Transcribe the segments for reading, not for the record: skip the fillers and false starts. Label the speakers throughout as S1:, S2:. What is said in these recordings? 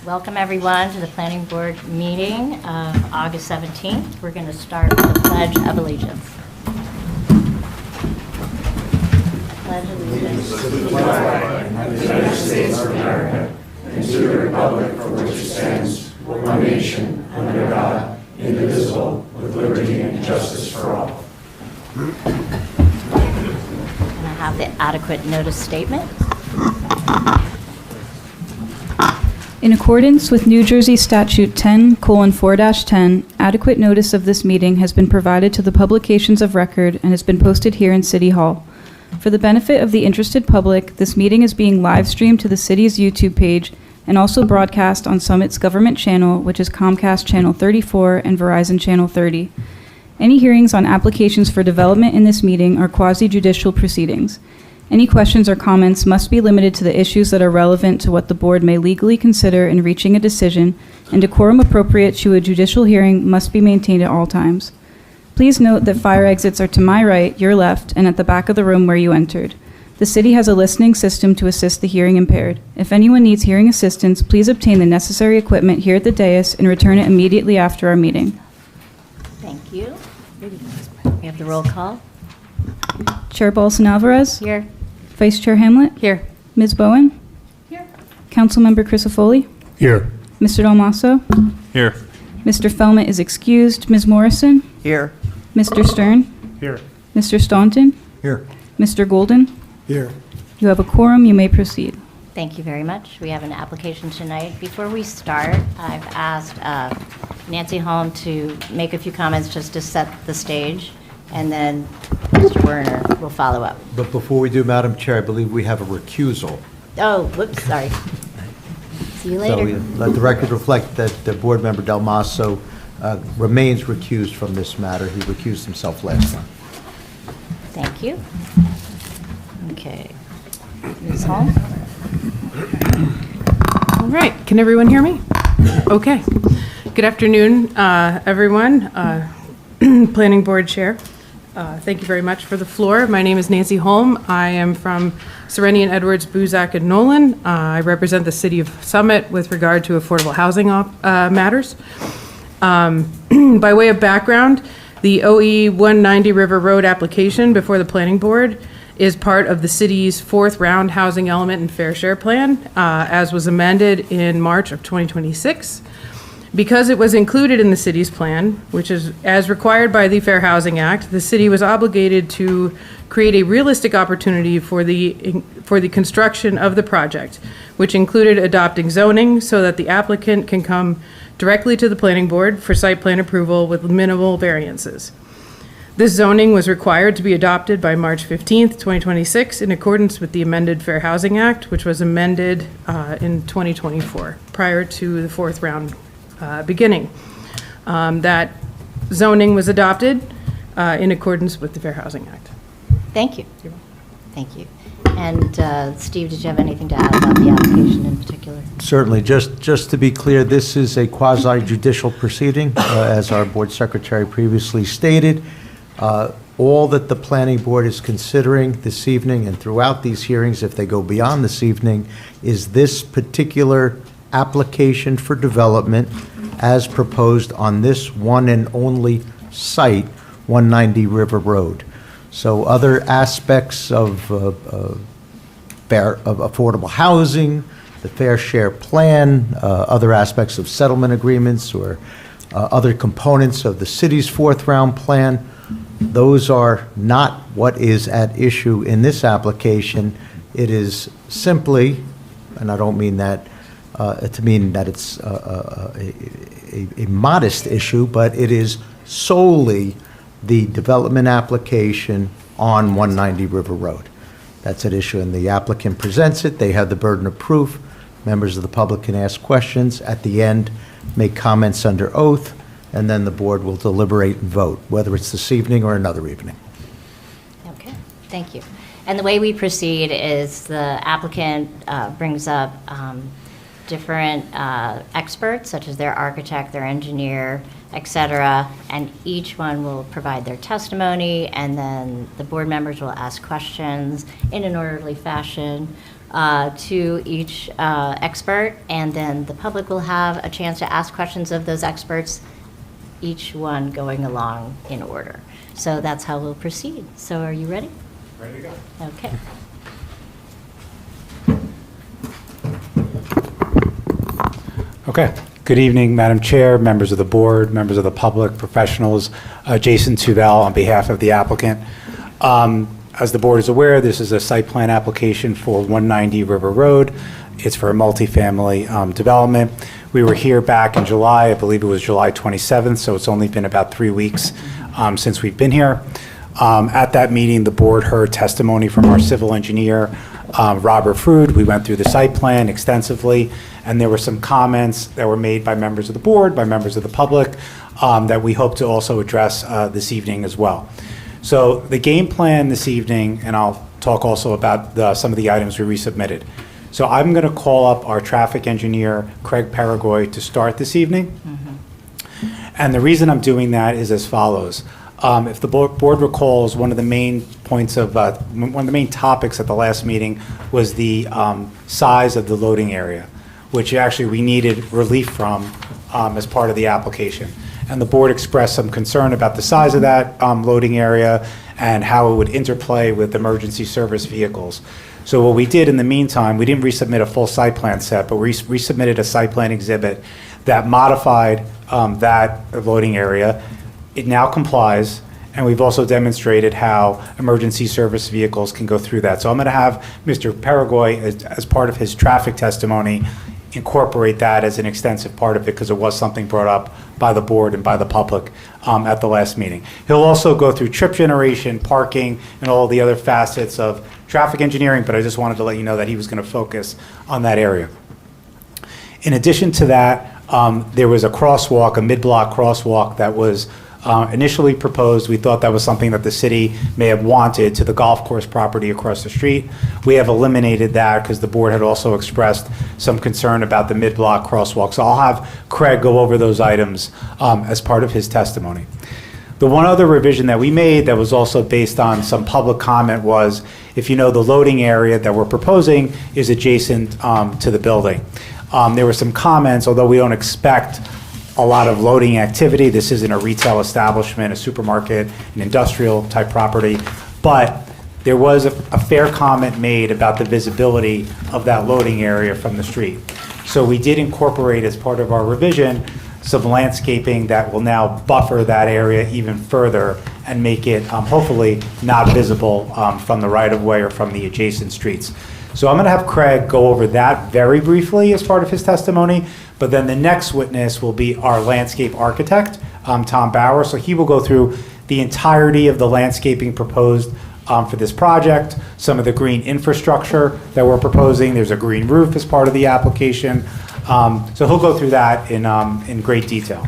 S1: Welcome everyone to the Planning Board meeting of August 17th. We're going to start with the Pledge of Allegiance. Pledge allegiance
S2: to the flag of the United States of America and to the republic for which it stands, one nation, under God, indivisible, with liberty and justice for all.
S1: And I have the adequate notice statement.
S3: In accordance with New Jersey Statute 10:4-10, adequate notice of this meeting has been provided to the publications of record and has been posted here in City Hall. For the benefit of the interested public, this meeting is being live-streamed to the city's YouTube page and also broadcast on Summit's government channel, which is Comcast Channel 34 and Verizon Channel 30. Any hearings on applications for development in this meeting are quasi-judicial proceedings. Any questions or comments must be limited to the issues that are relevant to what the board may legally consider in reaching a decision, and decorum appropriate to a judicial hearing must be maintained at all times. Please note that fire exits are to my right, your left, and at the back of the room where you entered. The city has a listening system to assist the hearing impaired. If anyone needs hearing assistance, please obtain the necessary equipment here at the dais and return it immediately after our meeting.
S1: Thank you. We have the roll call.
S3: Chair Balsan-Alvarez?
S1: Here.
S3: Vice Chair Hamlet?
S1: Here.
S3: Ms. Bowen?
S1: Here.
S3: Councilmember Crisafulli?
S4: Here.
S3: Mr. Dalmasso?
S4: Here.
S3: Mr. Fellman is excused. Ms. Morrison?
S5: Here.
S3: Mr. Stern?
S4: Here.
S3: Mr. Staunton?
S4: Here.
S3: Mr. Golden?
S4: Here.
S3: You have a quorum. You may proceed.
S1: Thank you very much. We have an application tonight. Before we start, I've asked Nancy Holm to make a few comments just to set the stage, and then Mr. Werner will follow up.
S5: But before we do, Madam Chair, I believe we have a recusal.
S1: Oh, whoops, sorry. See you
S5: So
S1: later.
S5: we let the record reflect that the board member Del Maso remains recused from this matter. He recused himself last time.
S1: Thank you. Okay. Ms. Holm?
S6: All right, can everyone hear me? Okay. Good afternoon, everyone. Planning Board Chair, thank you very much for the floor. My name is Nancy Holm. I am from Serenian, Edwards, Buzak, and Nolan. I represent the City of Summit with regard to affordable housing matters. By way of background, the OE 190 River Road application before the Planning Board is part of the city's fourth round housing element and fair share plan, as was amended in March of 2026. Because it was included in the city's plan, which is as required by the Fair Housing Act, the city was obligated to create a realistic opportunity for the construction of the project, which included adopting zoning so that the applicant can come directly to the planning board for site plan approval with minimal variances. This zoning was required to be adopted by March 15th, 2026, in accordance with the amended Fair Housing Act, which was amended in 2024, prior to the fourth round beginning. That zoning was adopted in accordance with the Fair Housing Act.
S1: Thank you. Thank you. And Steve, did you have anything to add about the application in particular?
S5: Certainly. Just to be clear, this is a quasi-judicial proceeding, as our board secretary previously stated. All that the planning board is considering this evening and throughout these hearings, if they go beyond this evening, is this particular application for development as proposed on this one and only site, 190 River Road. So other aspects of affordable housing, the fair share plan, other aspects of settlement agreements or other components of the city's fourth round plan, those are not what is at issue in this application. It is simply, and I don't mean that to mean that it's a modest issue, but it is solely the development application on 190 River Road. That's at issue, and the applicant presents it. They have the burden of proof. Members of the public can ask questions. At the end, make comments under oath, and then the board will deliberate and vote, whether it's this evening or another evening.
S1: Okay, thank you. And the way we proceed is the applicant brings up different experts, such as their architect, their engineer, et cetera, and each one will provide their testimony, and then the board members will ask questions in an orderly fashion. to each expert, and then the public will have a chance to ask questions of those experts, each one going along in order. So that's how we'll proceed. So are you ready?
S4: Ready to go.
S1: Okay.
S4: Okay. Good evening, Madam Chair, members of the board, members of the public, professionals. Jason Tuvel on behalf of the applicant. As the board is aware, this is a site plan application for 190 River Road. It's for a multifamily development. We were here back in July, I believe it was July 27th, so it's only been about 3 weeks since we've been here. At that meeting, the board heard testimony from our civil engineer, Robert Frood. We went through the site plan extensively, and there were some comments that were made by members of the board, by members of the public, that we hope to also address this evening as well. So the game plan this evening, and I'll talk also about some of the items we resubmitted. So I'm going to call up our traffic engineer, Craig Paragoy, to start this evening. And the reason I'm doing that is as follows. If the board recalls, one of the main points of, one of the main topics at the last meeting was the size of the loading area, which actually we needed relief from as part of the application. And the board expressed some concern about the size of that loading area and how it would interplay with emergency service vehicles. So what we did in the meantime, we didn't resubmit a full site plan set, but we resubmitted a site plan exhibit that modified that loading area. It now complies, and we've also demonstrated how emergency service vehicles can go through that. So I'm going to have Mr. Paragoy, as part of his traffic testimony, incorporate that as an extensive part of it, because it was something brought up by the board and by the public at the last meeting. He'll also go through trip generation, parking, and all the other facets of traffic engineering, but I just wanted to let you know that he was going to focus on that area. In addition to that, there was a crosswalk, a mid-block crosswalk that was initially proposed. We thought that was something that the city may have wanted to the golf course property across the street. We have eliminated that because the board had also expressed some concern about the mid-block crosswalk. So I'll have Craig go over those items as part of his testimony. The one other revision that we made that was also based on some public comment was, if you know, the loading area that we're proposing is adjacent to the building. There were some comments, although we don't expect a lot of loading activity. This isn't a retail establishment, a supermarket, an industrial type property, but there was a fair comment made about the visibility of that loading area from the street. So we did incorporate, as part of our revision, some landscaping that will now buffer that area even further and make it hopefully not visible from the right-of-way or from the adjacent streets. So I'm going to have Craig go over that very briefly as part of his testimony, but then the next witness will be our landscape architect, Tom Bauer. So he will go through the entirety of the landscaping proposed for this project, some of the green infrastructure that we're proposing. There's a green roof as part of the application. So he'll go through that in great detail.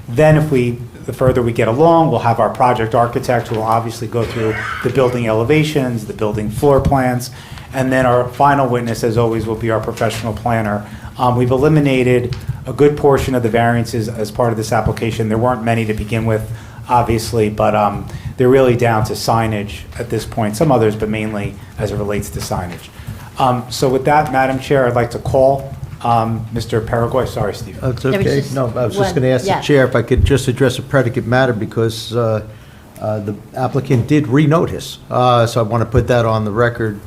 S4: Then the further we get along, we'll have our project architect who will obviously go through the building elevations, the building floor plans, and then our final witness, as always, will be our professional planner. We've eliminated a good portion of the variances as part of this application. There weren't many to begin with, obviously, but they're really down to signage at this point. Some others, but mainly as it relates to signage. So with that, Madam Chair, I'd like to call Mr. Paragoy. Sorry, Steve.
S5: That's
S1: There was
S5: okay.
S1: just
S5: No, I was just
S1: one-
S5: going to ask the
S1: yeah.
S5: chair if I could just address a predicate matter, because the applicant did renotice. So I want to put that on the record.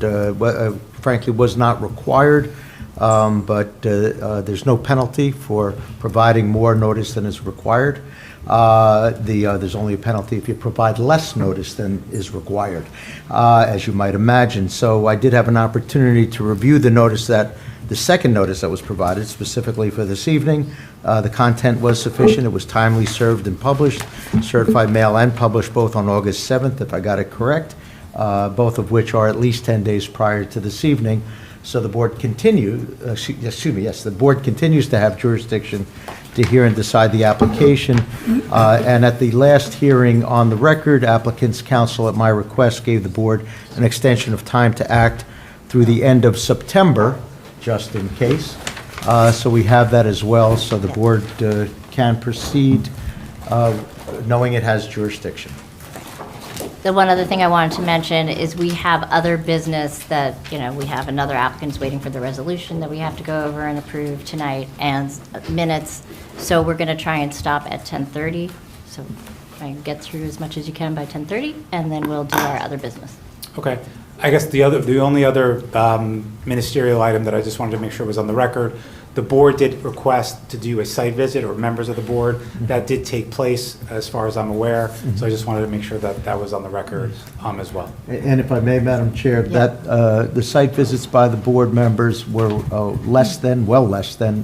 S5: Frankly, was not required, but there's no penalty for providing more notice than is required. There's only a penalty if you provide less notice than is required, as you might imagine. So I did have an opportunity to review the second notice that was provided specifically for this evening. The content was sufficient. It was timely served and published, certified mail and published both on August 7th, if I got it correct, both of which are at least 10 days prior to this evening. So the board the board continues to have jurisdiction to hear and decide the application. And at the last hearing on the record, applicant's counsel, at my request, gave the board an extension of time to act through the end of September, just in case. So we have that as well, so the board can proceed knowing it has jurisdiction.
S1: The one other thing I wanted to mention is we have other business that, we have another applicant's waiting for the resolution that we have to go over and approve tonight, and minutes. So we're going to try and stop at 10:30. So try and get through as much as you can by 10:30, and then we'll do our other business.
S4: Okay. I guess the only other ministerial item that I just wanted to make sure was on the record, the board did request to do a site visit, or members of the board. That did take place, as far as I'm aware. So I just wanted to make sure that that was on the record as well.
S5: And if I may, Madam Chair, that the site visits by the board members were less than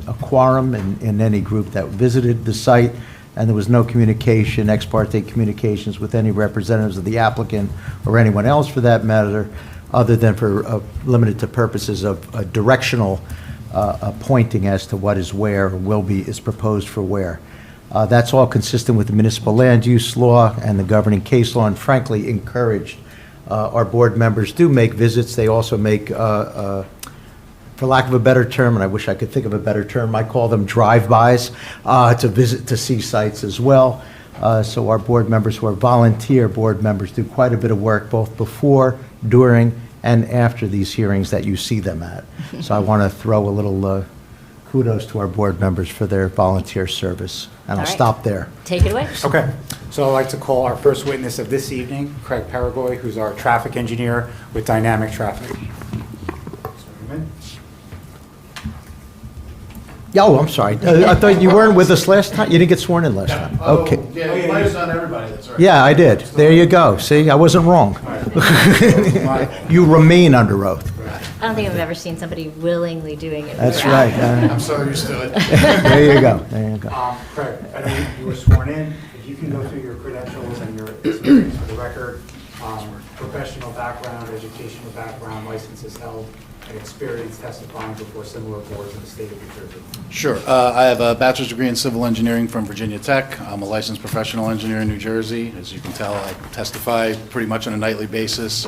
S5: a quorum in any group that visited the site, and there was no communication, ex parte communications with any representatives of the applicant or anyone else for that matter, other than for limited to purposes of directional pointing as to what is where, is proposed for where. That's all consistent with the municipal land use law and the governing case law, and frankly encouraged. Our board members do make visits. They also make, for lack of a better term, and I wish I could think of a better term, I call them drive-bys to visit, to see sites as well. So our board members who are volunteer board members do quite a bit of work both before, during, and after these hearings that you see them at. So I want to throw a little kudos to our board members for their volunteer service. And
S1: All
S5: I'll
S1: right.
S5: stop there.
S1: Take it away.
S4: Okay, so I'd like to call our first witness of this evening, Craig Paragoy, who's our traffic engineer with Dynamic Traffic.
S5: Oh, I'm sorry. I thought you weren't with us last time? You didn't get sworn in last time? Okay.
S2: Yeah, you might have done everybody, that's right.
S5: Yeah, I did. There you go. See, I wasn't wrong. You remain under oath.
S1: I don't think I've ever seen somebody willingly doing it.
S5: That's
S1: without-
S5: right.
S2: I'm so used to it.
S5: There you go. There you go.
S4: Craig, I know you were sworn in. If you can go through your credentials and your experience for the record, professional background, educational background, licenses held, and experience testifying before similar boards in the state of New Jersey.
S7: Sure. I have a bachelor's degree in civil engineering from Virginia Tech. I'm a licensed professional engineer in New Jersey. As you can tell, I testify pretty much on a nightly basis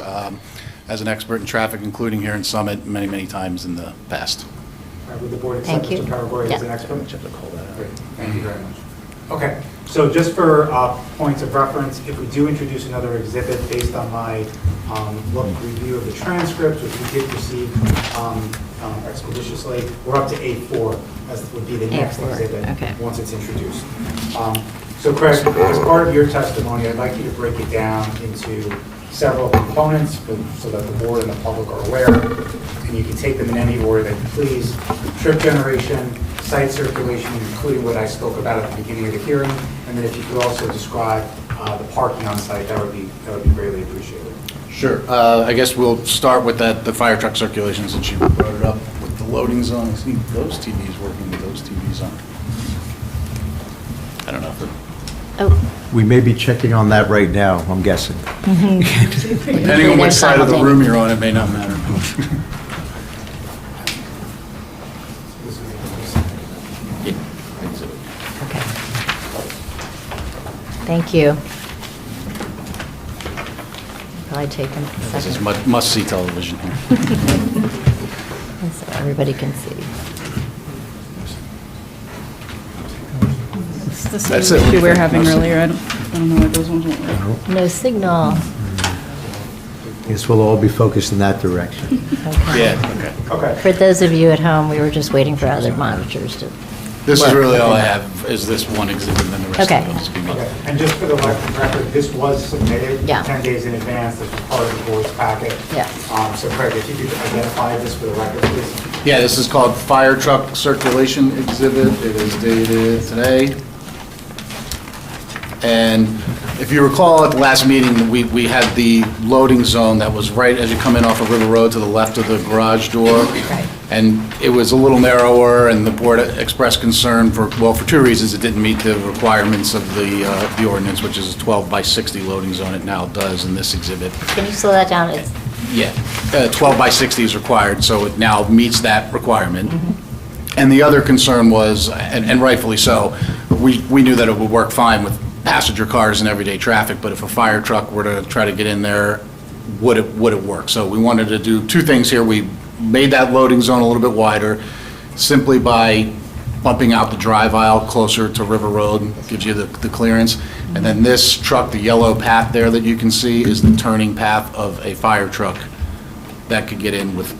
S7: as an expert in traffic, including here in Summit, many, many times in the past.
S4: Would the board accept
S1: Thank you.
S4: Mr. Paragoy as
S1: Yeah.
S4: an expert? Great, thank you very much. Okay, so just for points of reference, if we do introduce another exhibit based on my review of the transcripts, which we did receive expeditiously, we're up to A4, as would be the next
S1: A4,
S4: exhibit,
S1: okay.
S4: once it's introduced. So Craig, as part of your testimony, I'd like you to break it down into several components so that the board and the public are aware, and you can take them in any order that you please. Trip generation, site circulation, including what I spoke about at the beginning of the hearing, and then if you could also describe the parking on site, that would be greatly appreciated.
S7: Sure. I guess we'll start with the fire truck circulation, since you brought it up with the loading zone. I see those TVs working with those TVs on. I don't know if
S1: Oh,
S5: We may be checking on that right now, I'm guessing.
S7: depending on which side of the room you're on, it may not matter. Yeah, exhibit.
S1: okay. Thank you. Probably take them a
S7: This is
S1: second,
S7: must-see television here.
S1: so everybody can see.
S3: It's the
S7: That's
S3: same
S7: it.
S3: issue we were having earlier. I don't know why those ones won't work.
S1: No signal.
S5: Guess we'll all be focused in that direction.
S1: Okay.
S7: Yeah, okay.
S4: Okay.
S1: For those of you at home, we were just waiting for other monitors to.
S7: This is
S1: work.
S7: really all I have, is this one exhibit, and then the rest
S1: Okay.
S7: of it is going to be.
S4: Okay, and just for the record, this was submitted
S1: Yeah.
S4: 10 days in advance, this was part of the board's packet.
S1: Yeah.
S4: So Craig, if you could identify this for the record, please.
S7: Yeah, this is called Fire Truck Circulation Exhibit. It is dated today. And if you recall, at the last meeting, we had the loading zone that was right as you come in off of River Road to the left of the garage door.
S1: Right.
S7: And it was a little narrower, and the board expressed concern for two reasons. It didn't meet the requirements of the ordinance, which is a 12 by 60 loading zone. It now does in this exhibit.
S1: Can you slow that down? It's,
S7: Yeah, 12 by 60 is required, so it now meets that requirement. And the other concern was, and rightfully so, we knew that it would work fine with passenger cars and everyday traffic, but if a fire truck were to try to get in there, would it work? So we wanted to do two things here. We made that loading zone a little bit wider simply by bumping out the drive aisle closer to River Road, gives you the clearance. And then this truck, the yellow path there that you can see, is the turning path of a fire truck that could get in with.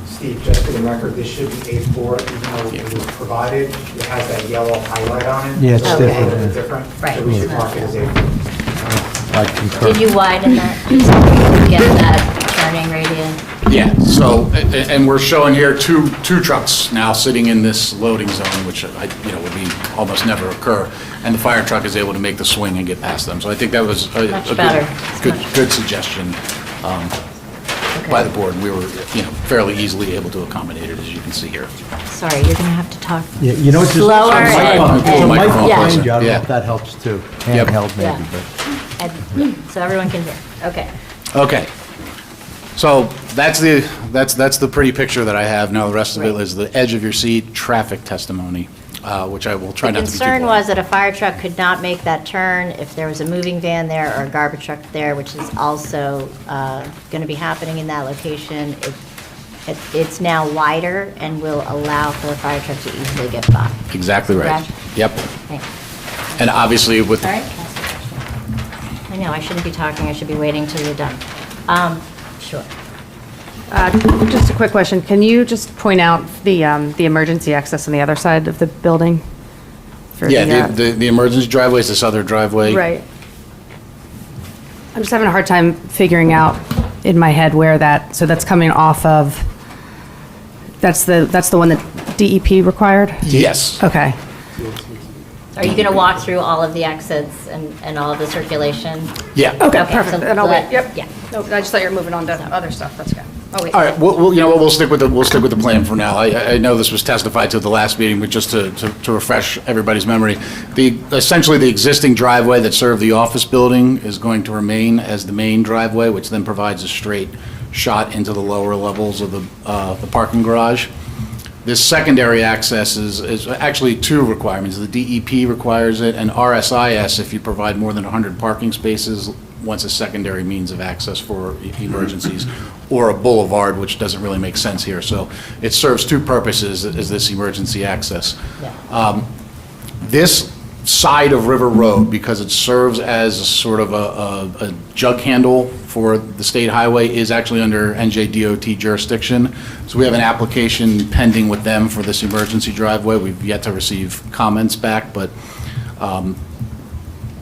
S4: Steve, just for the record, this should be A4, even though it was provided, it has that yellow highlight on it.
S5: Yeah, it's
S4: So a
S5: different,
S4: little bit
S5: yeah.
S4: different.
S1: Right.
S4: So we should mark it as A4.
S5: I concur.
S1: Did you widen that, so you get that turning radius?
S7: Yeah, so, and we're showing here two trucks now sitting in this loading zone, which would be almost never occur, and the fire truck is able to make the swing and get past them. So I think that was a
S1: Much better.
S7: good suggestion by the board. We were, fairly easily able to accommodate it, as you can see here.
S1: Sorry, you're going to have to talk
S5: Yeah, you know, it's just.
S1: slower
S7: Sorry,
S1: and,
S7: pull the
S1: and-
S7: microphone
S1: yeah.
S7: closer.
S5: I don't know
S7: Yeah.
S5: if that helps too.
S7: Yep.
S5: Handheld maybe,
S1: Yeah.
S5: but.
S1: and- so everyone can hear. Okay.
S7: Okay. So that's the pretty picture that I have. Now the rest of it
S1: Right.
S7: is the edge of your seat traffic testimony, which I will try
S1: The
S7: not to be too
S1: concern
S7: boring.
S1: was that a fire truck could not make that turn if there was a moving van there or a garbage truck there, which is also going to be happening in that location. It's now wider and will allow for the fire truck to easily get by.
S7: Exactly right.
S1: Correct?
S7: Yep.
S1: Thanks.
S7: And obviously with
S1: All right. Can I ask a question? I know, I shouldn't be talking, I should be waiting till you're done. Sure.
S8: Just a quick question. Can you just point out the emergency access on the other side of the building? For
S7: the emergency driveway is this other driveway.
S8: Right. I'm just having a hard time figuring out in my head where so that's coming off of, that's the one that DEP required?
S7: Yes.
S8: Okay.
S1: Are you going to walk through all of the exits and all of the circulation?
S7: Yeah.
S8: Okay,
S1: Okay,
S8: perfect.
S1: so
S8: Then I'll wait.
S1: that-
S8: Yep.
S1: yeah.
S8: No, I just thought you were moving on to other stuff. That's good. Oh, wait.
S7: All right, we'll stick with the plan for now. I know this was testified to at the last meeting, but just to refresh everybody's memory, essentially the existing driveway that served the office building is going to remain as the main driveway, which then provides a straight shot into the lower levels of the parking garage. This secondary access is actually two requirements. The DEP requires it, and RSIS, if you provide more than 100 parking spaces, wants a secondary means of access for emergencies, or a boulevard, which doesn't really make sense here. So it serves two purposes as this emergency access. This side of River Road, because it serves as a sort of a jug handle for the state highway, is actually under NJDOT jurisdiction. So we have an application pending with them for this emergency driveway. We've yet to receive comments back, but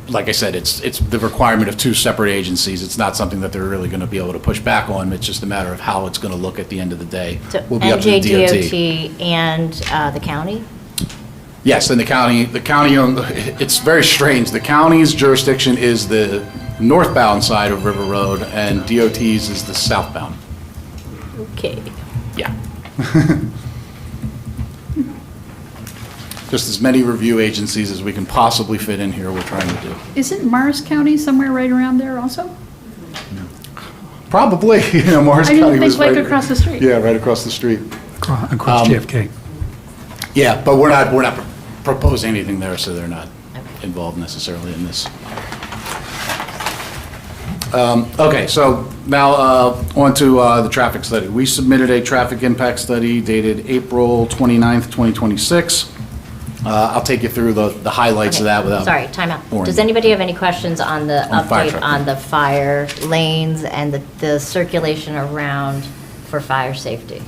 S7: like I said, it's the requirement of two separate agencies. It's not something that they're really going to be able to push back on. It's just a matter of how it's going to look at the end of the day.
S1: So
S7: Will be up to the DOT.
S1: NJDOT and the county?
S7: Yes, and the county, it's very strange. The county's jurisdiction is the northbound side of River Road, and DOT's is the southbound.
S1: Okay.
S7: Yeah. Just as many review agencies as we can possibly fit in here, we're trying to do.
S9: Isn't Morris County somewhere right around there also?
S7: Probably, Morris
S9: I didn't
S7: County was
S9: think like
S7: right.
S9: across the street.
S7: Yeah, right across the street.
S4: Across JFK.
S7: Yeah, but we're not proposing anything there, so they're not involved necessarily in this. Okay, so now on to the traffic study. We submitted a traffic impact study dated April 29th, 2026. I'll take you through the highlights of that without.
S1: Sorry, time out.
S7: boring
S1: Does
S7: you.
S1: anybody have any questions on the
S7: On fire
S1: update
S7: truck.
S1: on the fire lanes and the circulation around for fire safety?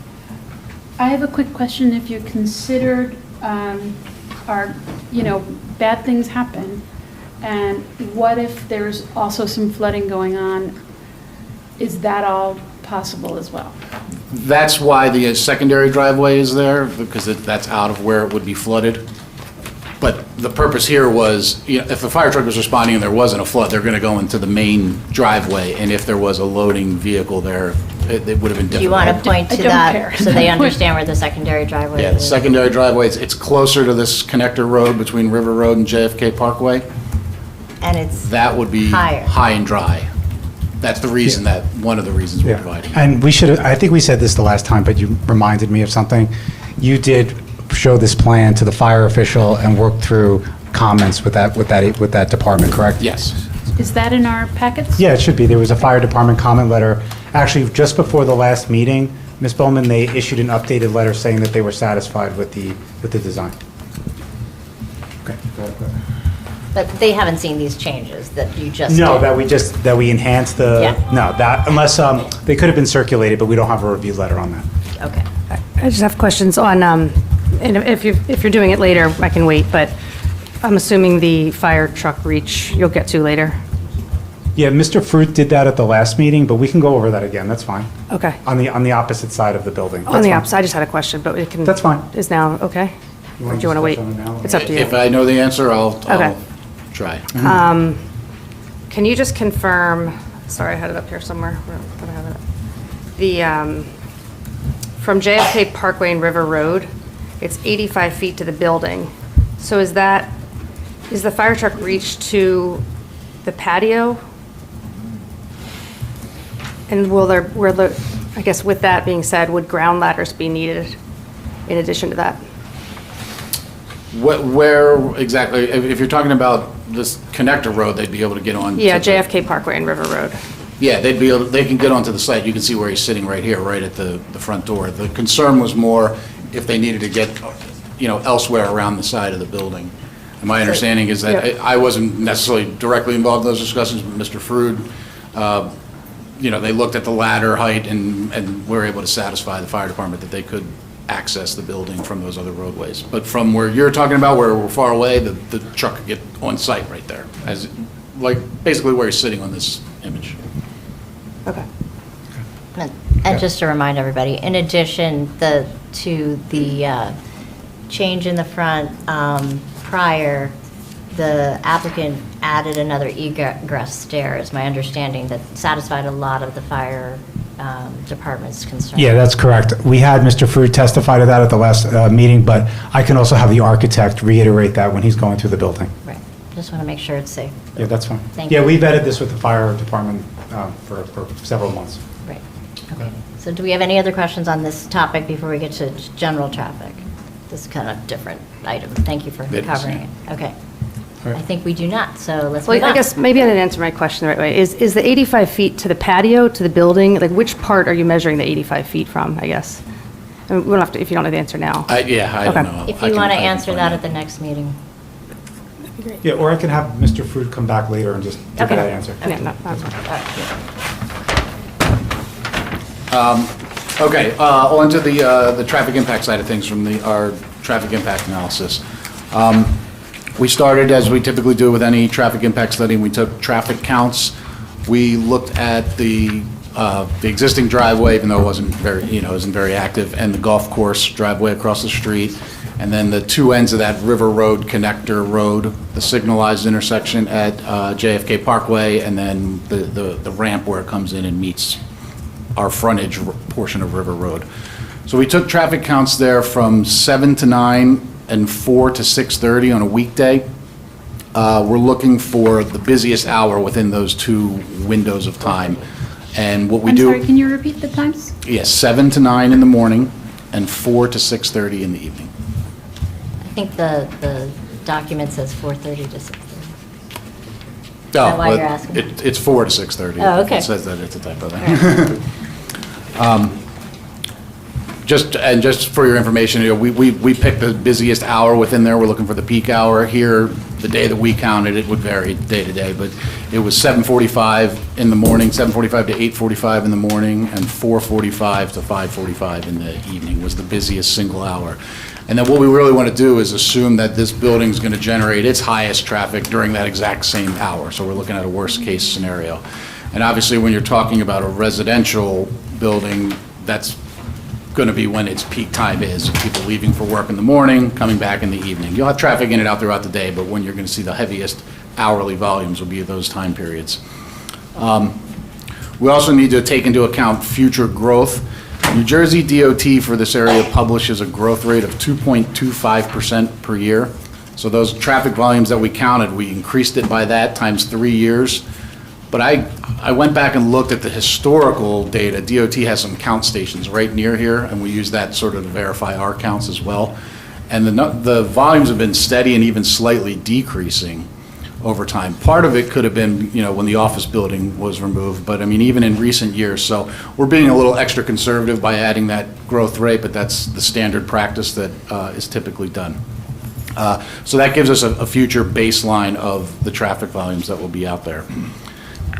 S9: I have a quick question. If you considered, bad things happen, and what if there's also some flooding going on? Is that all possible as well?
S7: That's why the secondary driveway is there, because that's out of where it would be flooded. But the purpose here was, if the fire truck was responding and there wasn't a flood, they're going to go into the main driveway, and if there was a loading vehicle there, it would have been difficult.
S1: Do you want to point
S9: I
S1: to
S9: don't
S1: that
S9: care.
S1: so they understand where the secondary driveway
S7: Yeah, the
S1: is?
S7: secondary driveway, it's closer to this connector road between River Road and JFK Parkway.
S1: And it's,
S7: That would be
S1: Higher.
S7: high and dry. That's the reason one of the reasons we're
S4: Yeah.
S7: providing.
S4: And I think we said this the last time, but you reminded me of something. You did show this plan to the fire official and work through comments with that department, correct?
S7: Yes.
S9: Is that in our packets?
S4: Yeah, it should be. There was a fire department comment letter. Actually, just before the last meeting, Ms. Bowman, they issued an updated letter saying that they were satisfied with the design.
S1: But they haven't seen these changes that you just did?
S4: No, that we enhanced the,
S1: Yeah.
S4: no, that, unless, they could have been circulated, but we don't have a review letter on that.
S1: Okay.
S8: I just have questions on, and if you're doing it later, I can wait, but I'm assuming the fire truck reach you'll get to later.
S4: Yeah, Mr. Fruit did that at the last meeting, but we can go over that again, that's fine.
S8: Okay.
S4: On the opposite side of the building.
S8: On
S4: That's
S8: the
S4: fine.
S8: opposite, I just had a question, but it can.
S4: That's fine.
S8: Is now, okay? Or do you want to wait?
S4: discuss on it now?
S8: It's up to you.
S7: If I know the answer, I'll
S8: Okay.
S7: try.
S8: Can you just confirm, sorry, I had it up here somewhere. Where did I have it? The, from JFK Parkway and River Road, it's 85 feet to the building. So is the fire truck reach to the patio? And I guess with that being said, would ground ladders be needed in addition to that?
S7: Where exactly, if you're talking about this connector road, they'd be able to get on?
S8: Yeah,
S7: to the-
S8: JFK Parkway and River Road.
S7: Yeah, they can get onto the site. You can see where he's sitting right here, right at the front door. The concern was more if they needed to get, elsewhere around the side of the building. And my understanding is that,
S8: Yeah.
S7: I wasn't necessarily directly involved in those discussions, but Mr. Frood, they looked at the ladder height and were able to satisfy the fire department that they could access the building from those other roadways. But from where you're talking about, where we're far away, the truck could get on site right there, basically where he's sitting on this image.
S8: Okay.
S1: And just to remind everybody, in addition to the change in the front, prior, the applicant added another egress stair, is my understanding, that satisfied a lot of the fire department's concerns.
S4: Yeah, that's correct. We had Mr. Fruit testify to that at the last meeting, but I can also have the architect reiterate that when he's going through the building.
S1: Right, just want to make sure it's safe.
S4: Yeah, that's fine.
S1: Thank
S4: Yeah,
S1: you.
S4: we vetted this with the fire department for several months.
S1: Right, okay. So do we have any other questions on this topic before we get to general traffic? This is kind of different item. Thank you for
S7: It is,
S1: covering it. Okay. I think we do not, so let's move
S8: Well,
S1: on.
S8: I guess maybe I didn't answer my question the right way. Is the 85 feet to the patio, to the building, like which part are you measuring the 85 feet from, I guess? I mean, we don't have to, if you don't know the answer now.
S7: I don't
S8: Okay.
S7: know.
S1: If
S7: I
S1: you
S7: can-
S1: want to
S7: I can
S1: answer
S7: find
S1: that
S7: out.
S1: at the next meeting.
S4: Yeah, or I can have Mr. Fruit come back later and just give
S8: Okay.
S4: that answer.
S8: Yeah, no, that's fine.
S7: Okay, on to the traffic impact side of things from our traffic impact analysis. We started, as we typically do with any traffic impact study, we took traffic counts. We looked at the existing driveway, even though it wasn't very active, and the golf course driveway across the street, and then the two ends of that River Road connector road, the signalized intersection at JFK Parkway, and then the ramp where it comes in and meets our frontage portion of River Road. So we took traffic counts there from 7 to 9 and 4 to 6:30 on a weekday. We're looking for the busiest hour within those two windows of time. And what we
S9: I'm
S7: do...
S9: sorry, can you repeat the times?
S7: Yes, 7 to 9 in the morning and 4 to 6:30 in the evening.
S1: I think the document says 4:30 to 6:30.
S7: Oh,
S1: that why
S7: but
S1: you're asking?
S7: It's 4 to 6:30.
S1: Oh, okay.
S7: It says that, it's a typo there. Just for your information, we picked the busiest hour within there. We're looking for the peak hour. Here, the day that we counted, it would vary day to day, but it was 7:45 in the morning, 7:45 to 8:45 in the morning, and 4:45 to 5:45 in the evening was the busiest single hour. And then what we really want to do is assume that this building's going to generate its highest traffic during that exact same hour. So we're looking at a worst-case scenario. And obviously, when you're talking about a residential building, that's going to be when its peak time is. People leaving for work in the morning, coming back in the evening. You'll have traffic in and out throughout the day, but when you're going to see the heaviest hourly volumes will be those time periods. We also need to take into account future growth. New Jersey DOT for this area publishes a growth rate of 2.25% per year. So those traffic volumes that we counted, we increased it by that times 3 years. But I went back and looked at the historical data. DOT has some count stations right near here, and we use that sort of to verify our counts as well. And the volumes have been steady and even slightly decreasing over time. Part of it could have been, when the office building was removed, but I mean, even in recent years. So we're being a little extra conservative by adding that growth rate, but that's the standard practice that is typically done. So that gives us a future baseline of the traffic volumes that will be out there.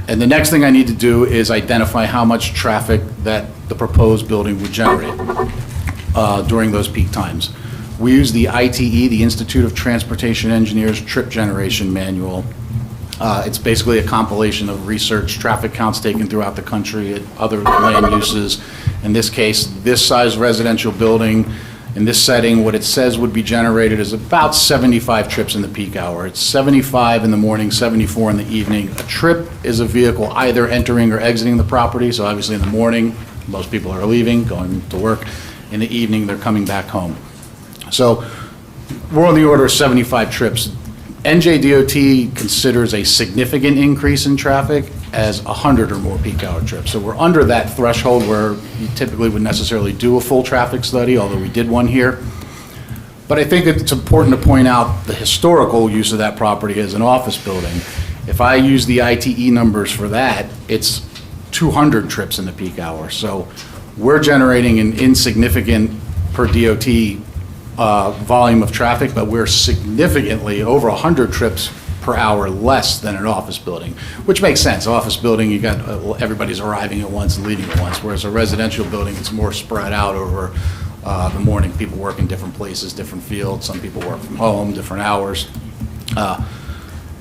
S7: And the next thing I need to do is identify how much traffic that the proposed building would generate during those peak times. We use the ITE, the Institute of Transportation Engineers Trip Generation Manual. It's basically a compilation of research, traffic counts taken throughout the country at other land uses. In this case, this size residential building, in this setting, what it says would be generated is about 75 trips in the peak hour. It's 75 in the morning, 74 in the evening. A trip is a vehicle either entering or exiting the property, so obviously in the morning, most people are leaving, going to work. In the evening, they're coming back home. So we're on the order of 75 trips. NJDOT considers a significant increase in traffic as 100 or more peak hour trips. So we're under that threshold where you typically would necessarily do a full traffic study, although we did one here. But I think it's important to point out the historical use of that property as an office building. If I use the ITE numbers for that, it's 200 trips in the peak hour. So we're generating an insignificant per DOT volume of traffic, but we're significantly over 100 trips per hour less than an office building, which makes sense. Office building, you got everybody's arriving at once and leaving at once, whereas a residential building, it's more spread out over the morning. People work in different places, different fields. Some people work from home, different hours.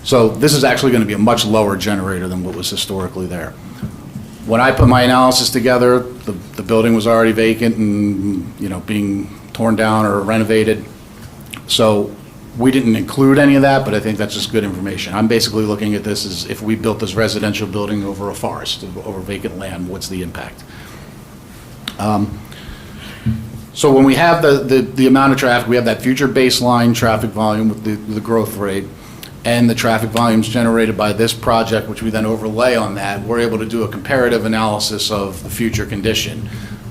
S7: So this is actually going to be a much lower generator than what was historically there. When I put my analysis together, the building was already vacant and, being torn down or renovated. So we didn't include any of that, but I think that's just good information. I'm basically looking at this as if we built this residential building over a forest, over vacant land, what's the impact? So when we have the amount of traffic, we have that future baseline traffic volume with the growth rate and the traffic volumes generated by this project, which we then overlay on that, we're able to do a comparative analysis of the future condition.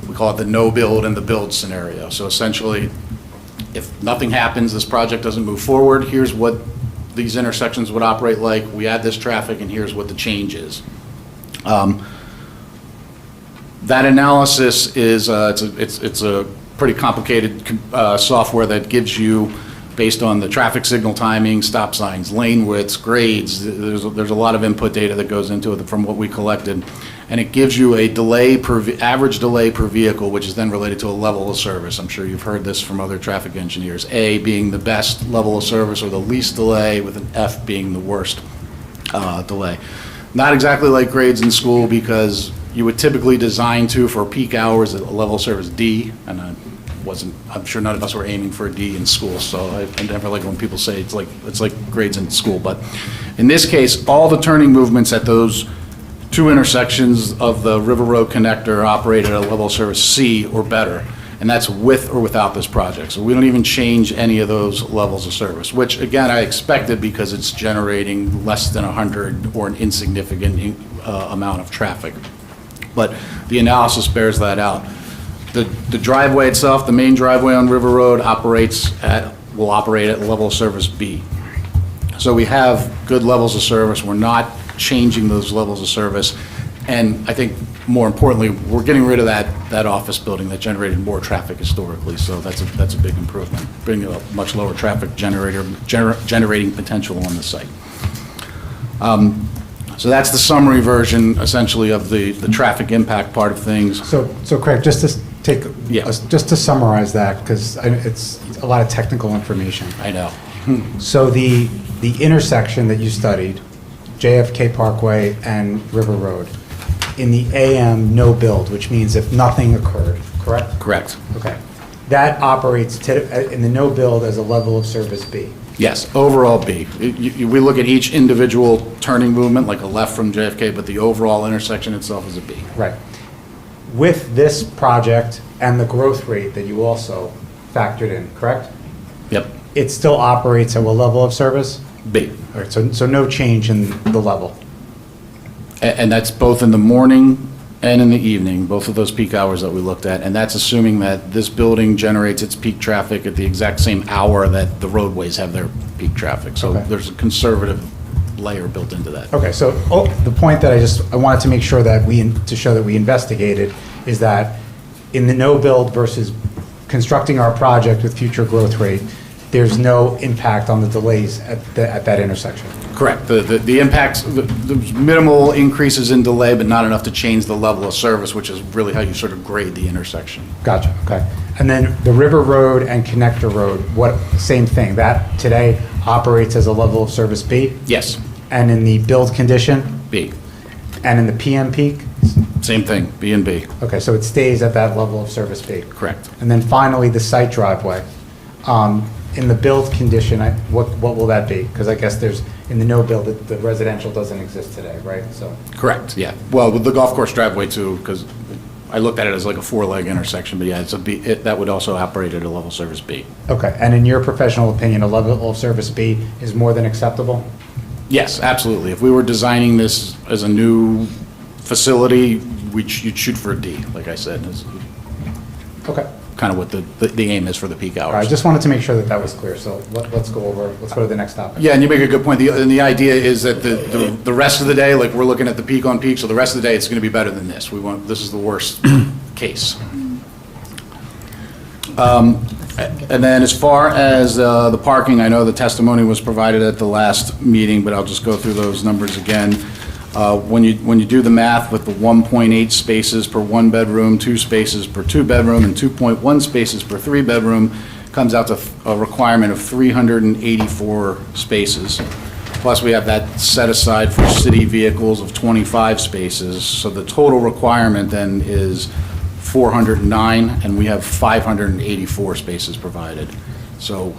S7: We call it the no build and the build scenario. So essentially, if nothing happens, this project doesn't move forward, here's what these intersections would operate like. We add this traffic, and here's what the change is. That analysis is it's a pretty complicated software that gives you, based on the traffic signal timing, stop signs, lane widths, grades. There's a lot of input data that goes into it from what we collected. And it gives you a average delay per vehicle, which is then related to a level of service. I'm sure you've heard this from other traffic engineers. A being the best level of service or the least delay, with an F being the worst delay. Not exactly like grades in school, because you would typically design for peak hours a level of service D, and I'm sure none of us were aiming for a D in school, so I never like when people say it's like grades in school. But in this case, all the turning movements at those two intersections of the River Road connector operate at a level of service C or better, and that's with or without this project. So we don't even change any of those levels of service, which again I expected because it's generating less than 100 or an insignificant amount of traffic. But the analysis bears that out. The driveway itself, the main driveway on River Road, will operate at level of service B. So we have good levels of service. We're not changing those levels of service. And I think more importantly, we're getting rid of that office building that generated more traffic historically. So that's a big improvement, bringing a much lower traffic generating potential on the site. So that's the summary version, essentially, of the traffic impact part of things.
S4: So Craig, just to summarize that, because it's a lot of technical information.
S7: I know.
S4: So the intersection that you studied, JFK Parkway and River Road, in the AM no build, which means if nothing occurred, correct?
S7: Correct.
S4: Okay. That operates in the no build as a level of service B.
S7: Yes, overall B. We look at each individual turning movement, like a left from JFK, but the overall intersection itself is a B.
S4: Right. With this project and the growth rate that you also factored in, correct?
S7: Yep,
S4: It still operates at what level of service?
S7: B.
S4: All right, so no change in the level.
S7: And that's both in the morning and in the evening, both of those peak hours that we looked at. And that's assuming that this building generates its peak traffic at the exact same hour that the roadways have their peak traffic. So
S4: Okay.
S7: there's a conservative layer built into that.
S4: Okay, so the point that I wanted to make sure that to show that we investigated is that in the no build versus constructing our project with future growth rate, there's no impact on the delays at that intersection.
S7: Correct. The impacts, there's minimal increases in delay, but not enough to change the level of service, which is really how you sort of grade the intersection.
S4: Gotcha, okay. And then the River Road and Connector Road, same thing, that today operates as a level of service B?
S7: Yes,
S4: And in the build condition,
S7: B.
S4: and in the PM peak?
S7: Same thing, B and B.
S4: Okay, so it stays at that level of service B?
S7: Correct.
S4: And then finally, the site driveway. In the build condition, what will that be? Because I guess in the no build, the residential doesn't exist today, right? So,
S7: Correct, yeah. Well, with the golf course driveway too, because I looked at it as like a four-leg intersection, but yeah, it's a B, that would also operate at a level service B.
S4: okay, and in your professional opinion, a level of service B is more than acceptable?
S7: Yes, absolutely. If we were designing this as a new facility, you'd shoot for a D, like I said, is
S4: Okay.
S7: kind of what the aim is for the peak
S4: All right, I
S7: hours.
S4: just wanted to make sure that was clear, so let's go to the next topic.
S7: Yeah, and you make a good point. And the idea is that the rest of the day, like we're looking at the peak on peak, so the rest of the day, it's going to be better than this. This is the worst case. And then as far as the parking, I know the testimony was provided at the last meeting, but I'll just go through those numbers again. When you do the math with the 1.8 spaces per one bedroom, 2 spaces per two bedroom, and 2.1 spaces per three bedroom, comes out to a requirement of 384 spaces. Plus, we have that set aside for city vehicles of 25 spaces. So the total requirement then is 409, and we have 584 spaces provided. So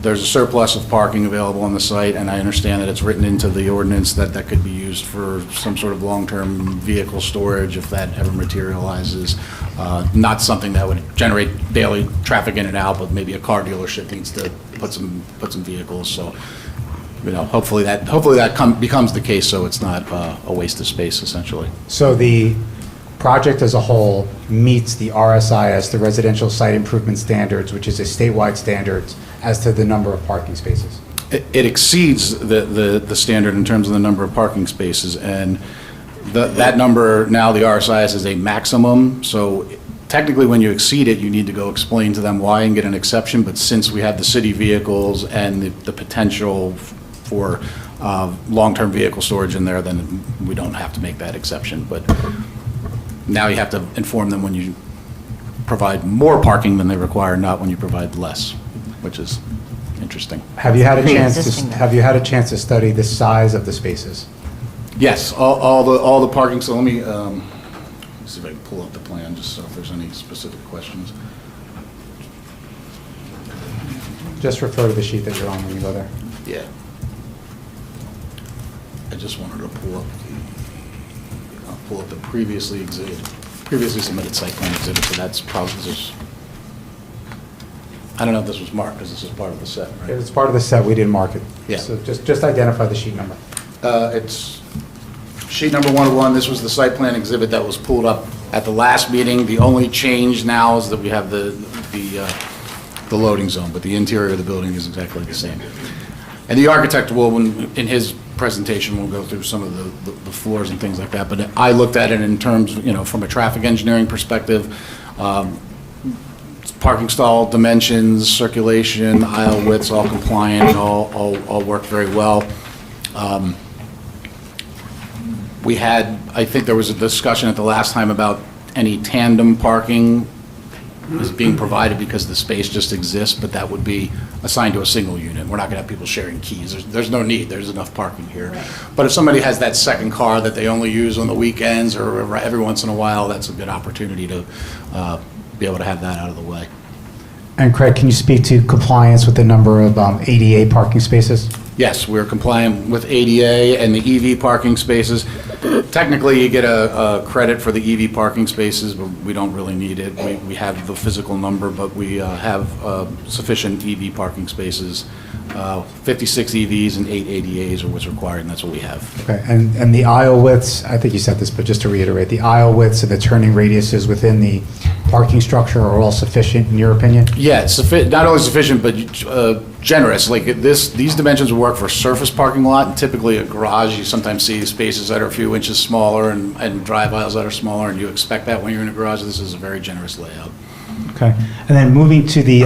S7: there's a surplus of parking available on the site, and I understand that it's written into the ordinance that that could be used for some sort of long-term vehicle storage if that ever materializes. Not something that would generate daily traffic in and out, but maybe a car dealership needs to put some vehicles. So, hopefully that becomes the case, so it's not a waste of space essentially.
S4: So the project as a whole meets the RSIS, the Residential Site Improvement Standards, which is a statewide standard as to the number of parking spaces.
S7: It exceeds the standard in terms of the number of parking spaces, and that number, now the RSIS is a maximum, so technically when you exceed it, you need to go explain to them why and get an exception, but since we have the city vehicles and the potential for long-term vehicle storage in there, then we don't have to make that exception, but now you have to inform them when you provide more parking than they require, not when you provide less, which is interesting.
S4: Have you had a chance
S1: Pre-existing.
S4: to study the size of the spaces?
S7: Yes, all the parking, so let me see if I can pull up the plan, just so if there's any specific questions.
S4: Just refer to the sheet that you're on when you go there.
S7: Yeah. I just wanted to pull up the previously submitted site plan exhibit, so that's probably just, I don't know if this was marked, because this is part of the set,
S4: If
S7: right?
S4: it's part of the set, we didn't mark it.
S7: Yeah.
S4: So just identify the sheet number.
S7: It's sheet number 101. This was the site plan exhibit that was pulled up at the last meeting. The only change now is that we have the loading zone, but the interior of the building is exactly the same. And the architect will, in his presentation, will go through some of the floors and things like that. But I looked at it in terms, from a traffic engineering perspective, parking stall dimensions, circulation, aisle widths, all compliant, all work very well. We had, I think there was a discussion at the last time about any tandem parking is being provided because the space just exists, but that would be assigned to a single unit. We're not going to have people sharing keys. There's no need. There's enough parking here. But if somebody has that second car that they only use on the weekends or every once in a while, that's a good opportunity to be able to have that out of the way.
S4: And Craig, can you speak to compliance with the number of ADA parking spaces?
S7: Yes, we're compliant with ADA and the EV parking spaces. Technically, you get a credit for the EV parking spaces, but we don't really need it. We have the physical number, but we have sufficient EV parking spaces. 56 EVs and 8 ADAs are what's required, and that's what we have.
S4: Okay, and the aisle widths, I think you said this, but just to reiterate, the aisle widths and the turning radiuses within the parking structure are all sufficient, in your opinion?
S7: Yeah, it's not only sufficient, but generous. Like these dimensions will work for a surface parking lot, and typically a garage, you sometimes see spaces that are a few inches smaller and drive aisles that are smaller, and you expect that when you're in a garage. This is a very generous layout.
S4: Okay. And then moving to the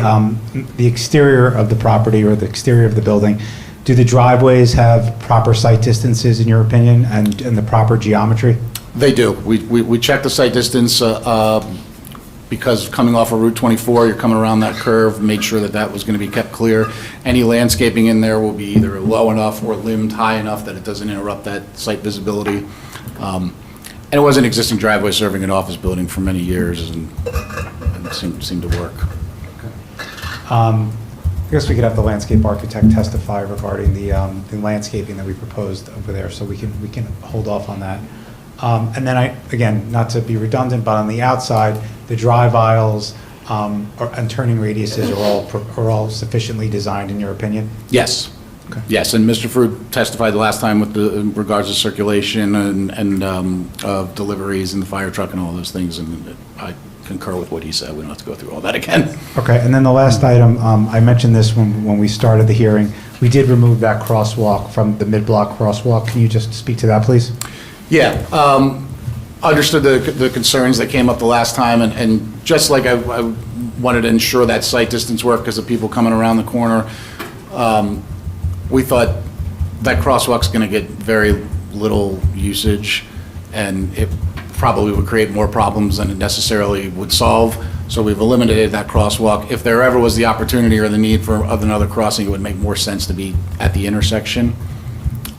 S4: exterior of the property or the exterior of the building, do the driveways have proper site distances, in your opinion, and the proper geometry?
S7: They do. We check the site distance because coming off of Route 24, you're coming around that curve, made sure that that was going to be kept clear. Any landscaping in there will be either low enough or limbed high enough that it doesn't interrupt that site visibility. And it was an existing driveway serving an office building for many years, and it seemed to work.
S4: I guess we could have the landscape architect testify regarding the landscaping that we proposed over there, so we can hold off on that. And then again, not to be redundant, but on the outside, the drive aisles and turning radiuses are all sufficiently designed, in your opinion?
S7: Yes.
S4: Okay.
S7: Yes, and Mr. Fruit testified the last time in regards to circulation and deliveries and the fire truck and all those things, and I concur with what he said. We don't have to go through all that again.
S4: Okay, and then the last item, I mentioned this when we started the hearing. We did remove that crosswalk from the mid-block crosswalk. Can you just speak to that, please?
S7: Yeah, understood the concerns that came up the last time, and just like I wanted to ensure that site distance worked because of people coming around the corner, we thought that crosswalk's going to get very little usage, and it probably would create more problems than it necessarily would solve. So we've eliminated that crosswalk. If there ever was the opportunity or the need for another crossing, it would make more sense to be at the intersection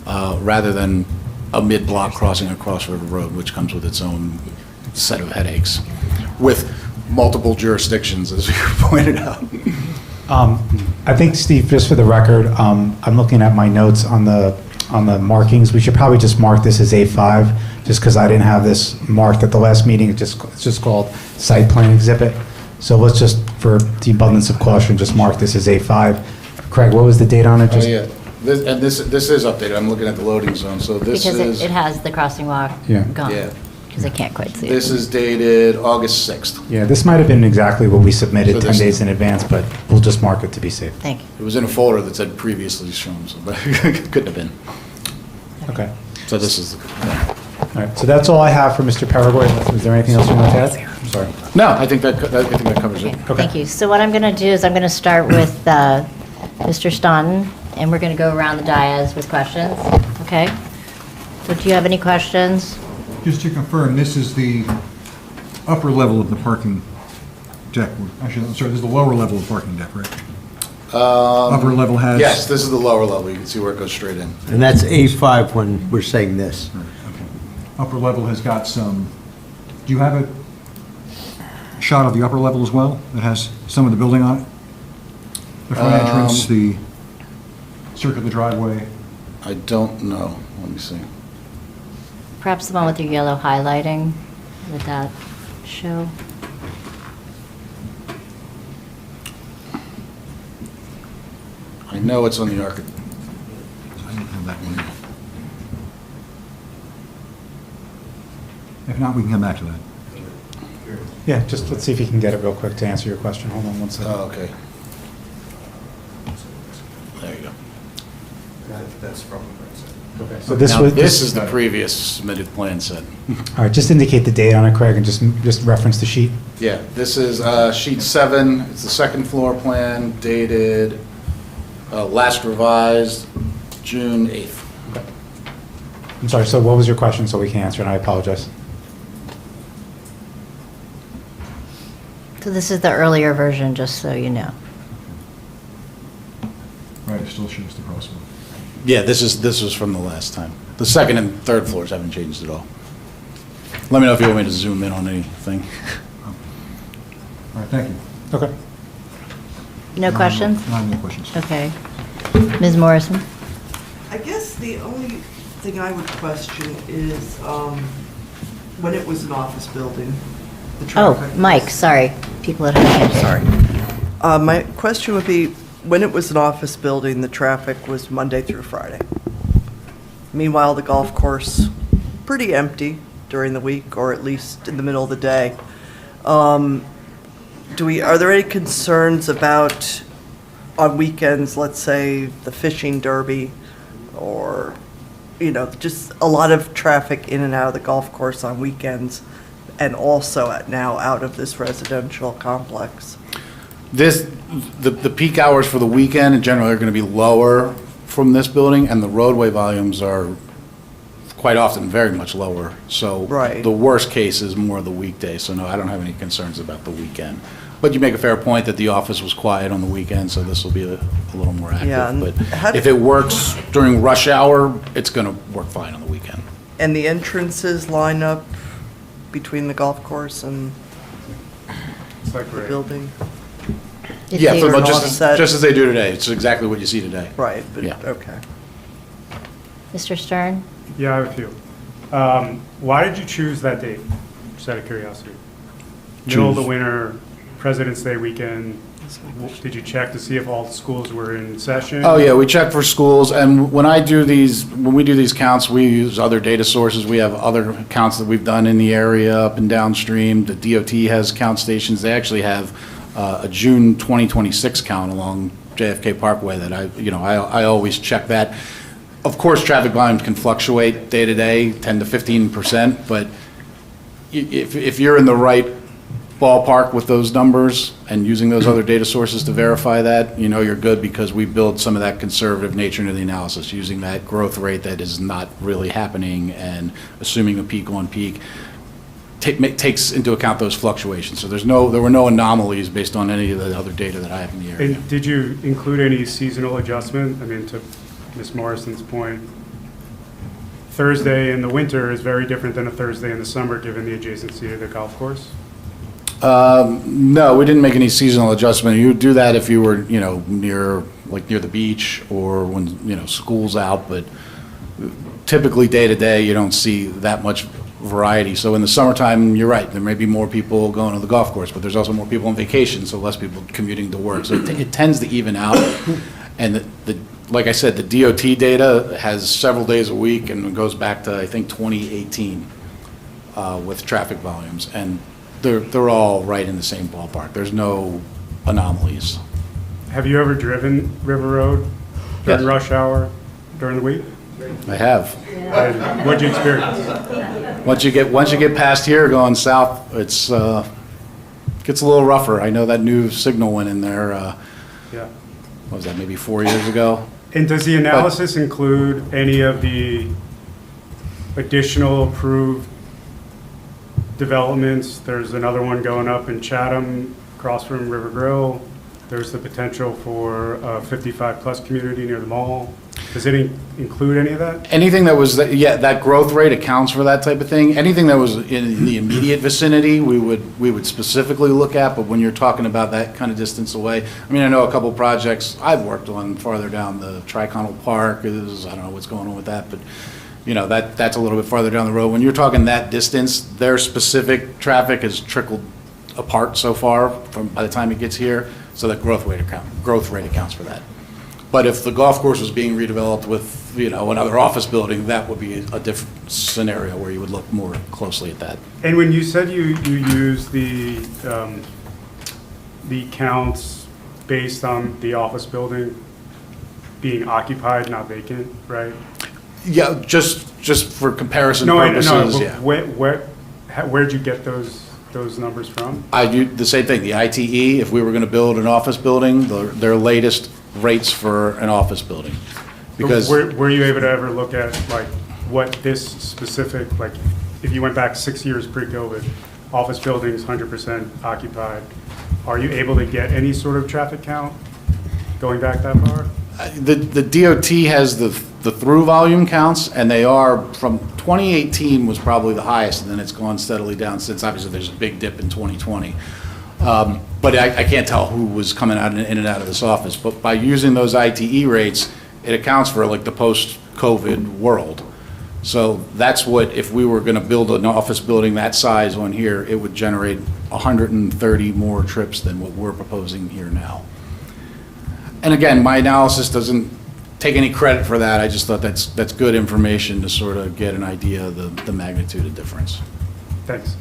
S7: rather than a mid-block crossing across River Road, which comes with its own set of headaches, with multiple jurisdictions, as you pointed out.
S4: I think, Steve, just for the record, I'm looking at my notes on the markings. We should probably just mark this as A5, just because I didn't have this marked at the last meeting. It's just called site plan exhibit. So let's just, for the abundance of caution, just mark this as A5. Craig, what was the date on it?
S7: Oh, yeah. This is updated. I'm looking at the loading zone, so this
S1: Because
S7: is...
S1: it has the crossing walk
S4: Yeah.
S1: gone,
S7: Yeah.
S1: because I can't quite see it.
S7: This is dated August 6th.
S4: Yeah, this might have been exactly what we submitted
S7: So
S4: 10
S7: this-
S4: days in advance, but we'll just mark it to be safe.
S1: Thank you.
S7: It was in a folder that said previously shown, so but it couldn't have been.
S4: Okay.
S7: So this is...
S4: All right, so that's all I have for Mr. Paraguay. Is there anything else you want to add? I'm sorry.
S7: No, I think that covers it.
S1: Okay, thank you. So what I'm going to do is I'm going to start with Mr. Staunton, and we're going to go around the dais with questions, okay? So do you have any questions?
S10: Just to confirm, this is the upper level of the parking deck. Actually, I'm sorry, this is the lower level of the parking deck, right? Upper level has...
S7: Yes, this is the lower level. You can see where it goes straight in.
S5: And that's A5 when we're saying this.
S10: Right, okay. Upper level has got some... Do you have a shot of the upper level as well? That has some of the building on it? The front entrance, the circular driveway?
S7: I don't know. Let me see.
S1: Perhaps the one with your yellow highlighting, would that show?
S7: I know it's on the arc.
S10: I don't have that one. If not, we can come back to that.
S4: Yeah, just let's see if you can get it real quick to answer your question. Hold on one second.
S7: Oh, okay. There you go.
S2: That's from
S4: Okay, so this
S7: Now,
S4: was...
S7: this is the previous submitted plan set.
S4: All right, just indicate the date on it, Craig, and just reference the sheet.
S7: Yeah, this is sheet 7. It's the second floor plan dated last revised June 8th.
S4: I'm sorry, so what was your question so we can answer, and I apologize.
S1: So this is the earlier version, just so you know.
S10: Right, it still shows the crosswalk.
S7: Yeah, this was from the last time. The second and third floors haven't changed at all. Let me know if you want me to zoom in on anything.
S10: All right, thank you.
S4: Okay.
S1: No questions?
S10: Not any questions.
S1: Okay. Ms. Morrison?
S11: I guess the only thing I would question is when it was an office building, the traffic.
S1: Oh, Mike, sorry. People at home can't hear.
S11: Sorry. My question would be, when it was an office building, the traffic was Monday through Friday. Meanwhile, the golf course, pretty empty during the week, or at least in the middle of the day. Are there any concerns about, on weekends, let's say, the fishing derby, or, just a lot of traffic in and out of the golf course on weekends, and also now out of this residential complex?
S7: The peak hours for the weekend generally are going to be lower from this building, and the roadway volumes are quite often very much lower. So
S11: Right.
S7: the worst case is more the weekday, so no, I don't have any concerns about the weekend. But you make a fair point that the office was quiet on the weekend, so this will be a little more
S11: Yeah,
S7: active.
S11: and
S7: But
S11: how
S7: if
S11: do-
S7: it works during rush hour, it's going to work fine on the weekend.
S11: And the entrances line up between the golf course and
S10: It's like
S11: the
S10: great.
S11: building?
S1: It's
S7: Yeah,
S1: a-
S7: but
S11: They're
S7: just
S11: offset.
S7: as they do today. It's exactly what you see today.
S11: Right, but,
S7: Yeah.
S11: okay.
S1: Mr. Stern?
S2: Yeah, I have a few. Why did you choose that date? Just out of curiosity. Middle of the
S7: Choose.
S2: winter, President's Day weekend. Did you check to see if all the schools were in session?
S7: Oh, yeah, we check for schools, and when we do these counts, we use other data sources. We have other counts that we've done in the area, up and downstream. The DOT has count stations. They actually have a June 2026 count along JFK Parkway that I always check that. Of course, traffic volumes can fluctuate day to day, 10 to 15%, but if you're in the right ballpark with those numbers and using those other data sources to verify that, you're good, because we build some of that conservative nature into the analysis, using that growth rate that is not really happening and assuming a peak on peak takes into account those fluctuations. So there were no anomalies based on any of the other data that I have in the area.
S2: And did you include any seasonal adjustment? I mean, to Ms. Morrison's point, Thursday in the winter is very different than a Thursday in the summer, given the adjacency to the golf course.
S7: No, we didn't make any seasonal adjustment. You would do that if you were, near the beach or when, school's out, but typically day to day, you don't see that much variety. So in the summertime, you're right, there may be more people going to the golf course, but there's also more people on vacation, so less people commuting to work. So it tends to even out. And like I said, the DOT data has several days a week and it goes back to, I think, 2018 with traffic volumes. And they're all right in the same ballpark. There's no anomalies.
S2: Have you ever driven River Road during
S7: Yes.
S2: rush hour during the week?
S7: I have.
S2: And what'd you experience?
S7: Once you get past here going south, it's gets a little rougher. I know that new signal went in there,
S2: Yeah.
S7: what was that, maybe 4 years ago?
S2: And does the analysis include any of the additional approved developments? There's another one going up in Chatham, across from River Grill. There's the potential for a 55-plus community near the mall. Does it include any of that?
S7: Anything that was, that growth rate accounts for that type of thing. Anything that was in the immediate vicinity, we would specifically look at, but when you're talking about that kind of distance away, I mean, I know a couple projects I've worked on farther down the Triconal Park, I don't know what's going on with that, but, that's a little bit farther down the road. When you're talking that distance, their specific traffic has trickled apart so far by the time it gets here, so that growth rate accounts for that. But if the golf course was being redeveloped with, another office building, that would be a different scenario where you would look more closely at that.
S2: And when you said you use the counts based on the office building being occupied, not vacant, right?
S7: Yeah, just for comparison
S2: No,
S7: purposes,
S2: but
S7: yeah.
S2: where'd you get those numbers from?
S7: I do the same thing, the ITE, if we were going to build an office building, their latest rates for an office building. Because
S2: Were you able to ever look at, what this specific, if you went back 6 years pre-COVID, office buildings 100% occupied, are you able to get any sort of traffic count going back that far?
S7: the DOT has the through volume counts, and they are, from 2018 was probably the highest, and then it's gone steadily down since. Obviously, there's a big dip in 2020. But I can't tell who was coming out in and out of this office. But by using those ITE rates, it accounts for the post-COVID world. So that's what, if we were going to build an office building that size on here, it would generate 130 more trips than what we're proposing here now. And again, my analysis doesn't take any credit for that. I just thought that's good information to sort of get an idea of the magnitude of difference.
S2: Thanks.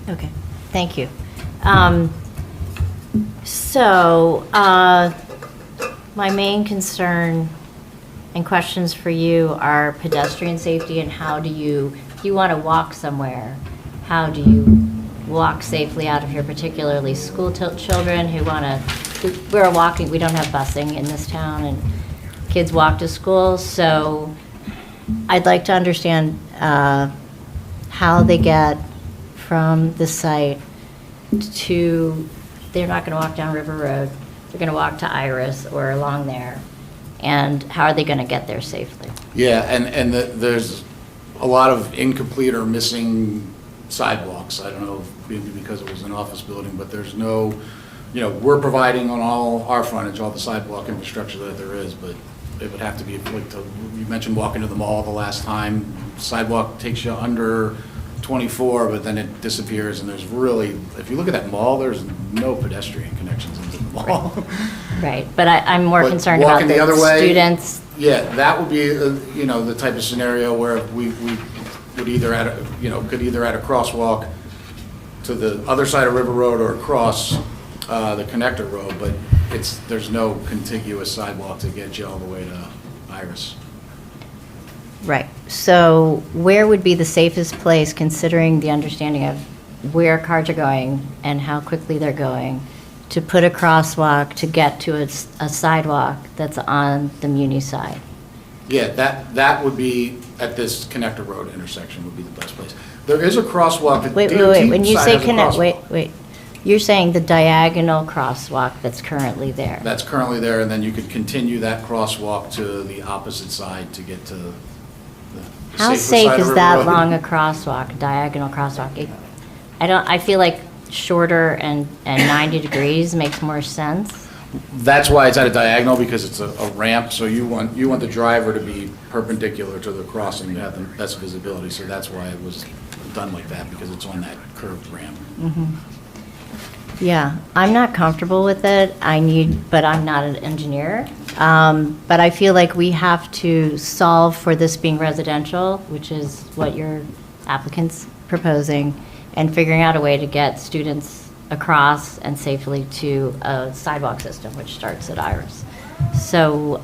S1: Okay, thank you. My main concern and questions for you are pedestrian safety and how do you, if you want to walk somewhere how do you walk safely out of here, particularly school children who want to, we're walking, we don't have busing in this town, and kids walk to school, so I'd like to understand how they get from the site to, they're not going to walk down River Road, they're going to walk to Iris or along there, and how are they going to get there safely?
S7: Yeah, and there's a lot of incomplete or missing sidewalks. I don't know, if maybe because it was an office building, but there's no, we're providing on all our frontage, all the sidewalk infrastructure that there is, but it would have to be, like, you mentioned walking to the mall the last time. Sidewalk takes you under 24, but then it disappears, and there's really, if you look at that mall, there's no pedestrian connections into the mall.
S1: Right, but I'm more
S7: But
S1: concerned about
S7: walking the other
S1: the
S7: way-
S1: students.
S7: Yeah, that would be, the type of scenario where we would either could either add a crosswalk to the other side of River Road or across the connector road, but there's no contiguous sidewalk to get you all the way to Iris.
S1: Right, so where would be the safest place, considering the understanding of where cars are going and how quickly they're going, to put a crosswalk to get to a sidewalk that's on the Muni side?
S7: Yeah, that would be at this connector road intersection would be the best place. There is a crosswalk. The
S1: Wait,
S7: DOT
S1: when you
S7: side
S1: say
S7: has a
S1: connect,
S7: crosswalk.
S1: wait, you're saying the diagonal crosswalk that's currently there?
S7: That's currently there, and then you could continue that crosswalk to the opposite side to get to the
S1: How
S7: safer
S1: safe
S7: side of
S1: is
S7: River
S1: that
S7: Road.
S1: long a crosswalk, diagonal crosswalk? I feel like shorter and 90 degrees makes more sense.
S7: That's why it's at a diagonal, because it's a ramp, so you want the driver to be perpendicular to the crossing to have the best visibility, so that's why it was done like that, because it's on that curved ramp.
S1: Yeah, I'm not comfortable with it. But I'm not an engineer. But I feel like we have to solve for this being residential, which is what your applicant's proposing, and figuring out a way to get students across and safely to a sidewalk system, which starts at Iris. So,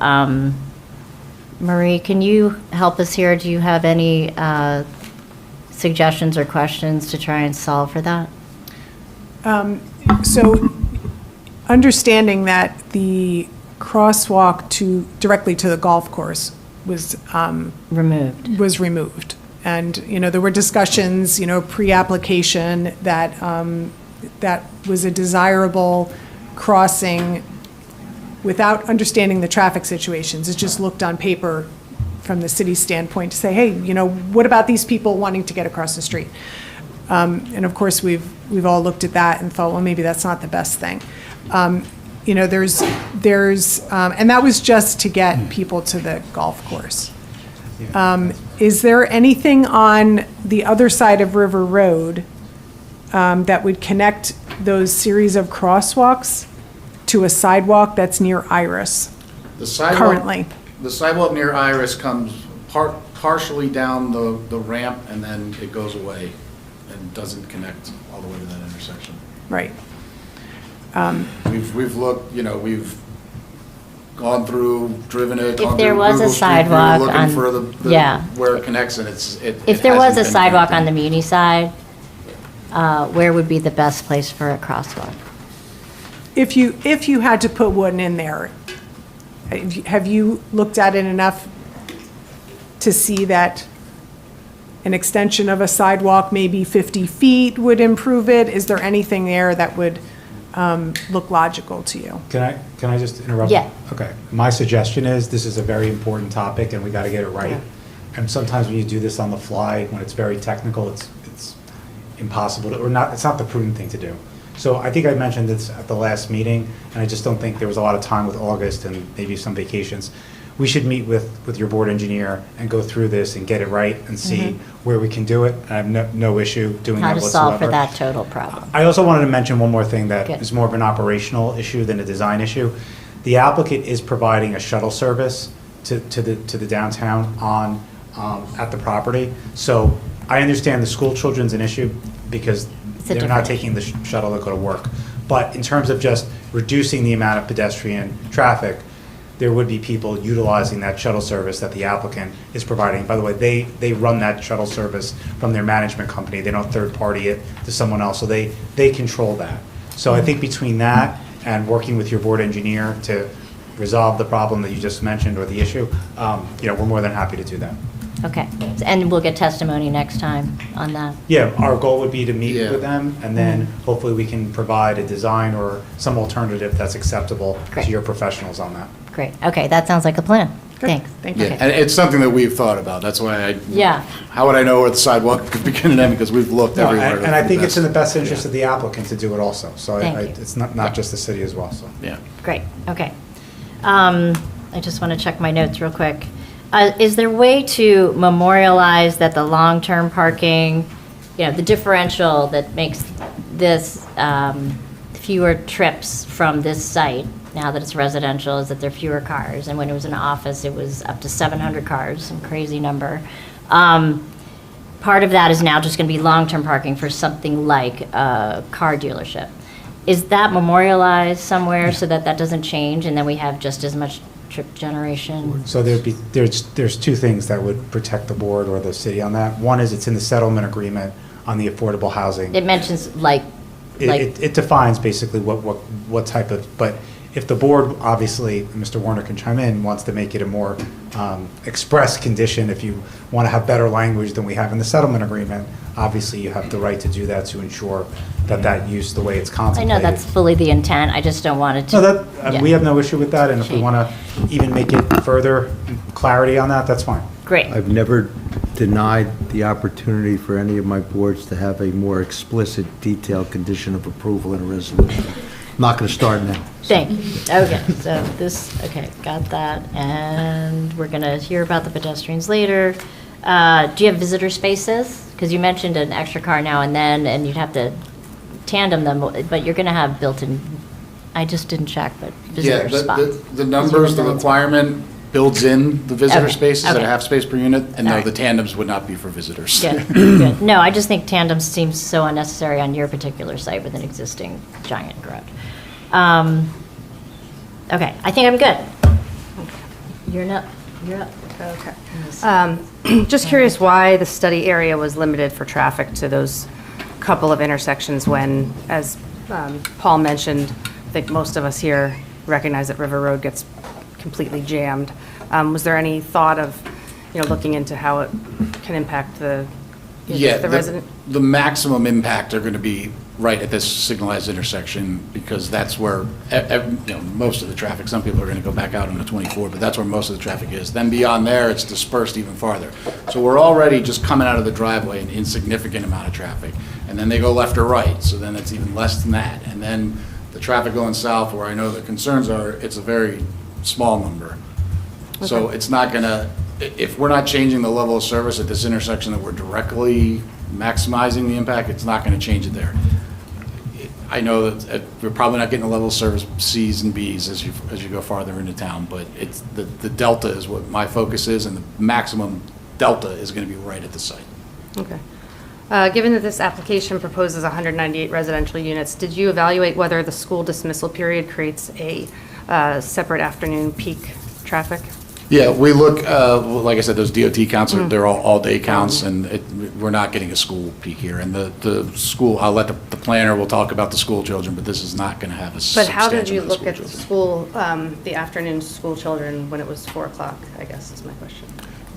S1: Marie, can you help us here? Do you have any suggestions or questions to try and solve for that?
S12: So, understanding that the crosswalk directly to the golf course was removed. And, there were discussions, pre-application that was a desirable crossing without understanding the traffic situations. It just looked on paper from the city's standpoint to say, hey, what about these people wanting to get across the street? And of course, we've all looked at that and thought, well, maybe that's not the best thing. There's and that was just to get people to the golf course. Is there anything on the other side of River Road that would connect those series of crosswalks to a sidewalk that's near Iris
S7: The sidewalk-
S12: currently?
S7: The sidewalk near Iris comes partially down the ramp, and then it goes away and doesn't connect all the way to that intersection.
S12: Right.
S7: We've looked, we've gone through, driven it,
S1: If
S7: gone
S1: there
S7: through
S1: was a
S7: Google Street View,
S1: sidewalk
S7: looking
S1: on-
S7: for the
S1: yeah.
S7: where it connects, and it
S1: If there was
S7: hasn't
S1: a
S7: been
S1: sidewalk on the
S7: connected.
S1: Muni side, where would be the best place for a crosswalk?
S12: If you had to put one in there, have you looked at it enough to see that an extension of a sidewalk, maybe 50 feet, would improve it? Is there anything there that would look logical to you?
S4: Can I just interrupt?
S1: Yeah.
S4: Okay. My suggestion is, this is a very important topic, and we got to get it right. And sometimes when you do this on the fly, when it's very technical, it's impossible to, or not, it's not the prudent thing to do. So I think I mentioned this at the last meeting, and I just don't think there was a lot of time with August and maybe some vacations. We should meet with your board engineer and go through this and get it right and see where we can do it. I have no issue doing
S1: How
S4: that
S1: to
S4: whatsoever.
S1: solve for that total problem?
S4: I also wanted to mention one more thing that
S1: Good.
S4: is more of an operational issue than a design issue. The applicant is providing a shuttle service to the downtown at the property. So I understand the school children's an issue because
S1: It's a
S4: they're not
S1: different
S4: taking the shuttle to go to work. But in terms of just reducing the amount of pedestrian traffic, there would be people utilizing that shuttle service that the applicant is providing. By the way, they run that shuttle service from their management company. They don't third-party it to someone else, so they control that. So I think between that and working with your board engineer to resolve the problem that you just mentioned or the issue, we're more than happy to do that.
S1: Okay, and we'll get testimony next time on that.
S4: Yeah, our goal would be to meet
S7: Yeah.
S4: with them, and then hopefully we can provide a design or some alternative that's acceptable
S1: Great.
S4: to your professionals on that.
S1: Great, okay, that sounds like a plan. Thanks.
S12: Thank you.
S7: Yeah,
S1: Okay.
S7: and it's something that we've thought about. That's why
S1: Yeah,
S7: how would I know where the sidewalk could begin and end? Because we've looked
S4: No,
S7: everywhere.
S4: and I think it's in the best interest of the applicant to do it also, so
S1: Thank you.
S4: it's not just the city as well, so.
S7: Yeah.
S1: great, okay. I just want to check my notes real quick. Is there a way to memorialize that the long-term parking, the differential that makes this fewer trips from this site, now that it's residential, is that there are fewer cars? And when it was an office, it was up to 700 cars, some crazy number. Part of that is now just going to be long-term parking for something like a car dealership. Is that memorialized somewhere so that that doesn't change, and then we have just as much trip generation?
S4: So there's two things that would protect the board or the city on that. One is it's in the settlement agreement on the affordable housing.
S1: It mentions like,
S4: It defines basically what type of, but if the board, obviously, Mr. Warner can chime in, wants to make it a more express condition, if you want to have better language than we have in the settlement agreement, obviously you have the right to do that to ensure that use, the way it's
S1: I
S4: contemplated.
S1: know that's fully the intent, I just don't want it to.
S4: No,
S1: Yeah.
S4: we have no issue with that, and if we want to even make it further clarity on that, that's fine.
S1: Great,
S5: I've never denied the opportunity for any of my boards to have a more explicit, detailed condition of approval in a resolution. I'm not going to start now.
S1: thank you. Okay, so got that, and we're going to hear about the pedestrians later. Do you have visitor spaces? Because you mentioned an extra car now and then, and you'd have to tandem them, but you're going to have built-in, I just didn't check, but
S7: Yeah,
S1: visitor spots.
S7: the numbers, the requirement builds in the visitor
S1: Okay,
S7: spaces at a
S1: okay.
S7: half space per unit, and
S1: All
S7: no,
S1: right.
S7: the tandems would not be for visitors.
S1: Good, good. No, I just think tandems seems so unnecessary on your particular site with an existing giant garage. Okay, I think I'm good. You're up.
S8: Okay. Just curious why the study area was limited for traffic to those couple of intersections when, as Paul mentioned, I think most of us here recognize that River Road gets completely jammed. Was there any thought of, looking into how it can impact the resident?
S7: The maximum impact are going to be right at this signalized intersection, because that's where, most of the traffic, some people are going to go back out on the 24, but that's where most of the traffic is. Then beyond there, it's dispersed even farther. So we're already just coming out of the driveway, an insignificant amount of traffic. And then they go left or right, so then it's even less than that. And then the traffic going south, where I know the concerns are, it's a very small number. So
S8: Okay.
S7: it's not going to, if we're not changing the level of service at this intersection that we're directly maximizing the impact, it's not going to change it there. I know that we're probably not getting a level of service Cs and Bs as you go farther into town, but it's the delta is what my focus is, and the maximum delta is going to be right at the site.
S8: Okay. Given that this application proposes 198 residential units, did you evaluate whether the school dismissal period creates a separate afternoon peak traffic?
S7: Yeah, we look, like I said, those DOT counts, they're all-day counts, and we're not getting a school peak here. And the school, I'll let the planner, we'll talk about the school children, but this is not going to have a
S8: But
S7: substantial
S8: how did you
S7: amount of
S8: look at the
S7: children.
S8: school, the afternoon school children when it was 4 o'clock, I guess is my question.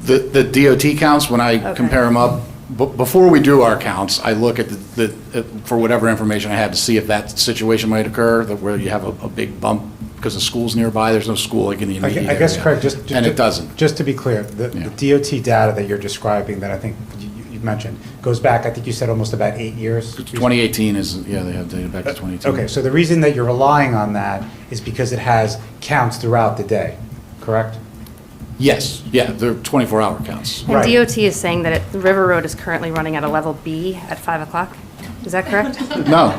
S7: The DOT counts, when I
S8: Okay.
S7: compare them up, before we do our counts, I look at for whatever information I have to see if that situation might occur, where you have a big bump because the school's nearby, there's no school like in the immediate area.
S4: I guess, Craig,
S7: And it doesn't.
S4: Just to be clear, the DOT data that you're describing, that I think you mentioned, goes back, I think you said almost about 8 years?
S7: 2018 is, yeah, they have data back to 2018.
S4: Okay, so the reason that you're relying on that is because it has counts throughout the day, correct?
S7: Yes, yeah, they're 24-hour counts.
S8: And
S4: Right.
S8: DOT is saying that River Road is currently running at a level B at 5 o'clock? Is that correct?
S7: No.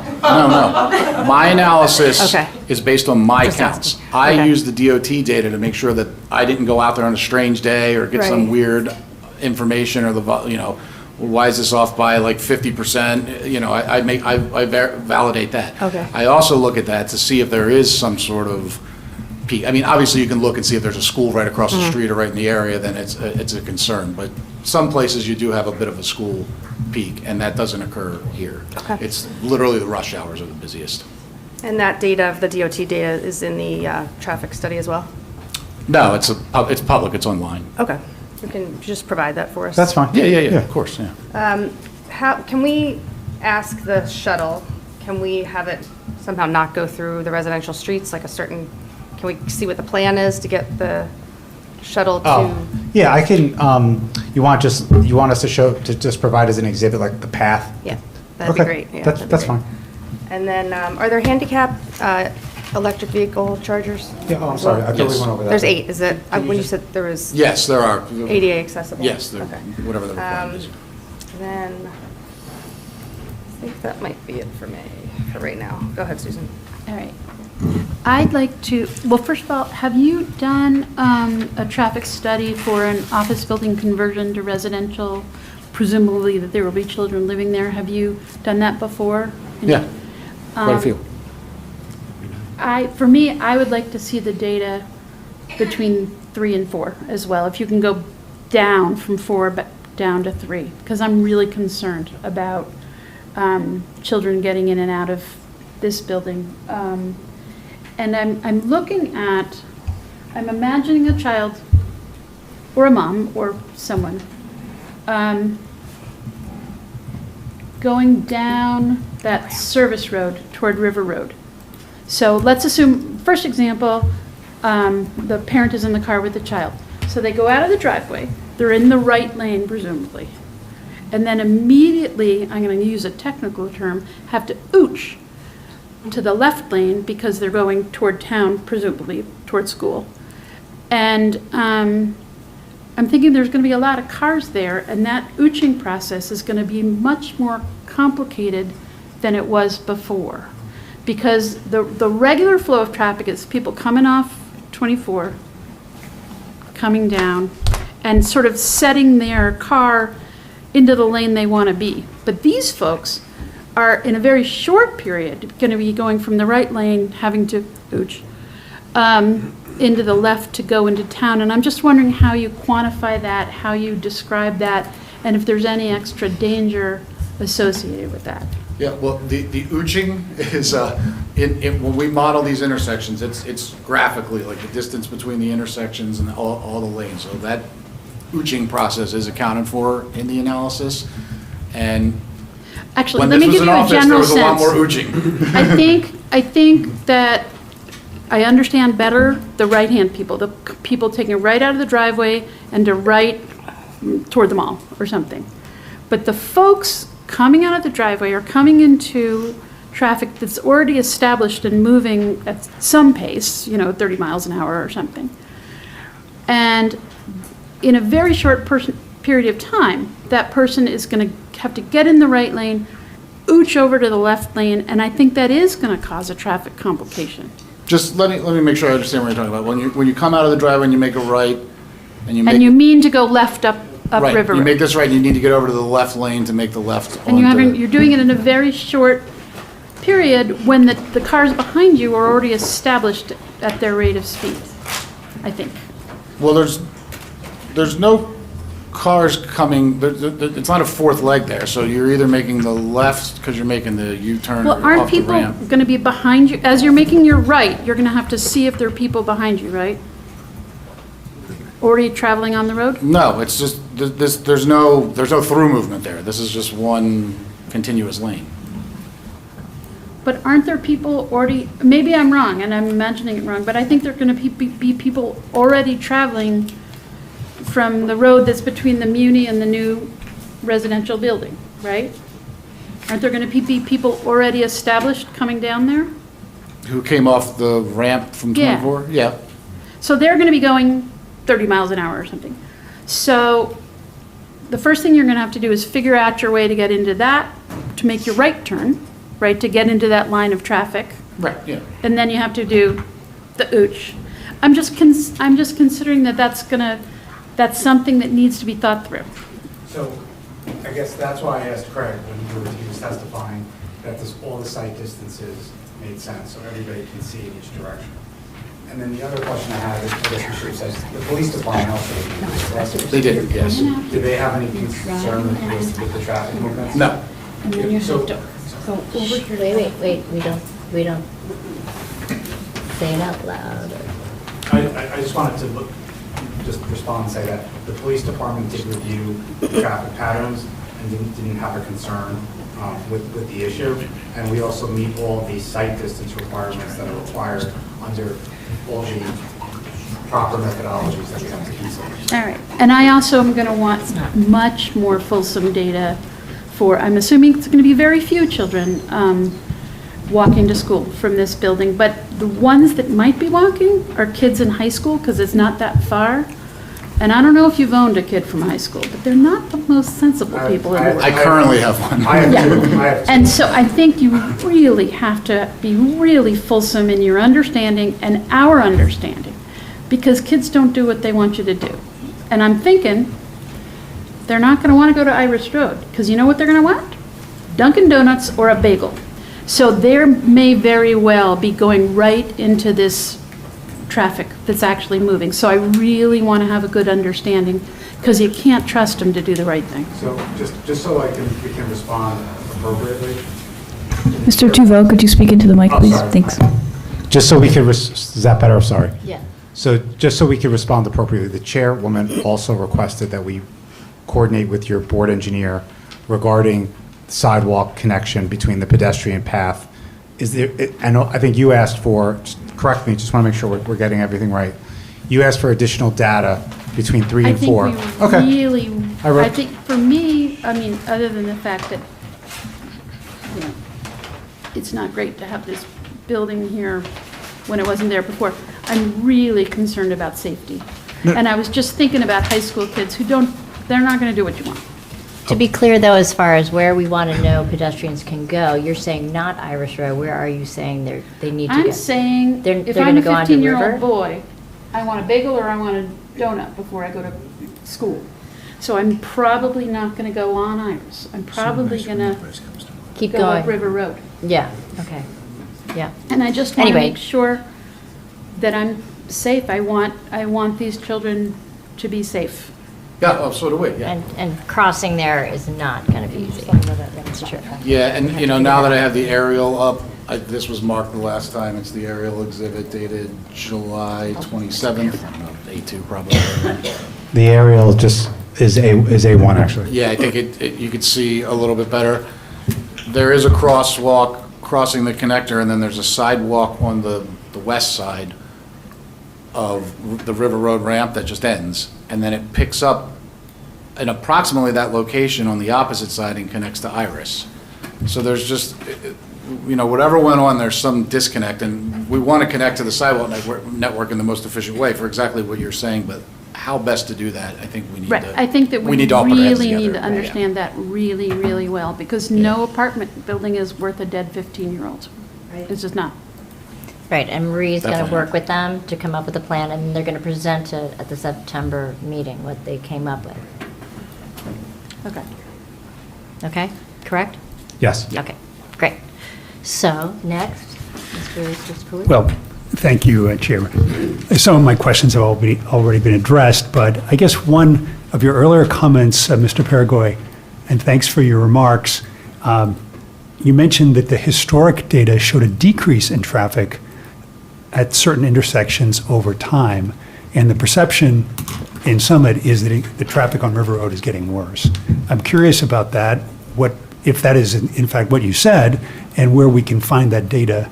S7: My analysis
S8: Okay.
S7: is based on my
S8: Just
S7: counts.
S8: asking.
S7: I
S8: Okay.
S7: use the DOT data to make sure that I didn't go out there on a strange day or get some
S8: Right.
S7: weird information or why is this off by like 50%? I validate that.
S8: Okay.
S7: I also look at that to see if there is some sort of peak. I mean, obviously, you can look and see if there's a school right across the street or right in the area, then it's a concern. But some places you do have a bit of a school peak, and that doesn't occur here.
S8: Okay.
S7: It's literally the rush hours are the busiest.
S8: And that data, of the DOT data, is in the traffic study as well?
S7: No, it's public, it's online.
S8: Okay. You can just provide that for us?
S4: That's fine.
S7: Yeah, of course, yeah.
S8: Can we ask the shuttle, can we have it somehow not go through the residential streets, like a certain, can we see what the plan is to get the shuttle to?
S4: Oh, yeah, I can, you want us to just provide as an exhibit, like the path?
S8: Yeah, that'd be
S4: Okay,
S8: great. Yeah,
S4: that's
S8: that'd be great.
S4: fine.
S8: And then, are there handicap electric vehicle chargers?
S4: Yeah, oh, I'm sorry, I thought we
S7: Yes.
S4: went over that.
S8: There's 8, is it? When you said there was
S7: Yes, there are.
S8: ADA accessible?
S7: Yes, they're-
S8: Okay.
S7: whatever the requirement is.
S8: Then, I think that might be it for me, for right now. Go ahead, Susan.
S9: All right. I'd like to, well, first of all, have you done a traffic study for an office building conversion to residential? Presumably that there will be children living there. Have you done that before?
S7: Yeah, quite a few.
S9: For me, I would like to see the data between 3 and 4 as well. If you can go down from 4 but down to 3, because I'm really concerned about children getting in and out of this building. And I'm looking at, I'm imagining a child or a mom or someone going down that service road toward River Road. So let's assume, first example, the parent is in the car with the child. So they go out of the driveway, they're in the right lane presumably, and then immediately, I'm going to use a technical term, have to ooch to the left lane because they're going toward town, presumably toward school. And I'm thinking there's going to be a lot of cars there, and that ooching process is going to be much more complicated than it was before. Because the regular flow of traffic is people coming off 24, coming down, and sort of setting their car into the lane they want to be. But these folks are, in a very short period, going to be going from the right lane, having to ooch, into the left to go into town. And I'm just wondering how you quantify that, how you describe that, and if there's any extra danger associated with that.
S7: Yeah, well, the ooching is, when we model these intersections, it's graphically, like the distance between the intersections and all the lanes. So that ooching process is accounted for in the analysis. And
S9: Actually,
S7: when
S9: let
S7: this
S9: me
S7: was
S9: give
S7: in
S9: you a
S7: office, there
S9: general
S7: was a lot
S9: sense.
S7: more ooching.
S9: I think that I understand better the right-hand people, the people taking a right out of the driveway and to right toward the mall or something. But the folks coming out of the driveway are coming into traffic that's already established and moving at some pace, 30 miles an hour or something. And in a very short period of time, that person is going to have to get in the right lane, ooch over to the left lane, and I think that is going to cause a traffic complication.
S7: Just let me make sure I understand what you're talking about. When you come out of the driveway and you make a right, and you make.
S9: And you mean to go left up
S7: Right,
S9: River
S7: you
S9: Road.
S7: make this right, and you need to get over to the left lane to make the left
S9: And
S7: onto.
S9: you're doing it in a very short period when the cars behind you are already established at their rate of speed, I think.
S7: Well, there's no cars coming, it's not a fourth leg there, so you're either making the left because you're making the U-turn
S9: Well,
S7: off
S9: aren't
S7: the
S9: people
S7: ramp.
S9: going to be behind you? As you're making your right, you're going to have to see if there are people behind you, right? Already traveling on the road?
S7: No, it's just, there's no through movement there. This is just one continuous lane.
S9: But aren't there people already, maybe I'm wrong, and I'm imagining it wrong, but I think there are going to be people already traveling from the road that's between the Muni and the new residential building, right? Aren't there going to be people already established coming down there?
S7: Who came off the ramp from
S9: Yeah.
S7: 24? Yeah.
S9: So they're going to be going 30 miles an hour or something. So the first thing you're going to have to do is figure out your way to get into that, to make your right turn, right, to get into that line of traffic.
S7: Right, yeah.
S9: And then you have to do the ooch. I'm just considering that that's something that needs to be thought through.
S4: So I guess that's why I asked Craig when he was testifying, that all the site distances made sense, so everybody can see in each direction. And then the other question I have is, I guess Mr. Sharif says, the police department also reviewed this.
S7: They did, yes.
S4: Do they have any concern with the traffic movements?
S7: No.
S9: And then you have to go over here.
S1: Wait, we don't say it out loud.
S4: I just wanted to just respond and say that the police department did review the traffic patterns and didn't have a concern with the issue. And we also meet all the site distance requirements that are required under all the proper methodologies that we have to consider.
S9: All right, and I also am going to want much more fulsome data for, I'm assuming it's going to be very few children walking to school from this building, but the ones that might be walking are kids in high school, because it's not that far. And I don't know if you've owned a kid from high school, but they're not the most sensible people in the world.
S7: I currently have one.
S4: I have two. I have two.
S9: And so I think you really have to be really fulsome in your understanding and our understanding, because kids don't do what they want you to do. And I'm thinking they're not going to want to go to Iris Road, because you know what they're going to want? Dunkin' Donuts or a bagel. So there may very well be going right into this traffic that's actually moving. So I really want to have a good understanding, because you can't trust them to do the right thing.
S4: So just so we can respond appropriately.
S3: Mr. Duval, could you speak into the mic,
S4: Oh,
S3: please?
S4: sorry.
S3: Thanks.
S4: Just so we can, is that better? Sorry.
S1: Yeah.
S4: So just so we can respond appropriately, the chairwoman also requested that we coordinate with your board engineer regarding sidewalk connection between the pedestrian path. Is there, I think you asked for, correct me, just want to make sure we're getting everything right. You asked for additional data between 3 and 4.
S9: I think we really,
S4: I
S9: I think for me, I mean, other than the fact that, you know, it's not great to have this building here when it wasn't there before, I'm really concerned about safety. And I was just thinking about high school kids who they're not going to do what you want.
S1: To be clear, though, as far as where we want to know pedestrians can go, you're saying not Irish Road. Where are you saying they need to go?
S9: I'm saying,
S1: They're
S9: if
S1: gonna
S9: I'm a
S1: go onto River?
S9: 15-year-old boy, I want a bagel or I want a donut before I go to school. So I'm probably not going to go on Iris. I'm probably going to
S1: Keep
S9: go up
S1: going.
S9: River Road.
S1: Yeah, okay. Yeah.
S9: And I just want to
S1: Anyway.
S9: make sure that I'm safe. I want these children to be safe.
S7: Yeah, oh, so do we, yeah.
S1: And crossing there is not going to be easy. That's true.
S7: Yeah, and you know, now that I have the aerial up, this was marked the last time, it's the aerial exhibit dated July 27th, A2 probably.
S4: The aerial just is A1, actually.
S7: Yeah, I think you could see a little bit better. There is a crosswalk crossing the connector, and then there's a sidewalk on the west side of the River Road ramp that just ends, and then it picks up in approximately that location on the opposite side and connects to Iris. So there's just, you know, whatever went on, there's some disconnect, and we want to connect to the sidewalk network in the most efficient way for exactly what you're saying, but how best to do that, I think we need to.
S9: Right, I think that we
S7: need to all put our heads
S9: really need to
S7: together.
S9: understand that really, really well, because no apartment building is worth a dead 15-year-old. It's just not.
S1: Right, and Marie's going to
S7: Definitely.
S1: work with them to come up with a plan, and they're going to present it at the September meeting, what they came up with.
S9: Okay.
S1: Okay, correct?
S4: Yes.
S1: Okay, great. So, next, Mr. Cooley?
S13: Well, thank you, Chairman. Some of my questions have already been addressed, but I guess one of your earlier comments, Mr. Paragoy, and thanks for your remarks, you mentioned that the historic data showed a decrease in traffic at certain intersections over time, and the perception in Summit is that the traffic on River Road is getting worse. I'm curious about that, if that is in fact what you said, and where we can find that data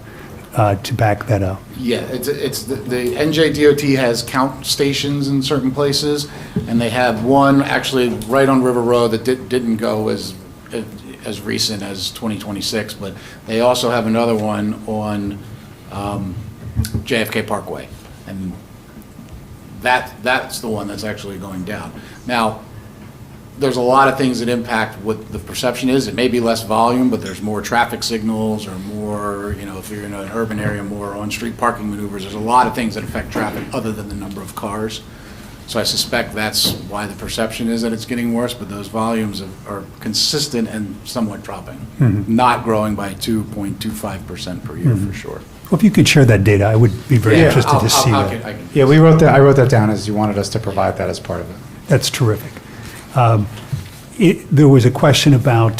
S13: to back that up.
S7: Yeah, it's the NJDOT has count stations in certain places, and they have one actually right on River Road that didn't go as recent as 2026, but they also have another one on JFK Parkway, and that's the one that's actually going down. Now, there's a lot of things that impact what the perception is. It may be less volume, but there's more traffic signals or more, you know, if you're in an urban area, more on-street parking maneuvers. There's a lot of things that affect traffic other than the number of cars. So I suspect that's why the perception is that it's getting worse, but those volumes are consistent and somewhat dropping, not growing by 2.25% per year for sure.
S13: Well, if you could share that data, I would be very
S4: Yeah,
S13: interested to see that.
S4: Yeah, I wrote that down as you wanted us to provide that as part of it.
S13: That's terrific. There was a question about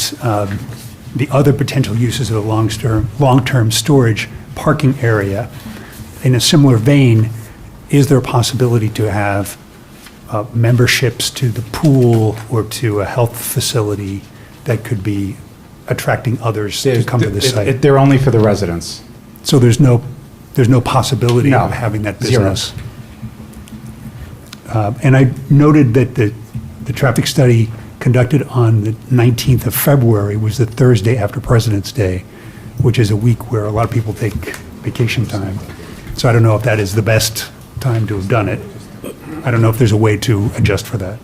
S13: the other potential uses of the long-term storage parking area. In a similar vein, is there a possibility to have memberships to the pool or to a health facility that could be attracting others to come to the site?
S4: They're only for the residents.
S13: So there's no possibility
S4: No,
S13: of having that
S4: zero.
S13: business? And I noted that the traffic study conducted on the 19th of February was the Thursday after President's Day, which is a week where a lot of people take vacation time. So I don't know if that is the best time to have done it. I don't know if there's a way to adjust for that.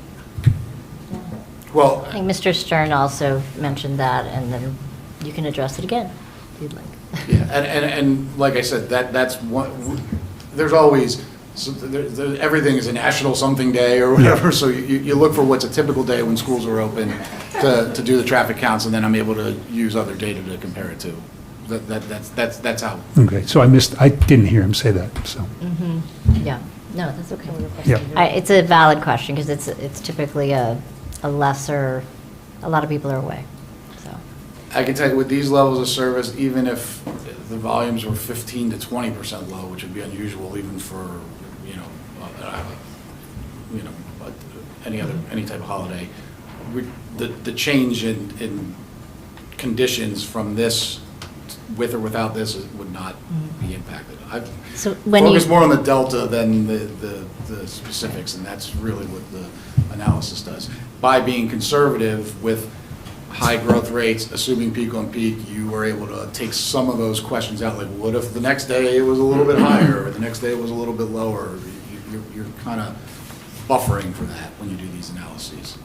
S7: Well,
S1: I think Mr. Stern also mentioned that, and then you can address it again, if you'd like.
S7: yeah, and like I said, that's one, there's always, everything is a national something day or whatever, so you look for what's a typical day when schools are open to do the traffic counts, and then I'm able to use other data to compare it to. That's how.
S13: Okay, so I didn't hear him say that, so.
S1: Yeah, no, that's okay.
S13: Yeah.
S1: It's a valid question, because it's typically a lesser, a lot of people are away, so.
S7: I can tell you with these levels of service, even if the volumes were 15 to 20% low, which would be unusual even for, any type of holiday, the change in conditions from this, with or without this, would not be impacted. I've
S1: So when you.
S7: focused more on the delta than the specifics, and that's really what the analysis does. By being conservative with high growth rates, assuming peak on peak, you were able to take some of those questions out, like what if the next day it was a little bit higher, or the next day it was a little bit lower? You're kind of buffering for that when you do these analyses.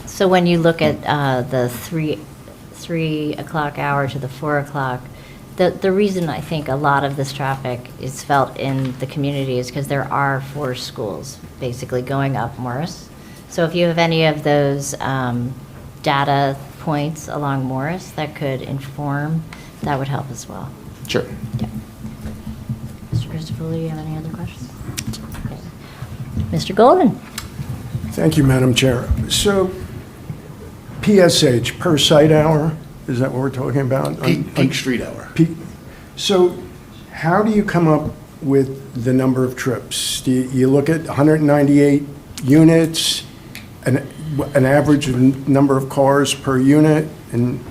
S1: So when you look at the 3 o'clock hour to the 4 o'clock, the reason I think a lot of this traffic is felt in the community is because there are 4 schools basically going up Morris. So if you have any of those data points along Morris that could inform, that would help as well.
S7: Sure.
S1: Yeah. Mr. Christopher, do you have any other questions? Okay. Mr. Golden?
S14: Thank you, Madam Chair. So PSH, per site hour, is that what we're talking about?
S7: Peak street hour.
S14: So how do you come up with the number of trips? Do you look at 198 units, an average number of cars per unit, and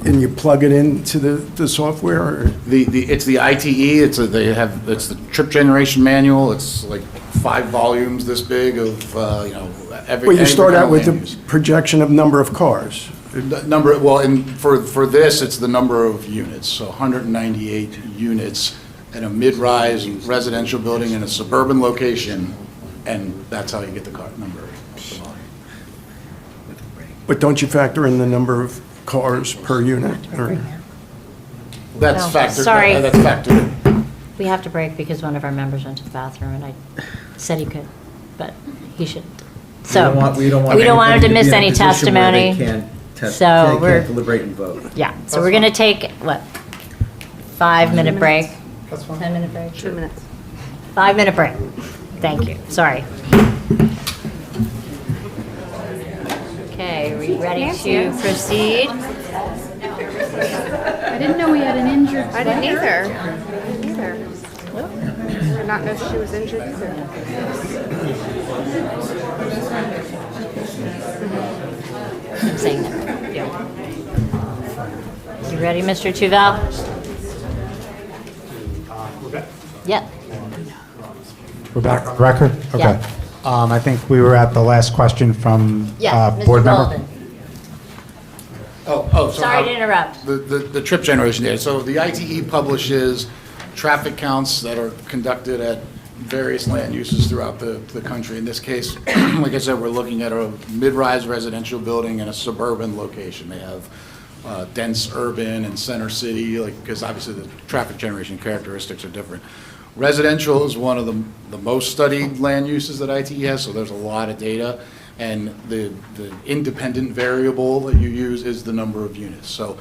S14: you plug it into the software? Or?
S7: It's the ITE. It's the trip generation manual. It's like 5 volumes this big of every.
S14: Well, you start out with
S7: every
S14: the projection of number of cars.
S7: For this, it's the number of units. So 198 units in a mid-rise residential building in a suburban location, and that's how you get the car number.
S14: But don't you factor in the number of cars per unit? Or?
S7: That's
S1: No,
S7: factored.
S1: sorry.
S7: That's factored in.
S1: We have to break because one of our members went to the bathroom, and I said he could, but he shouldn't. So,
S15: We don't want
S1: him to
S15: anybody
S1: miss
S15: be in a
S1: any
S15: position where they
S1: testimony.
S15: can't deliberate and vote.
S1: Yeah, so we're going to take, 5-minute break? 10-minute break?
S8: 2 minutes.
S1: 5-minute break. Thank you, sorry. Okay, are we ready to proceed?
S9: I didn't know we had an injured
S8: I didn't
S9: player.
S8: either. I did not know she was injured either.
S1: I'm saying that. Yeah. You ready, Mr. Tuval? Yep.
S4: We're back on record? Okay.
S1: Yeah.
S4: I think we were at the last question from
S1: Yeah,
S4: board
S1: Mr.
S4: member.
S1: Golden.
S7: So
S1: Sorry to interrupt.
S7: The trip generation data. So the ITE publishes traffic counts that are conducted at various land uses throughout the country. In this case, like I said, we're looking at a mid-rise residential building in a suburban location. They have dense urban and center city, because obviously the traffic generation characteristics are different. Residential is one of the most studied land uses that ITE has, so there's a lot of data. And the independent variable that you use is the number of units. So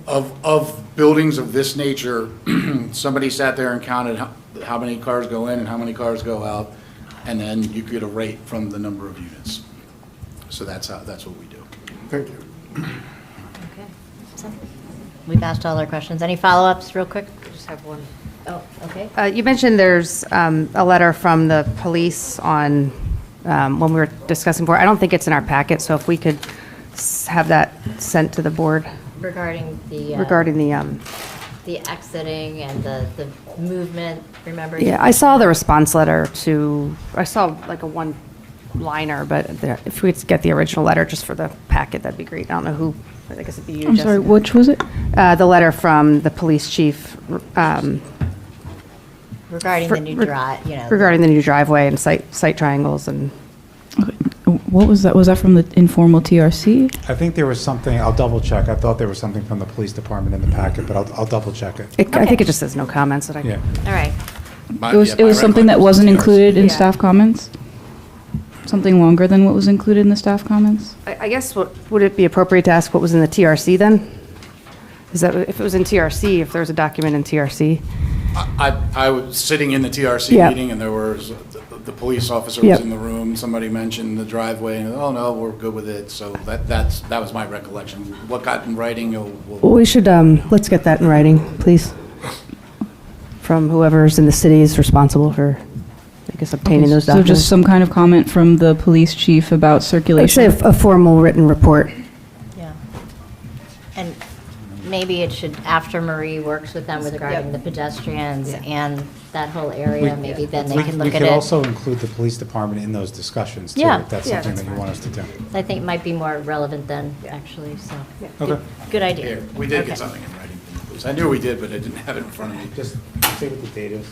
S7: Of buildings of this nature, somebody sat there and counted how many cars go in and how many cars go out, and then you get a rate from the number of units. So that's what we do.
S14: Thank you.
S1: Okay. So, we've asked all our questions. Any follow-ups real quick?
S8: I just have one.
S1: Oh, okay.
S8: You mentioned there's a letter from the police on, when we were discussing before. I don't think it's in our packet, so if we could have that sent to the board
S1: Regarding the.
S8: regarding
S1: The exiting and the movement, remember?
S8: Yeah, I saw the response letter to, I saw like a one-liner, but if we could get the original letter just for the packet, that'd be great. I don't know who, I guess it'd be you,
S3: I'm sorry,
S8: Jessica.
S3: which was it?
S8: The letter from the police chief
S1: Regarding the new drive,
S8: regarding the new driveway and site triangles and.
S3: What was that? Was that from the informal TRC?
S4: I think there was something, I'll double check. I thought there was something from the police department in the packet, but I'll double check it.
S8: I think it just says no comments that I.
S4: Yeah.
S1: All right.
S3: It was something that wasn't included in
S8: Yeah.
S3: staff comments? Something longer than what was included in the staff comments?
S8: I guess, would it be appropriate to ask what was in the TRC then? Is that, if it was in TRC, if there was a document in TRC?
S7: I was sitting in the TRC
S8: Yeah.
S7: meeting, and there was, the police officer
S8: Yep.
S7: was in the room, somebody mentioned the driveway, and, oh, no, we're good with it, so that was my recollection. What got in writing,
S8: We should, let's get that in writing, please. From whoever's in the city is responsible for, I guess, obtaining those
S3: So
S8: documents.
S3: just some kind of comment from the police chief about
S8: I'd say
S3: circulation?
S8: a formal written report.
S1: Yeah. And maybe it should, after Marie works with them regarding the pedestrians and that whole area, maybe then they can look
S4: We
S1: at
S4: could
S1: it.
S4: also include the police department in those discussions, too,
S1: Yeah.
S4: if that's
S8: Yeah,
S4: something
S8: that's
S4: that you
S8: fine.
S4: want us to do.
S1: I think it might be more relevant then, actually, so.
S4: Okay.
S1: Good idea.
S7: Here, we did
S1: Okay.
S7: get something in writing from the police. I knew we did, but I didn't have it in front of me.
S4: Just say what the date is.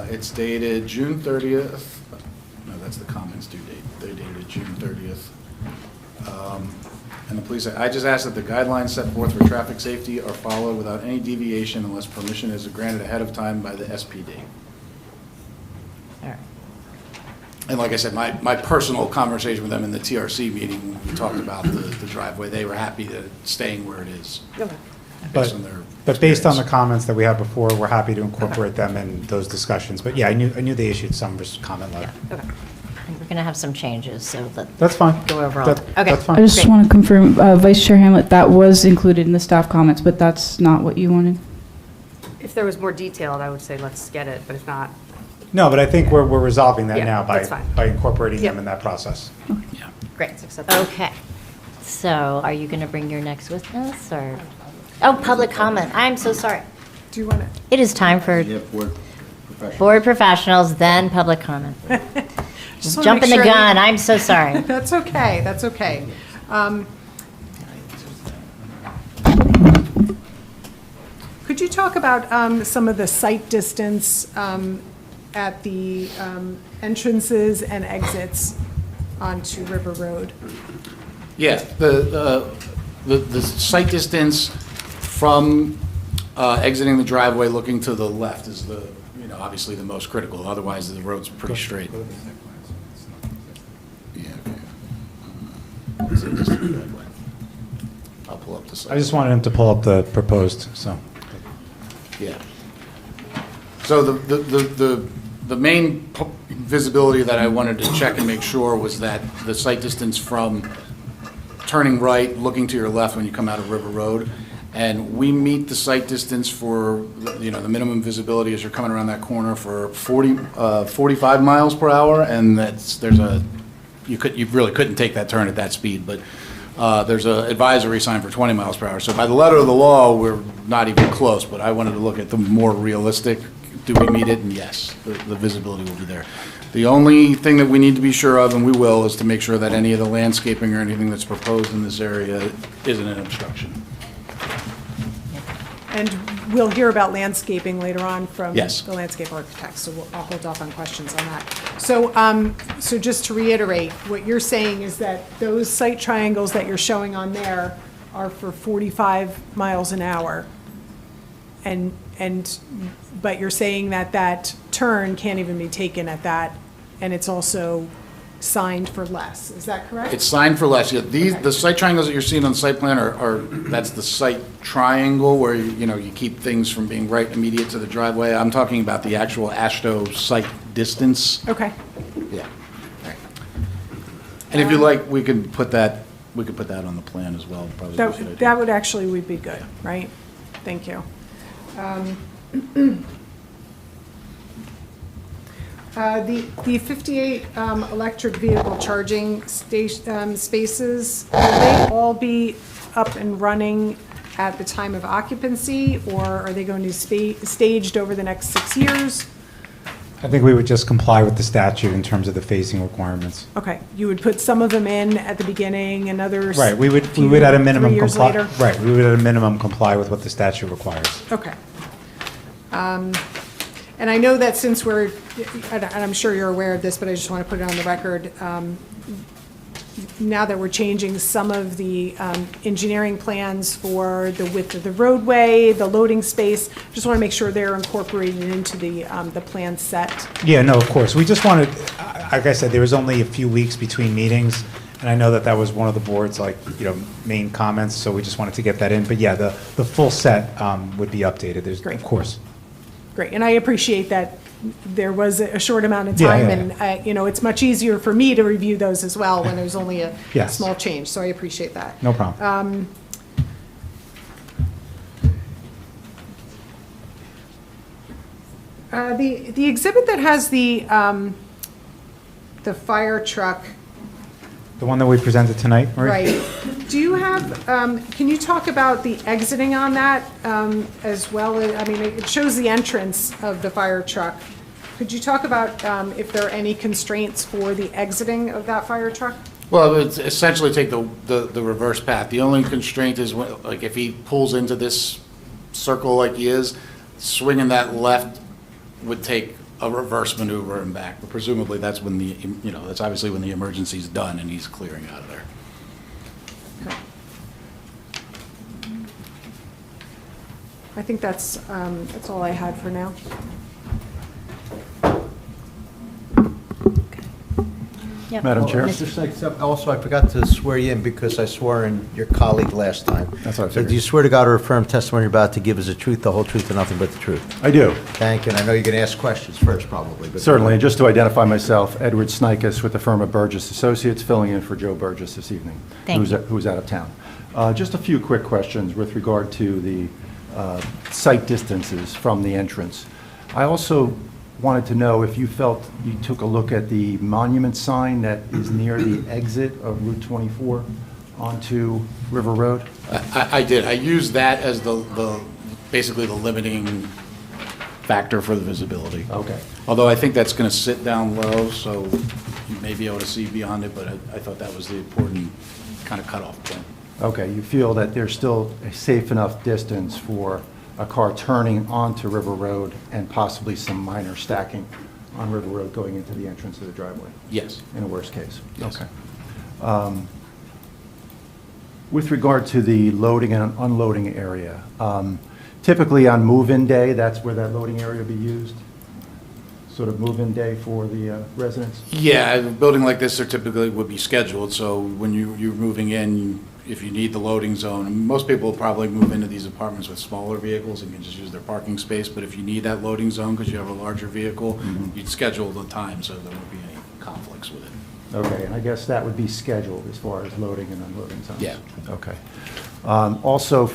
S7: It's dated June 30th. No, that's the comments due date. They dated June 30th. And the police, I just asked that the guidelines set forth for traffic safety are followed without any deviation unless permission is granted ahead of time by the SPD.
S1: All right.
S7: And like I said, my personal conversation with them in the TRC meeting, when we talked about the driveway, they were happy that it's staying where it is. Based on their
S4: But based on the
S7: experience.
S4: comments that we had before, we're happy to incorporate them in those discussions. But yeah, I knew they issued some comment letter.
S1: I think we're going to have some changes, so
S4: That's fine.
S1: go over all.
S4: That-
S1: Okay.
S4: That's
S3: I
S4: fine.
S3: just want to confirm, Vice Chair Hamlet, that was included in the staff comments, but that's not what you wanted?
S8: If there was more detailed, I would say let's get it, but if not.
S4: No, but I think we're resolving that
S8: Yeah,
S4: now
S8: that's fine.
S4: by incorporating them
S8: Yep.
S4: in that process.
S1: Great. Okay. So are you going to bring your next witness, or? Oh, public comment. I'm so sorry.
S12: Do you want to?
S1: It is time for board professionals, then public comment.
S12: Just wanna
S1: Jumping
S12: make
S1: the
S12: sure
S1: gun,
S12: that-
S1: I'm so sorry.
S12: That's okay, that's okay. Could you talk about some of the site distance at the entrances and exits onto River Road?
S7: Yeah, the site distance from exiting the driveway looking to the left is obviously the most critical, otherwise the road's pretty straight. Yeah, okay. Is it listed driveway? I'll pull up the site.
S4: I just wanted him to pull up the proposed, so.
S7: Yeah. So the main visibility that I wanted to check and make sure was that the site distance from turning right, looking to your left when you come out of River Road, and we meet the site distance for, the minimum visibility as you're coming around that corner for 45 miles per hour, and you really couldn't take that turn at that speed, but there's an advisory sign for 20 miles per hour. So by the letter of the law, we're not even close, but I wanted to look at the more realistic, do we meet it? And yes, the visibility will be there. The only thing that we need to be sure of, and we will, is to make sure that any of the landscaping or anything that's proposed in this area isn't an obstruction.
S12: And we'll hear about landscaping later on from
S7: Yes.
S12: the landscape architect, so I'll hold off on questions on that. So, so just to reiterate, what you're saying is that those site triangles that you're showing on there are for 45 miles an hour. But you're saying that that turn can't even be taken at that, and it's also signed for less. Is that correct?
S7: It's signed for less. Yeah,
S12: Okay.
S7: the site triangles that you're seeing on the site plan that's the site triangle where, you keep things from being right immediate to the driveway. I'm talking about the actual ASHTO site distance.
S12: Okay.
S7: Yeah. And if you like, we could put that on the plan as well, probably. a good idea.
S12: That would actually would be good, right? Thank you. The 58 electric vehicle charging spaces, will they all be up and running at the time of occupancy, or are they going to be staged over the next 6 years?
S4: I think we would just comply with the statute in terms of the phasing requirements.
S12: Okay, you would put some of them in at the beginning and others.
S4: Right, we would at a minimum
S12: 3 years
S4: comply.
S12: later?
S4: Right, we would at a minimum comply with what the statute requires.
S12: Okay. And I know that since we're, and I'm sure you're aware of this, but I just want to put it on the record, now that we're changing some of the engineering plans for the width of the roadway, the loading space, just want to make sure they're incorporated into the plan set.
S4: Yeah, no, of course. We just wanted, like I said, there was only a few weeks between meetings, and I know that was one of the board's, main comments, so we just wanted to get that in. But yeah, the full set would be updated,
S12: Great.
S4: of course.
S12: Great, and I appreciate that there was a short amount of
S4: Yeah,
S12: time,
S4: yeah,
S12: and, it's much easier for me to review those as well when there's only a
S4: Yes.
S12: small change, so I appreciate that.
S4: No problem.
S12: The exhibit that has the fire truck,
S4: The one that we presented tonight, right?
S12: right, do you have, can you talk about the exiting on that as well? It shows the entrance of the fire truck. Could you talk about if there are any constraints for the exiting of that fire truck?
S7: Well, it's essentially take the reverse path. The only constraint is, if he pulls into this circle like he is, swinging that left would take a reverse maneuver and back. But presumably, that's when that's obviously when the emergency's done and he's clearing out of there.
S12: Okay. I think that's all I had for now.
S1: Yep.
S10: Madam Chair?
S5: Mr. Sykes, also, I forgot to swear you in because I swore in your colleague last time.
S10: That's what I
S5: So
S10: figured.
S5: do you swear to God or affirm testimony you're about to give is the truth, the whole truth, and nothing but the truth?
S10: I do.
S5: Thank you, and I know you're going to ask questions first, probably. But
S10: Certainly, and just to identify myself, Edward Snikus with the firm of Burgess Associates, filling in for Joe Burgess this evening,
S1: Thank you.
S10: who's out of town. Just a few quick questions with regard to the site distances from the entrance. I also wanted to know if you felt you took a look at the monument sign that is near the exit of Route 24 onto River Road?
S7: I did. I used that as basically the limiting factor for the visibility.
S10: Okay.
S7: Although I think that's going to sit down low, so you may be able to see beyond it, but I thought that was the important kind of cutoff point.
S10: Okay, you feel that there's still a safe enough distance for a car turning onto River Road and possibly some minor stacking on River Road going into the entrance of the driveway,
S7: Yes.
S10: in a worst case?
S7: Yes.
S10: Okay. With regard to the loading and unloading area, typically on move-in day, that's where that loading area will be used? Sort of move-in day for the residents?
S7: Yeah, a building like this, there typically would be scheduled, so when you're moving in, if you need the loading zone, and most people will probably move into these apartments with smaller vehicles and can just use their parking space, but if you need that loading zone because you have a larger vehicle, you'd schedule the time so there won't be any conflicts with it.
S10: Okay, and I guess that would be scheduled as far as loading and unloading zones?
S7: Yeah.
S10: Okay. Also,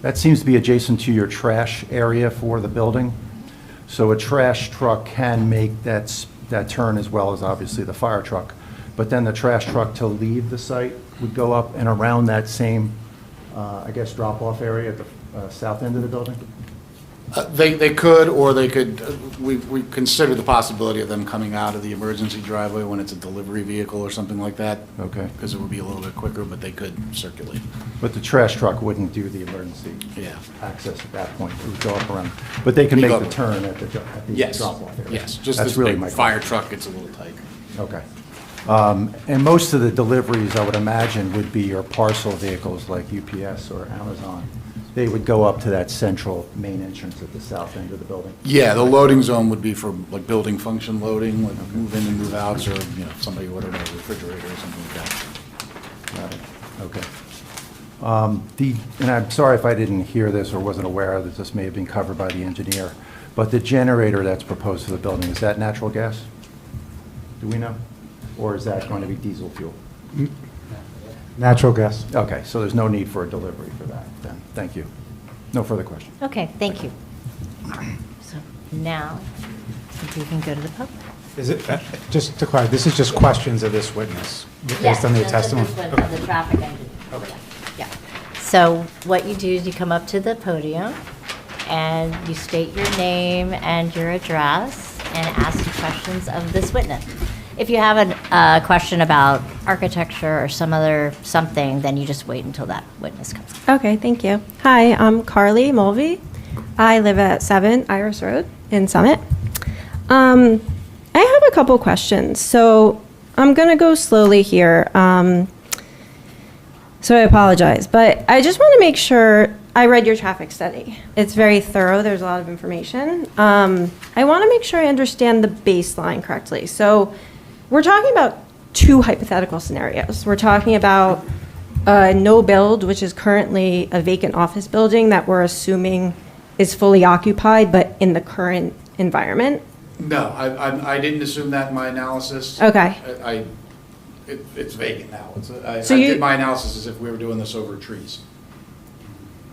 S10: that seems to be adjacent to your trash area for the building. So a trash truck can make that turn as well as obviously the fire truck. But then the trash truck to leave the site would go up and around that same, drop-off area at the south end of the building?
S7: They could, or they could, we consider the possibility of them coming out of the emergency driveway when it's a delivery vehicle or something like that.
S10: Okay.
S7: Because it would be a little bit quicker, but they could circulate.
S10: But the trash truck wouldn't do the emergency
S7: Yeah.
S10: access at that point. It would go up around, but they can
S7: You
S10: make
S7: go-
S10: the turn at the
S7: Yes.
S10: drop-off area.
S7: Yes, just
S10: That's
S7: this
S10: really
S7: big
S10: my
S7: fire
S10: question.
S7: truck gets a little tight.
S10: Okay. And most of the deliveries, I would imagine, would be your parcel vehicles like UPS or Amazon.
S5: They would go up to that central main entrance at the south end of the building.
S7: Yeah, the loading zone would be for like building function loading, like move in and move outs, or, you know, if somebody ordered a refrigerator or something like that.
S5: Got it. Okay. And I'm sorry if I didn't hear this or wasn't aware that this may have been covered by the engineer, but the generator that's proposed for the building, is that natural gas? Do we know? Or is that going to be diesel fuel?
S4: Natural gas.
S5: Okay, so there's no need for a delivery for that then. Thank you. No further questions.
S1: Okay, thank you. So now, we can go to the public.
S4: Is it, just to clarify, this is just questions of this witness, based on the testimony?
S1: Of the traffic engineer. Yeah. So what you do is you come up to the podium and you state your name and your address and ask questions of this witness. If you have a question about architecture or something, then you just wait until that witness comes.
S16: Okay, thank you. Hi, I'm Carly Mulvey. I live at 7 Iris Road in Summit. I have a couple questions. So I'm going to go slowly here. So I apologize, but I just want to make sure I read your traffic study. It's very thorough. There's a lot of information. I want to make sure I understand the baseline correctly. So we're talking about two hypothetical scenarios. We're talking about no build, which is currently a vacant office building that we're assuming is fully occupied, but in the current environment.
S7: No, I didn't assume that in my analysis.
S16: Okay.
S7: It's vacant now. I
S16: So you-
S7: did my analysis as if we were doing this over trees.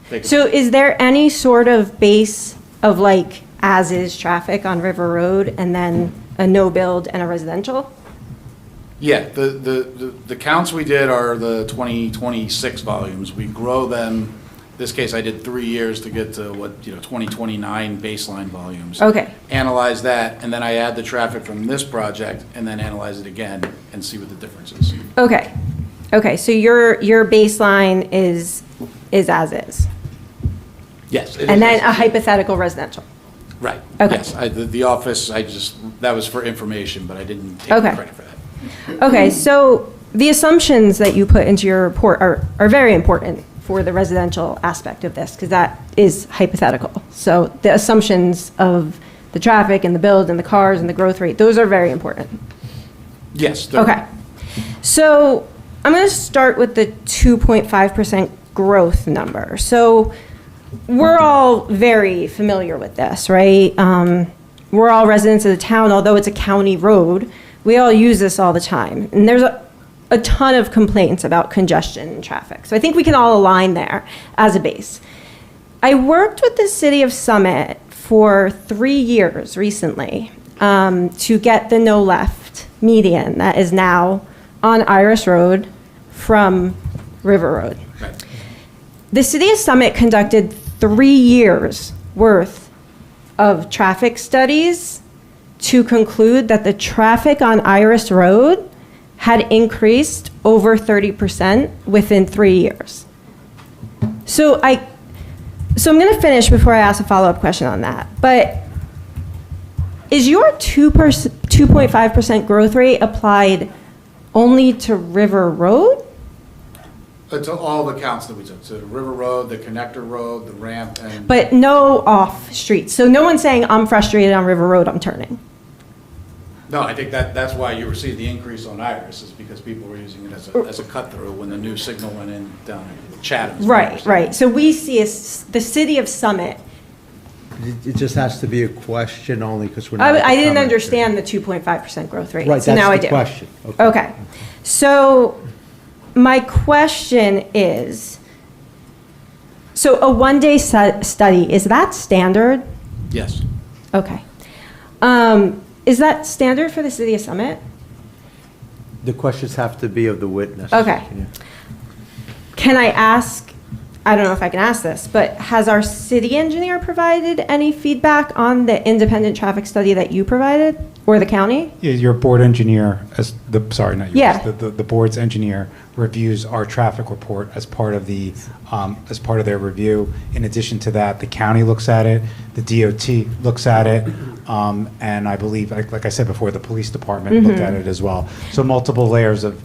S7: Vacant.
S16: So is there any sort of base of like as-is traffic on River Road and then a no build and a residential?
S7: Yeah, the counts we did are the 2026 volumes. We grow them, this case I did 3 years to get to 2029 baseline volumes.
S16: Okay.
S7: Analyze that, and then I add the traffic from this project, and then analyze it again and see what the difference is.
S16: Okay. Okay, so your baseline is as is?
S7: Yes. it
S16: And
S7: is.
S16: then a hypothetical residential?
S7: Right.
S16: Okay.
S7: Yes, the office, that was for information, but I didn't take
S16: Okay.
S7: credit for that.
S16: Okay, so the assumptions that you put into your report are very important for the residential aspect of this, because that is hypothetical. So the assumptions of the traffic and the build and the cars and the growth rate, those are very important.
S7: Yes.
S16: Okay. So I'm going to start with the 2.5% growth number. So we're all very familiar with this, right? We're all residents of the town, although it's a county road. We all use this all the time. And there's a ton of complaints about congestion and traffic. So I think we can all align there as a base. I worked with the city of Summit for 3 years recently to get the no left median that is now on Iris Road from River Road.
S7: Right.
S16: The city of Summit conducted 3 years worth of traffic studies to conclude that the traffic on Iris Road had increased over 30% within 3 years. So I'm going to finish before I ask a follow-up question on that. But is your 2.5% growth rate applied only to River Road?
S7: To all the counts that we took, so the River Road, the connector road, the ramp, and.
S16: But no off streets. So no one's saying, I'm frustrated on River Road, I'm turning.
S7: No, I think that's why you received the increase on Iris, is because people were using it as a cut-through when the new signal went in down in Chatham.
S16: Right, right. So we see the city of Summit.
S5: It just has to be a question only because we're not.
S16: I didn't understand the 2.5% growth rate.
S5: Right,
S16: So now I
S5: that's
S16: do.
S5: the question.
S16: Okay. So my question is, so a one-day study, is that standard?
S7: Yes.
S16: Okay. Is that standard for the city of Summit?
S5: The questions have to be of the witness.
S16: Okay.
S5: Yeah.
S16: Can I ask, I don't know if I can ask this, but has our city engineer provided any feedback on the independent traffic study that you provided, or the county?
S4: Yeah, your board engineer, sorry, not yours.
S16: Yeah.
S4: The board's engineer reviews our traffic report as part of their review. In addition to that, the county looks at it, the DOT looks at it, and I believe, like I said before, the police department looked at it as well. So multiple layers of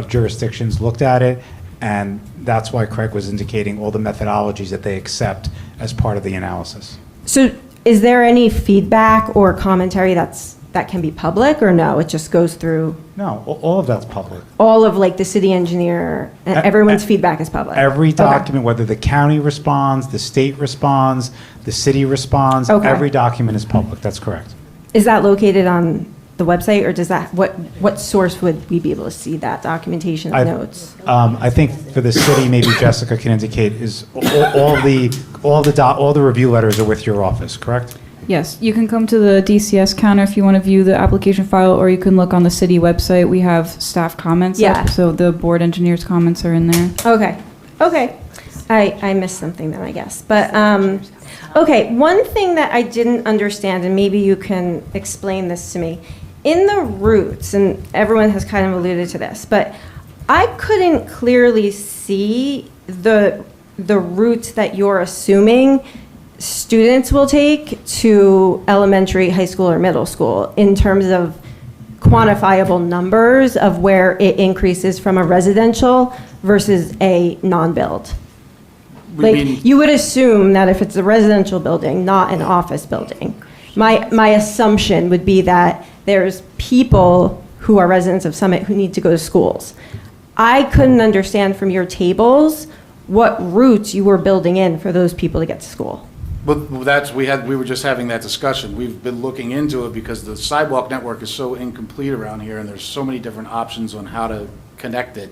S4: jurisdictions looked at it, And that's why Craig was indicating all the methodologies that they accept as part of the analysis.
S16: So is there any feedback or commentary that can be public, or no, it just goes through
S4: No, all of that's public.
S16: all of like the city engineer, and everyone's feedback is public?
S4: Every
S16: Okay.
S4: document, whether the county responds, the state responds, the city responds,
S16: Okay.
S4: every document is public. That's correct.
S16: Is that located on the website, or does that, what source would we be able to see that documentation of notes?
S4: I think for the city, maybe Jessica can indicate, is all the review letters are with your office, correct?
S3: Yes, you can come to the DCS counter if you want to view the application file, or you can look on the city website. We have staff comments
S16: Yeah.
S3: up, so the board engineer's comments are in there.
S16: Okay. I missed something then, I guess. But, okay, one thing that I didn't understand, and maybe you can explain this to me. In the routes, and everyone has kind of alluded to this, but I couldn't clearly see the route that you're assuming students will take to elementary, high school, or middle school in terms of quantifiable numbers of where it increases from a residential versus a non-build. Like, you would assume that if it's a residential building, not an office building, my assumption would be that there's people who are residents of Summit who need to go to schools. I couldn't understand from your tables what routes you were building in for those people to get to school.
S7: But we were just having that discussion. We've been looking into it because the sidewalk network is so incomplete around here, and there's so many different options on how to connect it,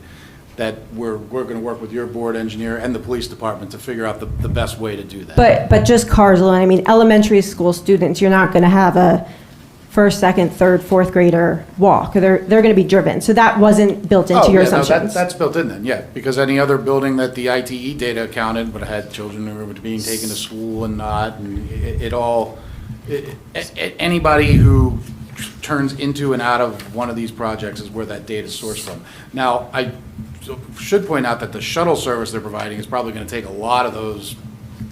S7: that we're going to work with your board engineer and the police department to figure out the best way to do that.
S16: But just cars alone, I mean, elementary school students, you're not going to have a first, second, third, fourth grader walk. They're going to be driven. So that wasn't built into your assumptions.
S7: That's built in then, yeah, because any other building that the ITE data counted would have had children who were being taken to school and not, and anybody who turns into and out of one of these projects is where that data is sourced from. Now, I should point out that the shuttle service they're providing is probably going to take a lot of those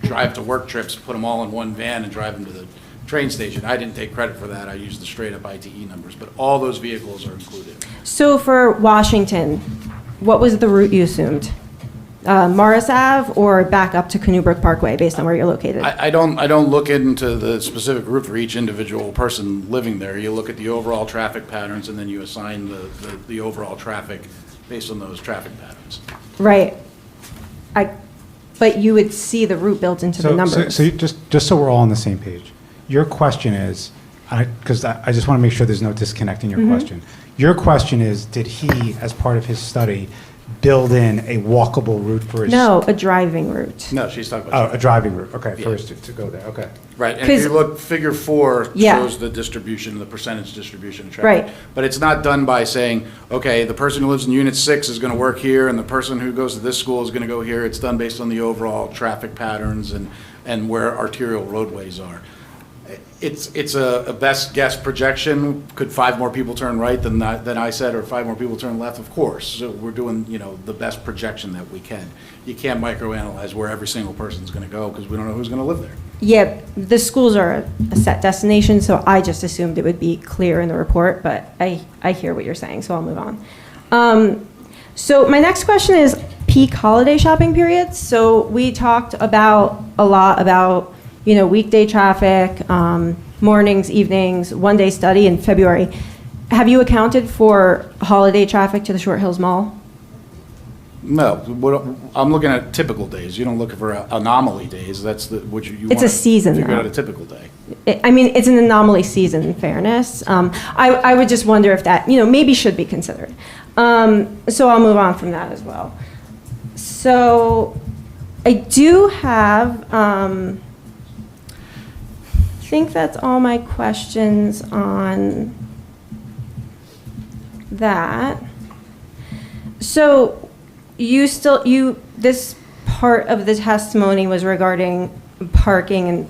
S7: drive-to-work trips, put them all in one van and drive them to the train station. I didn't take credit for that. I used the straight-up ITE numbers, but all those vehicles are included.
S16: So for Washington, what was the route you assumed? Morris Ave or back up to Canoe Brook Parkway based on where you're located?
S7: I don't look into the specific route for each individual person living there. You look at the overall traffic patterns, and then you assign the overall traffic based on those traffic patterns.
S16: Right. But you would see the route built into the numbers.
S4: So just so we're all on the same page, your question is, because I just want to make sure there's no disconnect in your question. Your question is, did he, as part of his study, build in a walkable route for his?
S16: No, a driving route.
S7: No, she's talking about.
S4: Oh, a driving route, okay,
S7: Yeah.
S4: first to go there, okay.
S7: Right, and if you look, figure 4
S16: Yeah.
S7: shows the distribution, the percentage distribution of traffic.
S16: Right.
S7: But it's not done by saying, okay, the person who lives in Unit 6 is going to work here, and the person who goes to this school is going to go here. It's done based on the overall traffic patterns and where arterial roadways are. It's a best guess projection. Could 5 more people turn right than I said, or 5 more people turn left? Of course. So we're doing, the best projection that we can. You can't microanalyze where every single person's going to go because we don't know who's going to live there.
S16: Yeah, the schools are a set destination, so I just assumed it would be clear in the report, but I hear what you're saying, so I'll move on. So my next question is peak holiday shopping periods. So we talked a lot about weekday traffic, mornings, evenings, one-day study in February. Have you accounted for holiday traffic to the Short Hills Mall?
S7: No, I'm looking at typical days. You don't look for anomaly days. That's what you
S16: It's a season,
S7: figure
S16: though.
S7: out a typical day.
S16: It's an anomaly season, in fairness. I would just wonder if that, maybe should be considered. So I'll move on from that as well. So I do have, I think that's all my questions on that. So this part of the testimony was regarding parking and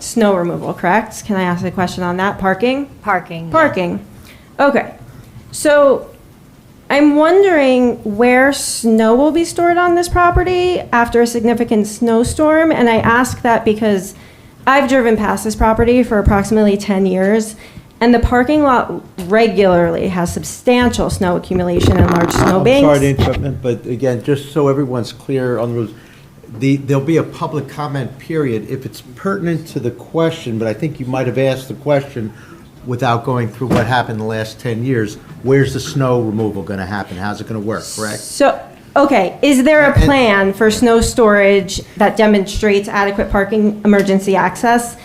S16: snow removal, correct? Can I ask a question on that? Parking?
S1: Parking.
S16: Parking. Okay. So I'm wondering where snow will be stored on this property after a significant snowstorm. And I ask that because I've driven past this property for approximately 10 years, And the parking lot regularly has substantial snow accumulation and large snow
S5: I'm
S16: banks.
S5: sorry to interrupt, but again, just so everyone's clear on the rules, there'll be a public comment period if it's pertinent to the question, but I think you might have asked the question without going through what happened in the last 10 years. Where's the snow removal going to happen? How's it going to work, correct?
S16: So, okay, is there a plan for snow storage that demonstrates adequate parking emergency access?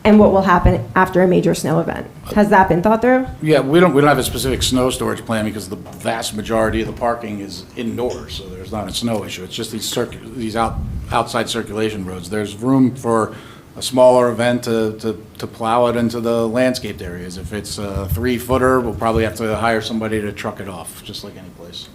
S16: And what will happen after a major snow event? Has that been thought through?
S7: Yeah, we don't have a specific snow storage plan because the vast majority of the parking is indoors, so there's not a snow issue. It's just these outside circulation roads. There's room for a smaller event to plow it into the landscaped areas. If it's a 3-footer, we'll probably have to hire somebody to truck it off, just like any place.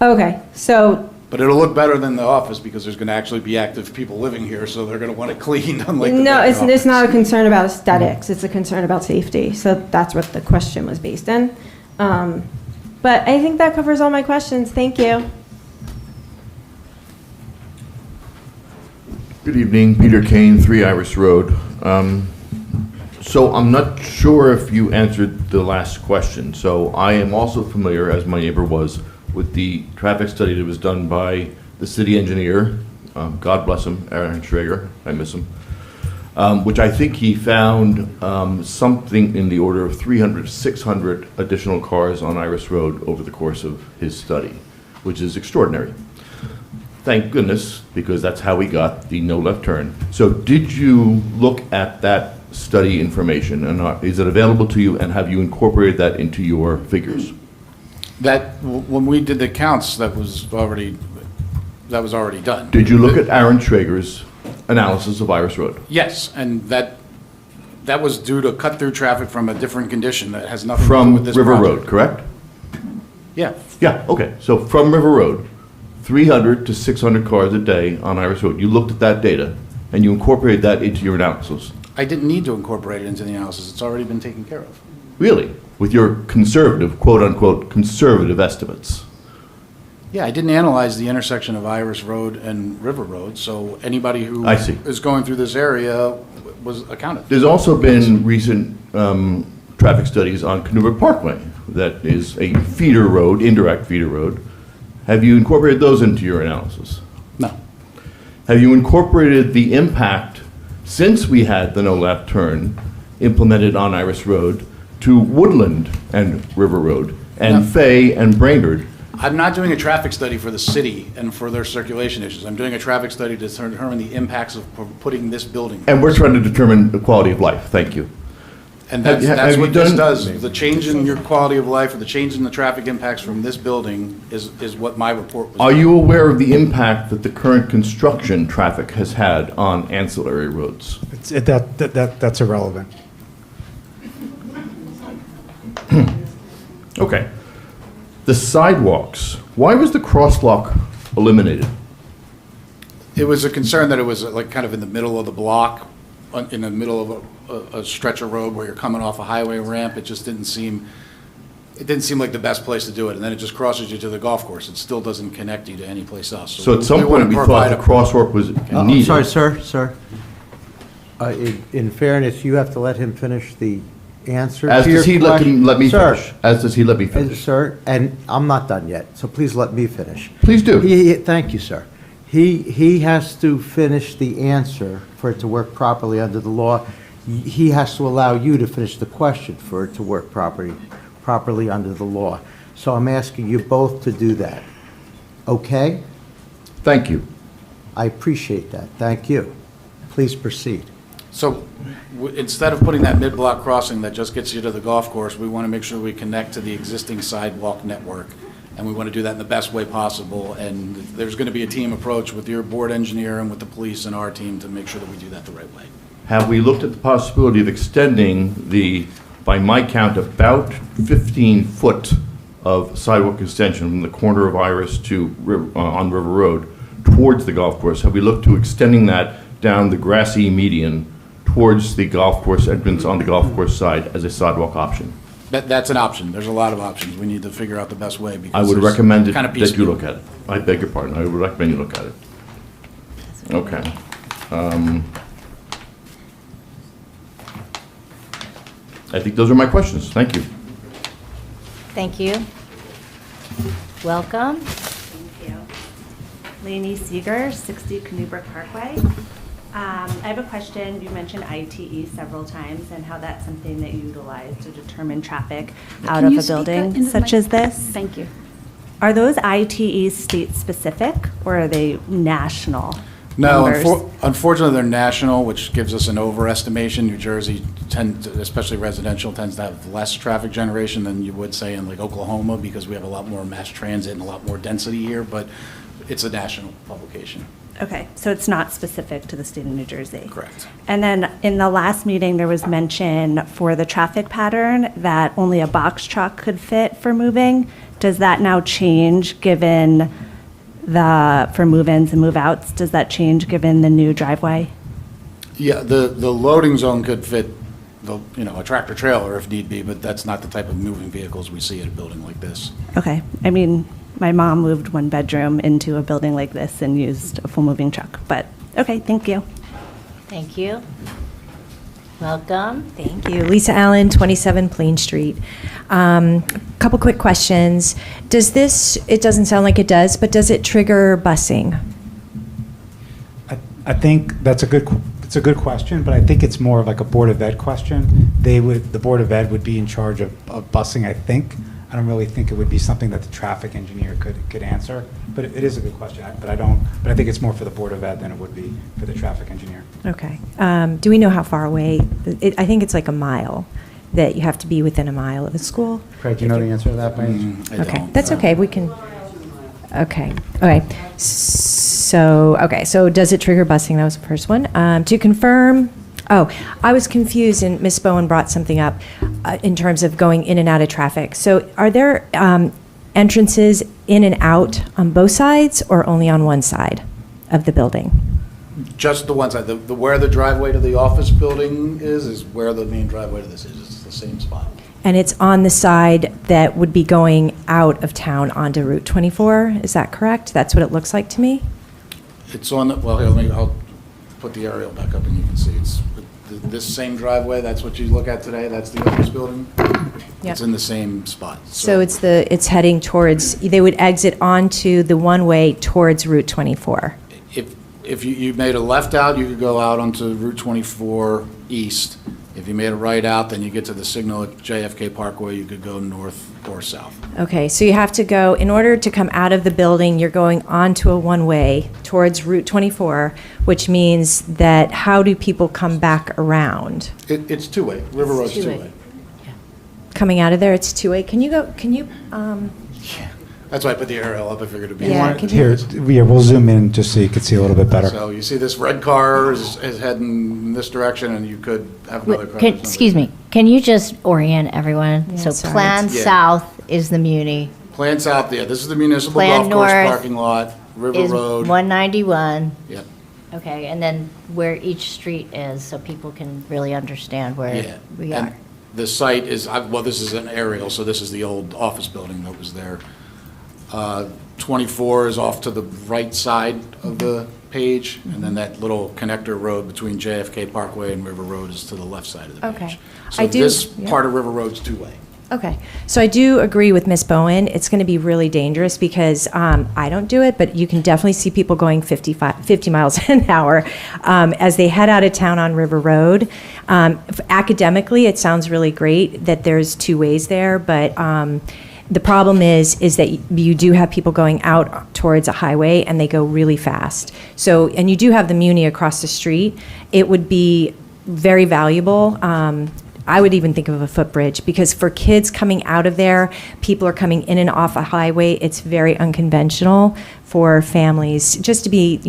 S16: Okay, so,
S7: But it'll look better than the office because there's going to actually be active people living here, so they're going to want it cleaned, unlike the
S16: no,
S7: vacant
S16: it's not a
S7: office.
S16: concern about aesthetics, it's a concern about safety. So that's what the question was based in. But I think that covers all my questions. Thank you.
S17: Good evening, Peter Kane, 3 Iris Road. So I'm not sure if you answered the last question. So I am also familiar, as my neighbor was, with the traffic study that was done by the city engineer, God bless him, Aaron Schrager, I miss him, which I think he found something in the order of 300 to 600 additional cars on Iris Road over the course of his study, which is extraordinary. Thank goodness, because that's how we got the no left turn. So did you look at that study information, and is it available to you, and have you incorporated that into your figures?
S7: When we did the counts, that was already done.
S17: Did you look at Aaron Schrager's analysis of Iris Road?
S7: Yes, and that was due to cut-through traffic from a different condition that has nothing to do
S17: From
S7: with this
S17: River
S7: project.
S17: Road, correct?
S7: Yeah,
S17: Yeah, okay. So from River Road, 300 to 600 cars a day on Iris Road. You looked at that data, and you incorporated that into your analysis.
S7: I didn't need to incorporate it into the analysis. It's already been taken care of.
S17: Really? With your conservative, quote-unquote, conservative estimates?
S7: Yeah, I didn't analyze the intersection of Iris Road and River Road, so anybody who
S17: I see.
S7: is going through this area was accounted.
S17: There's also been recent traffic studies on Canoe Parkway. That is a feeder road, indirect feeder road. Have you incorporated those into your analysis?
S7: No.
S17: Have you incorporated the impact, since we had the no left turn implemented on Iris Road, to Woodland and River Road, and
S7: No.
S17: Fay and Brainerd?
S7: I'm not doing a traffic study for the city and for their circulation issues. I'm doing a traffic study to determine the impacts of putting this building.
S17: And we're trying to determine the quality of life. Thank you.
S7: And
S17: Have
S7: that's
S17: you
S7: what this
S17: done-
S7: does. The change in your quality of life or the change in the traffic impacts from this building is what my report was.
S17: Are you aware of the impact that the current construction traffic has had on ancillary roads?
S4: That's irrelevant.
S17: Okay. The sidewalks, why was the crosswalk eliminated?
S7: It was a concern that it was like kind of in the middle of the block, in the middle of a stretch of road where you're coming off a highway ramp. It just didn't seem like the best place to do it. And then it just crosses you to the golf course. It still doesn't connect you to any place else.
S17: So at some point,
S7: wanna
S17: we thought
S7: provide
S17: the
S7: a-
S17: crosswalk was
S5: I'm
S17: needed.
S5: sorry, sir. In fairness, you have to let him finish the answer
S17: As
S5: to your
S17: does he
S5: question.
S17: let me
S5: Sir,
S17: finish. As does he let me
S5: and
S17: finish.
S5: Sir, and I'm not done yet, so please let me finish.
S17: Please do.
S5: Thank you, sir. He has to finish the answer for it to work properly under the law. He has to allow you to finish the question for it to work properly under the law. So I'm asking you both to do that. Okay?
S17: Thank you.
S5: I appreciate that. Thank you. Please proceed.
S7: So instead of putting that mid-block crossing that just gets you to the golf course, we want to make sure we connect to the existing sidewalk network. And we want to do that in the best way possible. And there's going to be a team approach with your board engineer and with the police and our team to make sure that we do that the right way.
S17: Have we looked at the possibility of extending the, by my count, about 15-foot of sidewalk extension from the corner of Iris to, on River Road towards the golf course? Have we looked to extending that down the grassy median towards the golf course entrance on the golf course side as a sidewalk option?
S7: That's an option. There's a lot of options. We need to figure out the best way because
S17: I would
S7: there's
S17: recommend
S7: kind of
S17: that you
S7: piecemeal.
S17: look at it. I beg your pardon. I would recommend you look at it. Okay. I think those are my questions. Thank you.
S1: Thank you. Welcome.
S18: Thank you. Lainey Seeger, 60 Canoebrook Parkway. I have a question. You mentioned ITE several times and how that's something that you utilize to determine traffic out
S9: Can
S18: of
S9: you
S18: a
S9: speak up
S18: building
S9: into the
S18: such
S9: mic?
S18: as this.
S9: Thank you.
S18: Are those ITEs state-specific or are they national
S7: No,
S18: numbers?
S7: unfortunately, they're national, which gives us an overestimation. New Jersey, especially residential, tends to have less traffic generation than you would say in like Oklahoma, because we have a lot more mass transit and a lot more density here, but it's a national publication.
S18: Okay, so it's not specific to the state of New Jersey?
S7: Correct.
S18: And then in the last meeting, there was mention for the traffic pattern that only a box truck could fit for moving. Does that now change given for move-ins and move-outs? Does that change given the new driveway?
S7: Yeah, the loading zone could fit, a tractor trailer if need be, but that's not the type of moving vehicles we see at a building like this.
S18: Okay, I mean, my mom moved one bedroom into a building like this and used a full moving truck, but, okay, thank you.
S1: Thank you. Welcome.
S19: Thank you. Lisa Allen, 27 Plain Street. Couple quick questions. Does this, it doesn't sound like it does, but does it trigger busing?
S4: I think it's a good question, but I think it's more of like a Board of Ed question. The Board of Ed would be in charge of busing, I think. I don't really think it would be something that the traffic engineer could answer, but it is a good question. But I think it's more for the Board of Ed than it would be for the traffic engineer.
S19: Okay. Do we know how far away? I think it's like a mile, that you have to be within a mile of a school.
S4: Craig, do you know the answer to that by any chance?
S19: Okay, that's okay. We can, okay. So does it trigger busing? That was the first one. To confirm, I was confused, and Ms. Bowen brought something up in terms of going in and out of traffic. So are there entrances in and out on both sides or only on one side of the building?
S7: Just the one side, where the driveway to the office building is where the main driveway to this is. It's the same spot.
S19: And it's on the side that would be going out of town onto Route 24, is that correct? That's what it looks like to me?
S7: It's on the, well, here, I'll put the aerial back up and you can see it's this same driveway. That's what you look at today. That's the office building. It's in the same spot.
S19: So it's heading towards, they would exit onto the one-way towards Route 24.
S7: If you made a left out, you could go out onto Route 24 east. If you made a right out, then you get to the signal at JFK Parkway, you could go north or south.
S19: Okay, so you have to go, in order to come out of the building, you're going onto a one-way towards Route 24, which means that how do people come back around?
S7: It's two-way. River Road's two-way.
S19: Coming out of there, it's two-way. Can you go,
S7: That's why I put the aerial up. I figured it'd be.
S19: Yeah,
S7: easier.
S4: Here, we'll zoom in just so you can see a little bit better.
S7: So you see this red car is heading in this direction, and you could have another car.
S1: Excuse me, can you just orient everyone?
S19: Yeah,
S1: So
S19: sorry.
S1: Plan
S7: Yeah.
S1: South is the Muni.
S7: Plan South, yeah, this is the municipal
S1: Plan
S7: golf course
S1: North
S7: parking lot, River
S1: Is
S7: Road.
S1: 191.
S7: Yep.
S1: Okay, and then where each street is, so people can really understand where
S7: Yeah.
S1: we
S7: And
S1: are.
S7: the site is, well, this is an aerial, so this is the old office building that was there. 24 is off to the right side of the page, and then that little connector road between JFK Parkway and River Road is to the left side of the page.
S19: Okay.
S7: So
S19: I do-
S7: this
S19: yeah.
S7: part of River Road's two-way.
S19: Okay, so I do agree with Ms. Bowen. It's going to be really dangerous because I don't do it, but you can definitely see people going 50 miles an hour as they head out of town on River Road. Academically, it sounds really great that there's two ways there, but the problem is that you do have people going out towards a highway and they go really fast. So, and you do have the Muni across the street. It would be very valuable. I would even think of a footbridge because for kids coming out of there, people are coming in and off a highway. It's very unconventional for families just to be,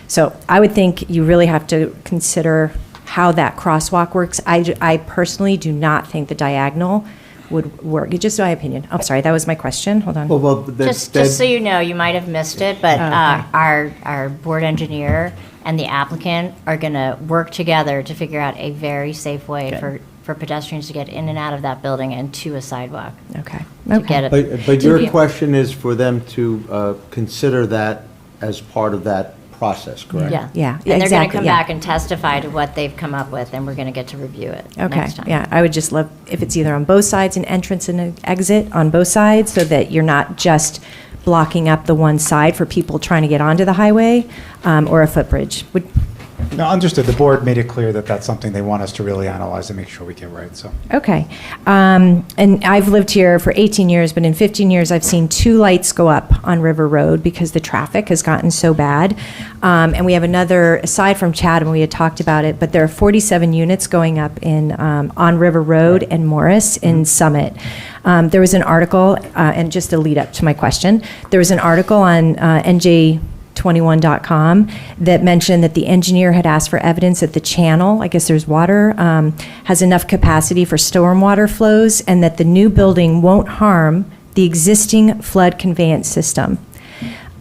S19: so I would think you really have to consider how that crosswalk works. I personally do not think the diagonal would work. It's just my opinion. I'm sorry, that was my question. Hold on.
S1: Just so you know, you might have missed it, but our board engineer and the applicant are going to work together to figure out a very safe way for pedestrians to get in and out of that building and to a sidewalk.
S19: Okay.
S1: To get it.
S5: But
S1: to
S5: your
S1: be-
S5: question is for them to consider that as part of that process, correct?
S1: Yeah.
S19: Yeah,
S1: And they're going to
S19: exactly,
S1: come
S19: yeah.
S1: back and testify to what they've come up with, and we're going to get to review it
S19: Okay,
S1: next time.
S19: yeah, I would just love if it's either on both sides, an entrance and an exit on both sides, so that you're not just blocking up the one side for people trying to get onto the highway, or a footbridge.
S4: No, understood. The board made it clear that that's something they want us to really analyze and make sure we get right, so.
S19: Okay. And I've lived here for 18 years, but in 15 years, I've seen 2 lights go up on River Road because the traffic has gotten so bad. And we have another, aside from Chatham, we had talked about it, but there are 47 units going up in, on River Road and Morris in Summit. There was an article, and just a lead up to my question, there was an article on NJ21.com that mentioned that the engineer had asked for evidence that the channel, I guess there's water, has enough capacity for stormwater flows, and that the new building won't harm the existing flood conveyance system.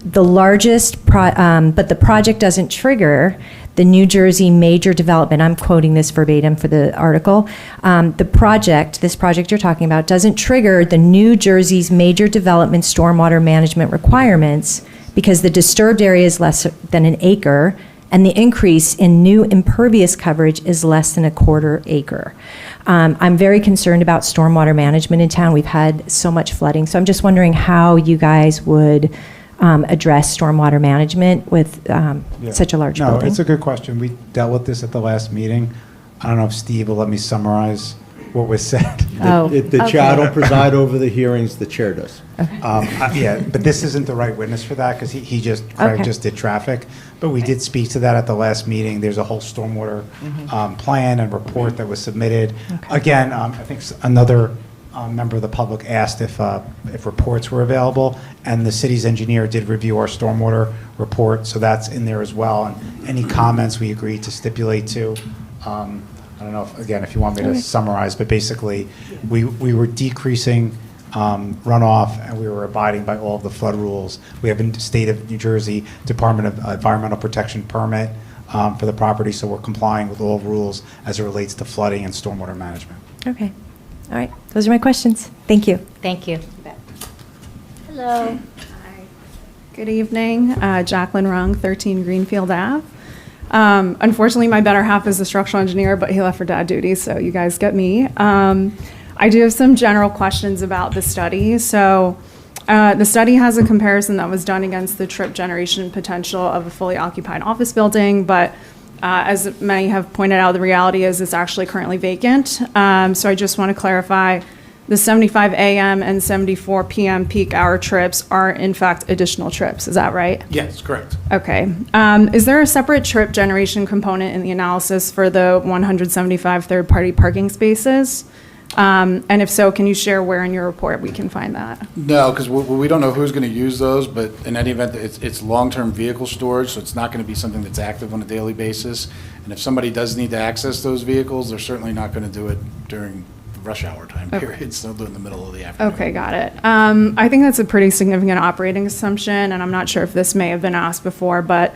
S19: The largest, but the project doesn't trigger the New Jersey major development. I'm quoting this verbatim for the article. This project you're talking about, doesn't trigger the New Jersey's major development stormwater management requirements because the disturbed area is less than an acre and the increase in new impervious coverage is less than a quarter acre. I'm very concerned about stormwater management in town. We've had so much flooding. So I'm just wondering how you guys would address stormwater management with such a large building.
S4: No, it's a good question. We dealt with this at the last meeting. I don't know if Steve will let me summarize what was said.
S5: The chair don't preside over the hearings, the chair does.
S4: Yeah, but this isn't the right witness for that because Craig just did traffic. But we did speak to that at the last meeting. There's a whole stormwater plan and report that was submitted. Again, I think another member of the public asked if reports were available, and the city's engineer did review our stormwater report, so that's in there as well. And any comments we agreed to stipulate to. I don't know, if you want me to summarize, but basically, we were decreasing runoff, and we were abiding by all of the flood rules. We have a state of New Jersey Department of Environmental Protection permit for the property, so we're complying with all rules as it relates to flooding and stormwater management.
S19: Okay. All right. Those are my questions. Thank you.
S1: Thank you. Hello.
S20: Good evening. Jacqueline Rung, 13 Greenfield Ave. Unfortunately, my better half is a structural engineer, but he left for dad duty, so you guys get me. I do have some general questions about the study. So the study has a comparison that was done against the trip generation potential of a fully occupied office building, but as many have pointed out, the reality is it's actually currently vacant. So I just want to clarify, the 75 a.m. and 74 p.m. peak hour trips are in fact additional trips. Is that right?
S7: Yes, correct.
S20: Okay. Is there a separate trip generation component in the analysis for the 175 third-party parking spaces? And if so, can you share where in your report we can find that?
S7: No, because we don't know who's going to use those, but in any event, it's long-term vehicle storage, so it's not going to be something that's active on a daily basis. And if somebody does need to access those vehicles, they're certainly not going to do it during rush hour time period, so they'll do it in the middle of the afternoon.
S20: Okay, got it. I think that's a pretty significant operating assumption, and I'm not sure if this may have been asked before, but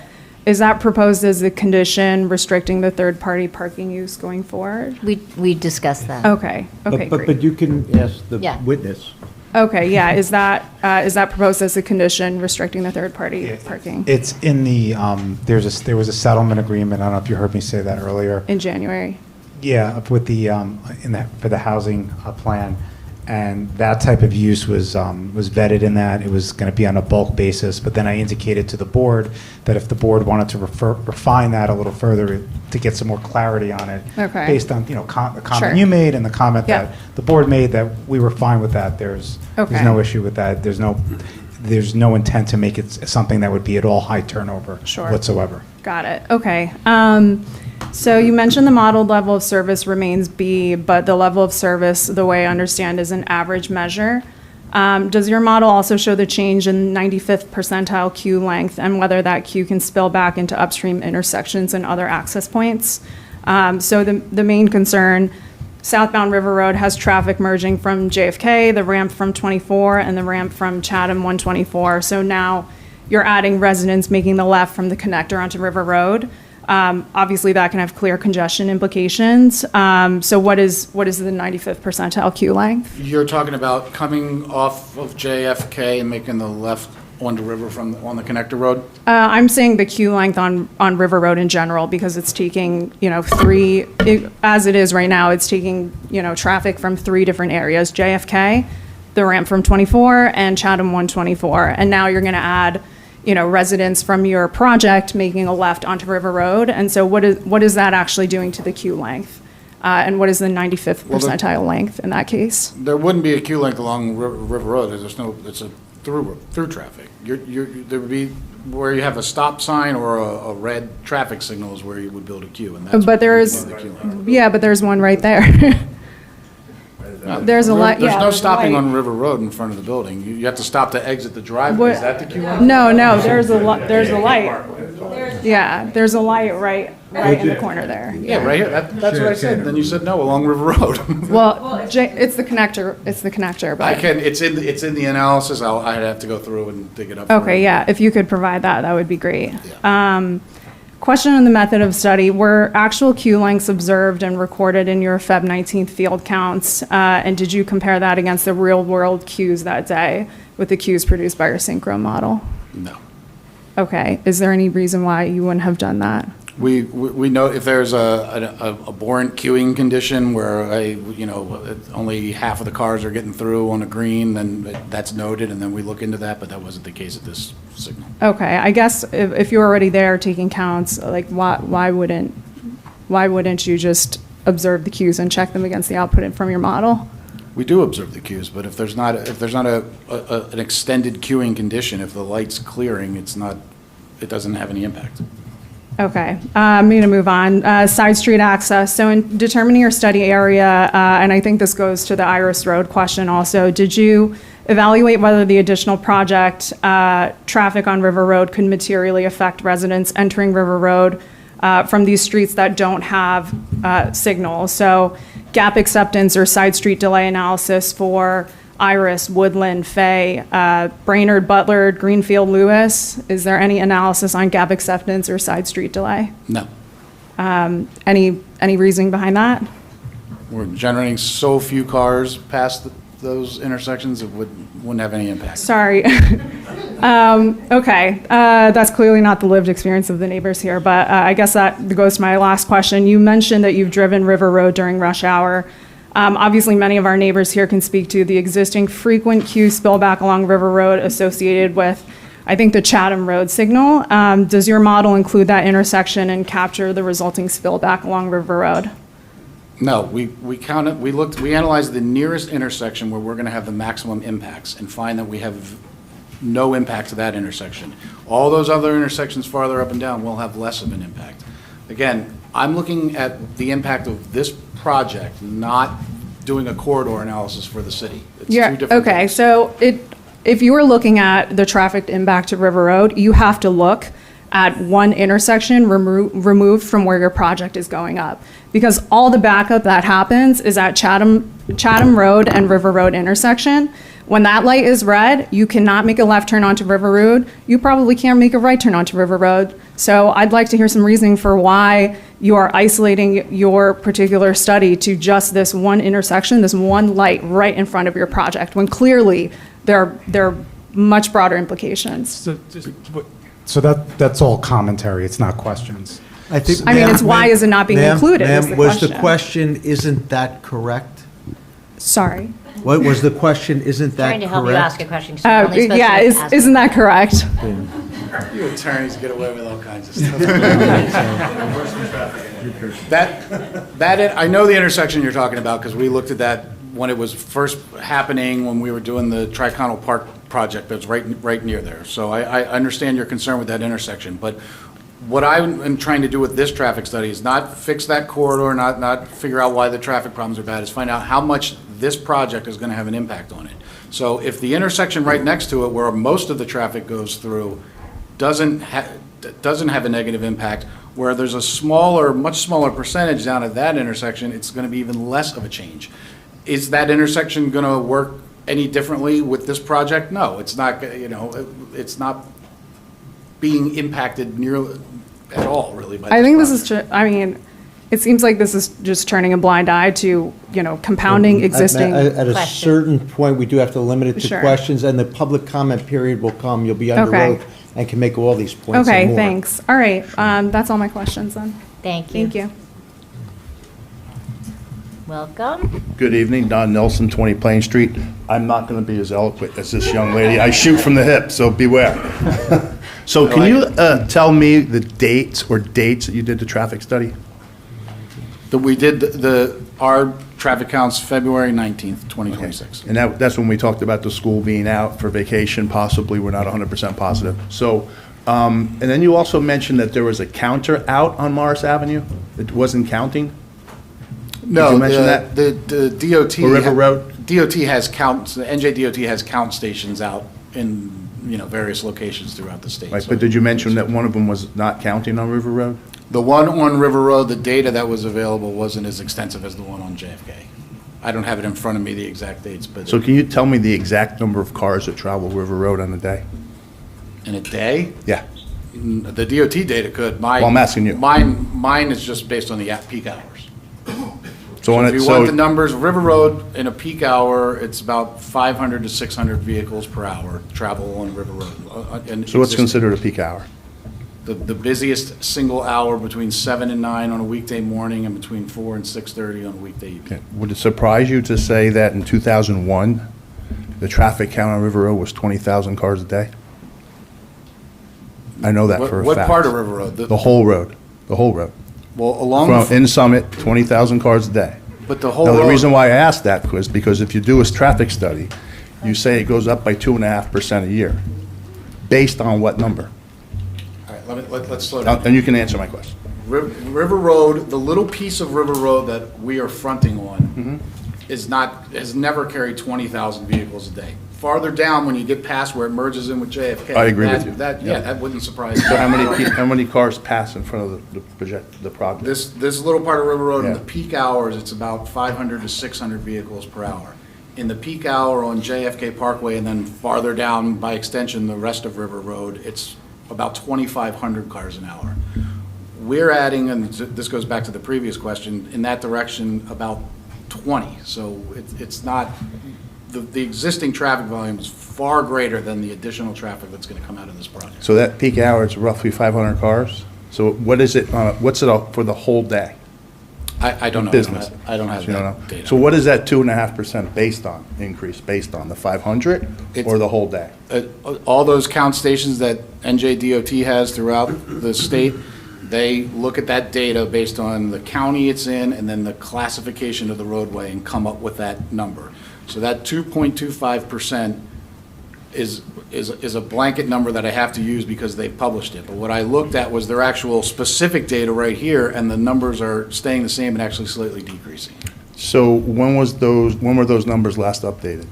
S20: is that proposed as a condition restricting the third-party parking use going forward?
S1: We discussed that.
S20: Okay, great.
S5: But you can ask the witness.
S20: Okay, yeah, is that proposed as a condition restricting the third-party parking
S4: It's in the, there was a settlement agreement, I don't know if you heard me say that earlier.
S20: in January?
S4: Yeah, with the, for the housing plan, and that type of use was vetted in that. It was going to be on a bulk basis, but then I indicated to the board that if the board wanted to refine that a little further to get some more clarity on it,
S20: Okay.
S4: based on, the comment
S20: Sure.
S4: you made and the comment
S20: Yeah.
S4: that the board made, that we were fine with that. There's
S20: Okay.
S4: no issue with that. There's no intent to make it something that would be at all high turnover
S20: Sure.
S4: whatsoever.
S20: Got it, okay. So you mentioned the modeled level of service remains B, but the level of service, the way I understand, is an average measure. Does your model also show the change in 95th percentile queue length and whether that queue can spill back into upstream intersections and other access points? So the main concern, southbound River Road has traffic merging from JFK, the ramp from 24, and the ramp from Chatham 124. So now you're adding residents making the left from the connector onto River Road. Obviously, that can have clear congestion implications. So what is the 95th percentile queue length?
S7: You're talking about coming off of JFK and making the left onto River on the connector road?
S20: I'm saying the queue length on River Road in general, because it's taking, as it is right now, it's taking, traffic from 3 different areas, JFK, the ramp from 24, and Chatham 124. And now you're going to add, residents from your project making a left onto River Road. And so what is that actually doing to the queue length? And what is the 95th percentile length in that case?
S7: There wouldn't be a queue length along River Road. It's a through traffic. There would be, where you have a stop sign or a red traffic signal is where you would build a queue, and that's.
S20: But there's, yeah, but there's one right there. There's a light, yeah.
S7: There's no
S20: there's a
S7: stopping
S20: light.
S7: on River Road in front of the building. You have to stop to exit the driveway. Is that the queue line?
S20: No, there's a light. Yeah, there's a light right in the corner there.
S7: Yeah, right here. That's what I said. Then you said no, along River Road.
S20: Well, it's the connector, but.
S7: It's in the analysis. I'd have to go through and dig it up.
S20: Okay, yeah, if you could provide that, that would be great. Question on the method of study. Were actual queue lengths observed and recorded in your Feb 19th field counts? And did you compare that against the real-world queues that day with the queues produced by your synchro model?
S7: No.
S20: Okay, is there any reason why you wouldn't have done that?
S7: We know if there's a abhorrent queuing condition where only half of the cars are getting through on a green, then that's noted, and then we look into that, but that wasn't the case at this signal.
S20: Okay, I guess if you're already there taking counts, like why wouldn't you just observe the queues and check them against the output from your model?
S7: We do observe the queues, but if there's not an extended queuing condition, if the light's clearing, it doesn't have any impact.
S20: Okay, I'm going to move on. Side street access. So in determining your study area, and I think this goes to the Iris Road question also, did you evaluate whether the additional project traffic on River Road could materially affect residents entering River Road from these streets that don't have signals? So gap acceptance or side street delay analysis for Iris, Woodland, Fay, Brainerd, Butler, Greenfield, Lewis. Is there any analysis on gap acceptance or side street delay?
S7: No.
S20: Any reasoning behind that?
S7: We're generating so few cars past those intersections, it wouldn't have any impact.
S20: Sorry. Okay, that's clearly not the lived experience of the neighbors here, but I guess that goes to my last question. You mentioned that you've driven River Road during rush hour. Obviously, many of our neighbors here can speak to the existing frequent queue spillback along River Road associated with, I think, the Chatham Road signal. Does your model include that intersection and capture the resulting spillback along River Road?
S7: No, we analyzed the nearest intersection where we're going to have the maximum impacts and find that we have no impact to that intersection. All those other intersections farther up and down will have less of an impact. Again, I'm looking at the impact of this project, not doing a corridor analysis for the city. It's two different
S20: okay,
S7: things.
S20: so if you were looking at the traffic impact of River Road, you have to look at one intersection removed from where your project is going up. Because all the backup that happens is at Chatham Road and River Road intersection. When that light is red, you cannot make a left turn onto River Road. You probably can't make a right turn onto River Road. So I'd like to hear some reasoning for why you are isolating your particular study to just this one intersection, this one light right in front of your project, when clearly there are much broader implications.
S4: So that's all commentary, it's not questions.
S5: I think.
S20: I mean, it's why is it not being included is the
S5: Was the
S20: question.
S5: question, isn't that correct?
S20: Sorry.
S5: What was the question, isn't that correct?
S1: Trying to help you ask a question. 'cause you're only supposed
S20: Yeah,
S1: to ask
S20: isn't that correct?
S7: You attorneys get away with all kinds of stuff. I know the intersection you're talking about because we looked at that when it was first happening, when we were doing the Triconal Park project that's right near there. So I understand your concern with that intersection, but what I am trying to do with this traffic study is not fix that corridor, not figure out why the traffic problems are bad, is find out how much this project is going to have an impact on it. So if the intersection right next to it, where most of the traffic goes through, doesn't have a negative impact, where there's a much smaller percentage down at that intersection, it's going to be even less of a change. Is that intersection going to work any differently with this project? No, it's not. It's not being impacted nearly at all, really.
S20: I think this is true. I mean, It seems like this is just turning a blind eye to, compounding existing.
S5: At a
S1: Question.
S5: certain point, we do have to limit it to
S20: Sure.
S5: questions, and the public comment period will come. You'll be under
S20: Okay.
S5: oath and can make all these points and
S20: Okay,
S5: more.
S20: thanks. All right, that's all my questions then.
S1: Thank you.
S20: Thank you.
S1: Welcome.
S21: Good evening, Don Nelson, 20 Plain Street. I'm not going to be as eloquent as this young lady. I shoot from the hip, so beware. So can you tell me the dates that you did the traffic study?
S7: That we did our traffic counts February 19th, 2026.
S21: And that's when we talked about the school being out for vacation, possibly, we're not 100% positive. So, and then you also mentioned that there was a counter out on Morris Avenue? It wasn't counting?
S7: No,
S21: Did you mention that?
S7: the DOT.
S21: Or River Road?
S7: DOT has counts, the NJDOT has count stations out in, various locations throughout the state.
S21: Right,
S7: So
S21: but did you mention that one of them was not counting on River Road?
S7: the one on River Road, the data that was available wasn't as extensive as the one on JFK. I don't have it in front of me, the exact dates, but
S21: So can you tell me the exact number of cars that travel River Road on a day?
S7: in a day,
S21: Yeah.
S7: the DOT data could.
S21: Well, I'm asking you.
S7: Mine is just based on the peak hours.
S21: So
S7: If you want the numbers, River Road in a peak hour, it's about 500 to 600 vehicles per hour travel on River Road.
S21: So what's considered a peak hour?
S7: The busiest single hour between 7 and 9 on a weekday morning and between 4 and 6:30 on a weekday evening.
S21: Would it surprise you to say that in 2001, the traffic count on River Road was 20,000 cars a day? I know that for a fact.
S7: What part of River Road?
S21: The whole road, the whole road.
S7: Well, along
S21: From
S7: the,
S21: in Summit, 20,000 cars a day.
S7: but the whole
S21: Now, the
S7: road,
S21: reason why I asked that was because if you do a traffic study, you say it goes up by 2.5% a year. Based on what number?
S7: all right, let's slow down.
S21: And you can answer my question.
S7: River Road, the little piece of River Road that we are fronting on has never carried 20,000 vehicles a day. Farther down, when you get past where it merges in with JFK.
S21: I agree with you.
S7: Yeah,
S21: Yeah.
S7: that wouldn't surprise me.
S21: So how many cars pass in front of the project?
S7: This little part of River Road, in
S21: Yeah.
S7: the peak hours, it's about 500 to 600 vehicles per hour. In the peak hour on JFK Parkway, and then farther down by extension, the rest of River Road, it's about 2,500 cars an hour. We're adding, and this goes back to the previous question, in that direction, about 20. So it's not, the existing traffic volume is far greater than the additional traffic that's going to come out of this project.
S21: So that peak hour is roughly 500 cars? So what is it, what's it for the whole day?
S7: I don't know.
S21: Business?
S7: I don't have
S21: So you don't
S7: that
S21: know?
S7: data.
S21: So what is that 2.5% based on, the 500 or the whole day?
S7: All those count stations that NJDOT has throughout the state, they look at that data based on the county it's in and then the classification of the roadway and come up with that number. So that 2.25% is a blanket number that I have to use because they've published it. But what I looked at was their actual specific data right here, and the numbers are staying the same and actually slightly decreasing.
S21: So when were those numbers last updated?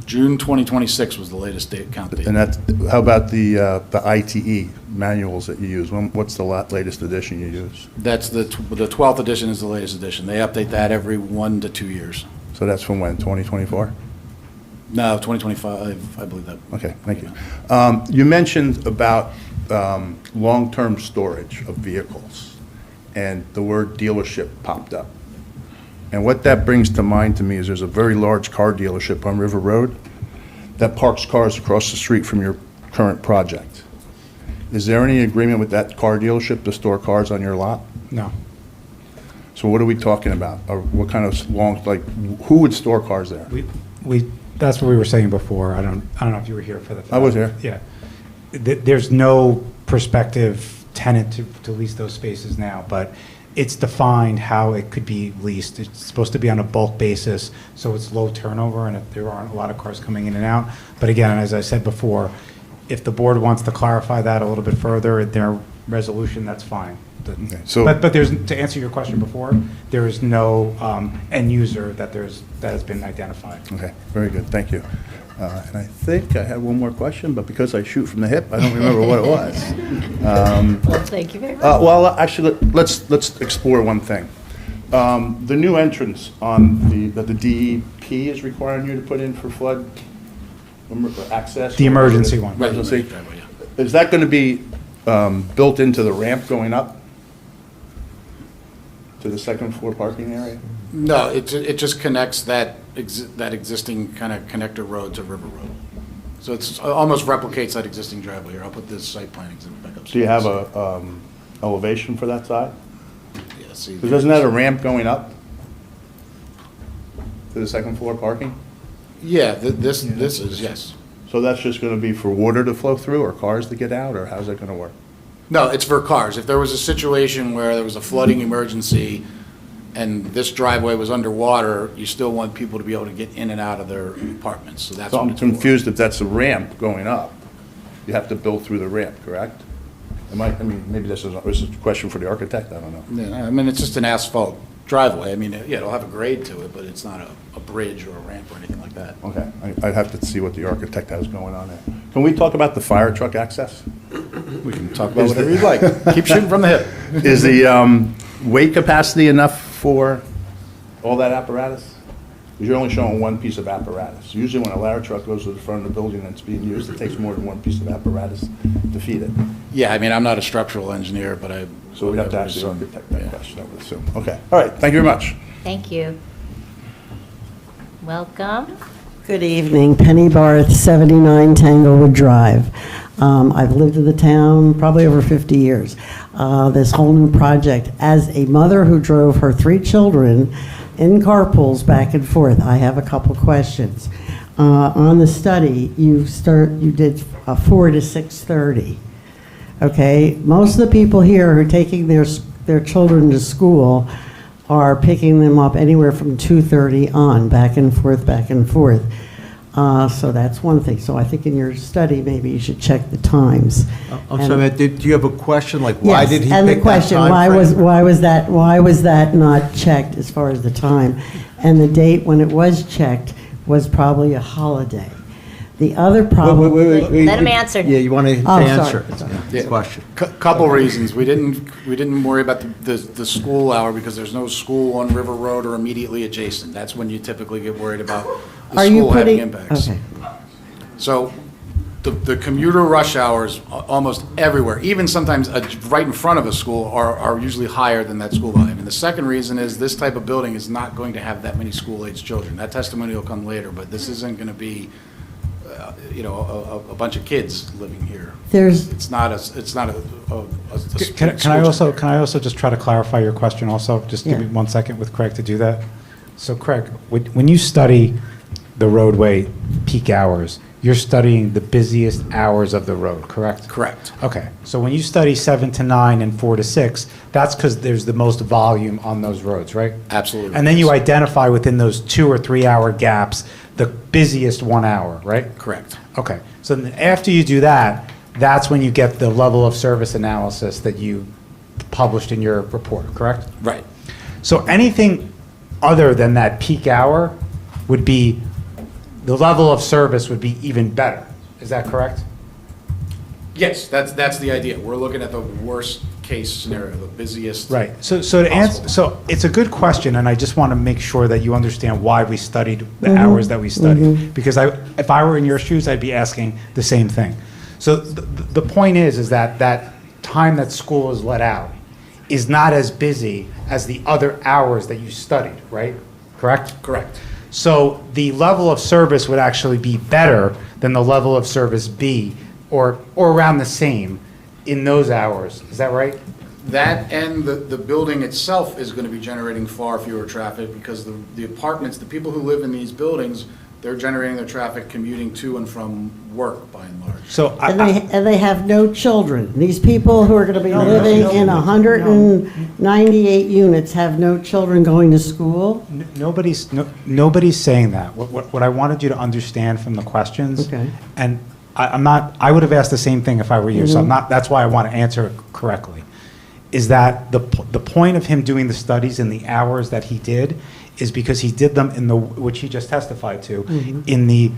S7: June 2026 was the latest count date.
S21: And how about the ITE manuals that you use? What's the latest edition you use?
S7: That's the 12th edition is the latest edition. They update that every 1 to 2 years.
S21: So that's from when, 2024?
S7: No, 2025, I believe that.
S21: Okay, thank you. You mentioned about long-term storage of vehicles, and the word dealership popped up. And what that brings to mind to me is there's a very large car dealership on River Road that parks cars across the street from your current project. Is there any agreement with that car dealership to store cars on your lot?
S4: No.
S21: So what are we talking about? Or what kind of who would store cars there?
S4: That's what we were saying before. I don't know if you were here for that.
S21: I was here.
S4: Yeah. There's no prospective tenant to lease those spaces now, but it's defined how it could be leased. It's supposed to be on a bulk basis, so it's low turnover and there aren't a lot of cars coming in and out. But again, as I said before, if the board wants to clarify that a little bit further in their resolution, that's fine.
S21: So-
S4: But there's, to answer your question before, there is no end user that has been identified.
S21: Okay, very good, thank you. And I think I had one more question, but because I shoot from the hip, I don't remember what it was.
S1: Well, thank you very much.
S21: Well, actually, let's explore one thing. The new entrance that the DEP is requiring you to put in for flood access?
S4: The emergency one.
S21: Emergency. Is that going to be built into the ramp going up? to the second floor parking area?
S7: No, it just connects that existing kind of connector road to River Road. So it's almost replicates that existing driveway here. I'll put this site plan exhibit back up.
S21: Do you have a elevation for that side?
S7: Yeah, see.
S21: Because isn't that a ramp going up to the second floor parking?
S7: Yeah, this is, yes.
S21: So that's just going to be for water to flow through or cars to get out, or how's that going to work?
S7: No, it's for cars. If there was a situation where there was a flooding emergency and this driveway was underwater, you still want people to be able to get in and out of their apartments, so that's
S21: So
S7: what
S21: I'm
S7: it's for.
S21: confused if that's a ramp going up. You have to build through the ramp, correct? I mean, maybe this is a question for the architect, I don't know.
S7: Yeah, I mean, it's just an asphalt driveway. I mean, yeah, it'll have a grade to it, but it's not a bridge or a ramp or anything like that.
S21: Okay, I'd have to see what the architect has going on there. Can we talk about the fire truck access?
S7: We can talk about whatever you'd like. Keep shooting from the hip.
S21: Is the weight capacity enough for all that apparatus? Because you're only showing one piece of apparatus. Usually when a ladder truck goes to the front of the building and it's being used, it takes more than one piece of apparatus to feed it.
S7: Yeah, I mean, I'm not a structural engineer, but I.
S21: So we'd have to ask the architect that question, I would assume. Okay, all right, thank you very much.
S1: Thank you. Welcome.
S6: Good evening, Penny Barth, 79 Tanglewood Drive. I've lived in the town probably over 50 years. This whole new project, as a mother who drove her 3 children in carpools back and forth, I have a couple questions. On the study, you did 4 to 6:30. Okay, most of the people here who are taking their children to school are picking them up anywhere from 2:30 on, back and forth, back and forth. So that's one thing. So I think in your study, maybe you should check the times.
S5: I'm sorry, Matt, do you have a question, like why
S6: Yes,
S5: did he
S6: and the
S5: pick that
S6: question,
S5: time frame?
S6: why was that not checked as far as the time? And the date when it was checked was probably a holiday. The other problem.
S5: Wait.
S1: Let him answer.
S5: Yeah, you want to
S6: Oh, sorry.
S5: answer
S7: Yeah.
S5: the question.
S7: Couple reasons. We didn't worry about the school hour because there's no school on River Road or immediately adjacent. That's when you typically get worried about the
S6: Are you
S7: school having
S6: putting?
S7: impacts.
S6: Okay.
S7: So the commuter rush hours almost everywhere, even sometimes right in front of a school, are usually higher than that school volume. And the second reason is this type of building is not going to have that many school-aged children. That testimony will come later, but this isn't going to be, a bunch of kids living here. It's not a
S4: Can I also just try to clarify your question also? Just give me 1 second with Craig to do that. So Craig, when you study the roadway peak hours, you're studying the busiest hours of the road, correct?
S7: Correct.
S4: Okay, so when you study 7 to 9 and 4 to 6, that's because there's the most volume on those roads, right?
S7: Absolutely.
S4: And then you identify within those 2 or 3 hour gaps the busiest 1 hour, right?
S7: Correct.
S4: Okay, so then after you do that, that's when you get the level of service analysis that you published in your report, correct?
S7: Right.
S4: So anything other than that peak hour would be, the level of service would be even better. Is that correct?
S7: Yes, that's the idea. We're looking at the worst case scenario, the busiest.
S4: Right. So to answer, so it's a good question, and I just want to make sure that you understand why we studied the hours that we studied. Because if I were in your shoes, I'd be asking the same thing. So the point is that that time that school is let out is not as busy as the other hours that you studied, right? Correct?
S7: Correct.
S4: So the level of service would actually be better than the level of service B, or around the same in those hours. Is that right?
S7: That and the building itself is going to be generating far fewer traffic because the apartments, the people who live in these buildings, they're generating their traffic commuting to and from work by and large.
S4: So
S6: And they have no children. These people who are going to be living in 198 units have no children going to school?
S4: Nobody's saying that. What I wanted you to understand from the questions,
S6: Okay.
S4: and I would have asked the same thing if I were you, so that's why I want to answer it correctly, is that the point of him doing the studies in the hours that he did is because he did them which he just testified to, in the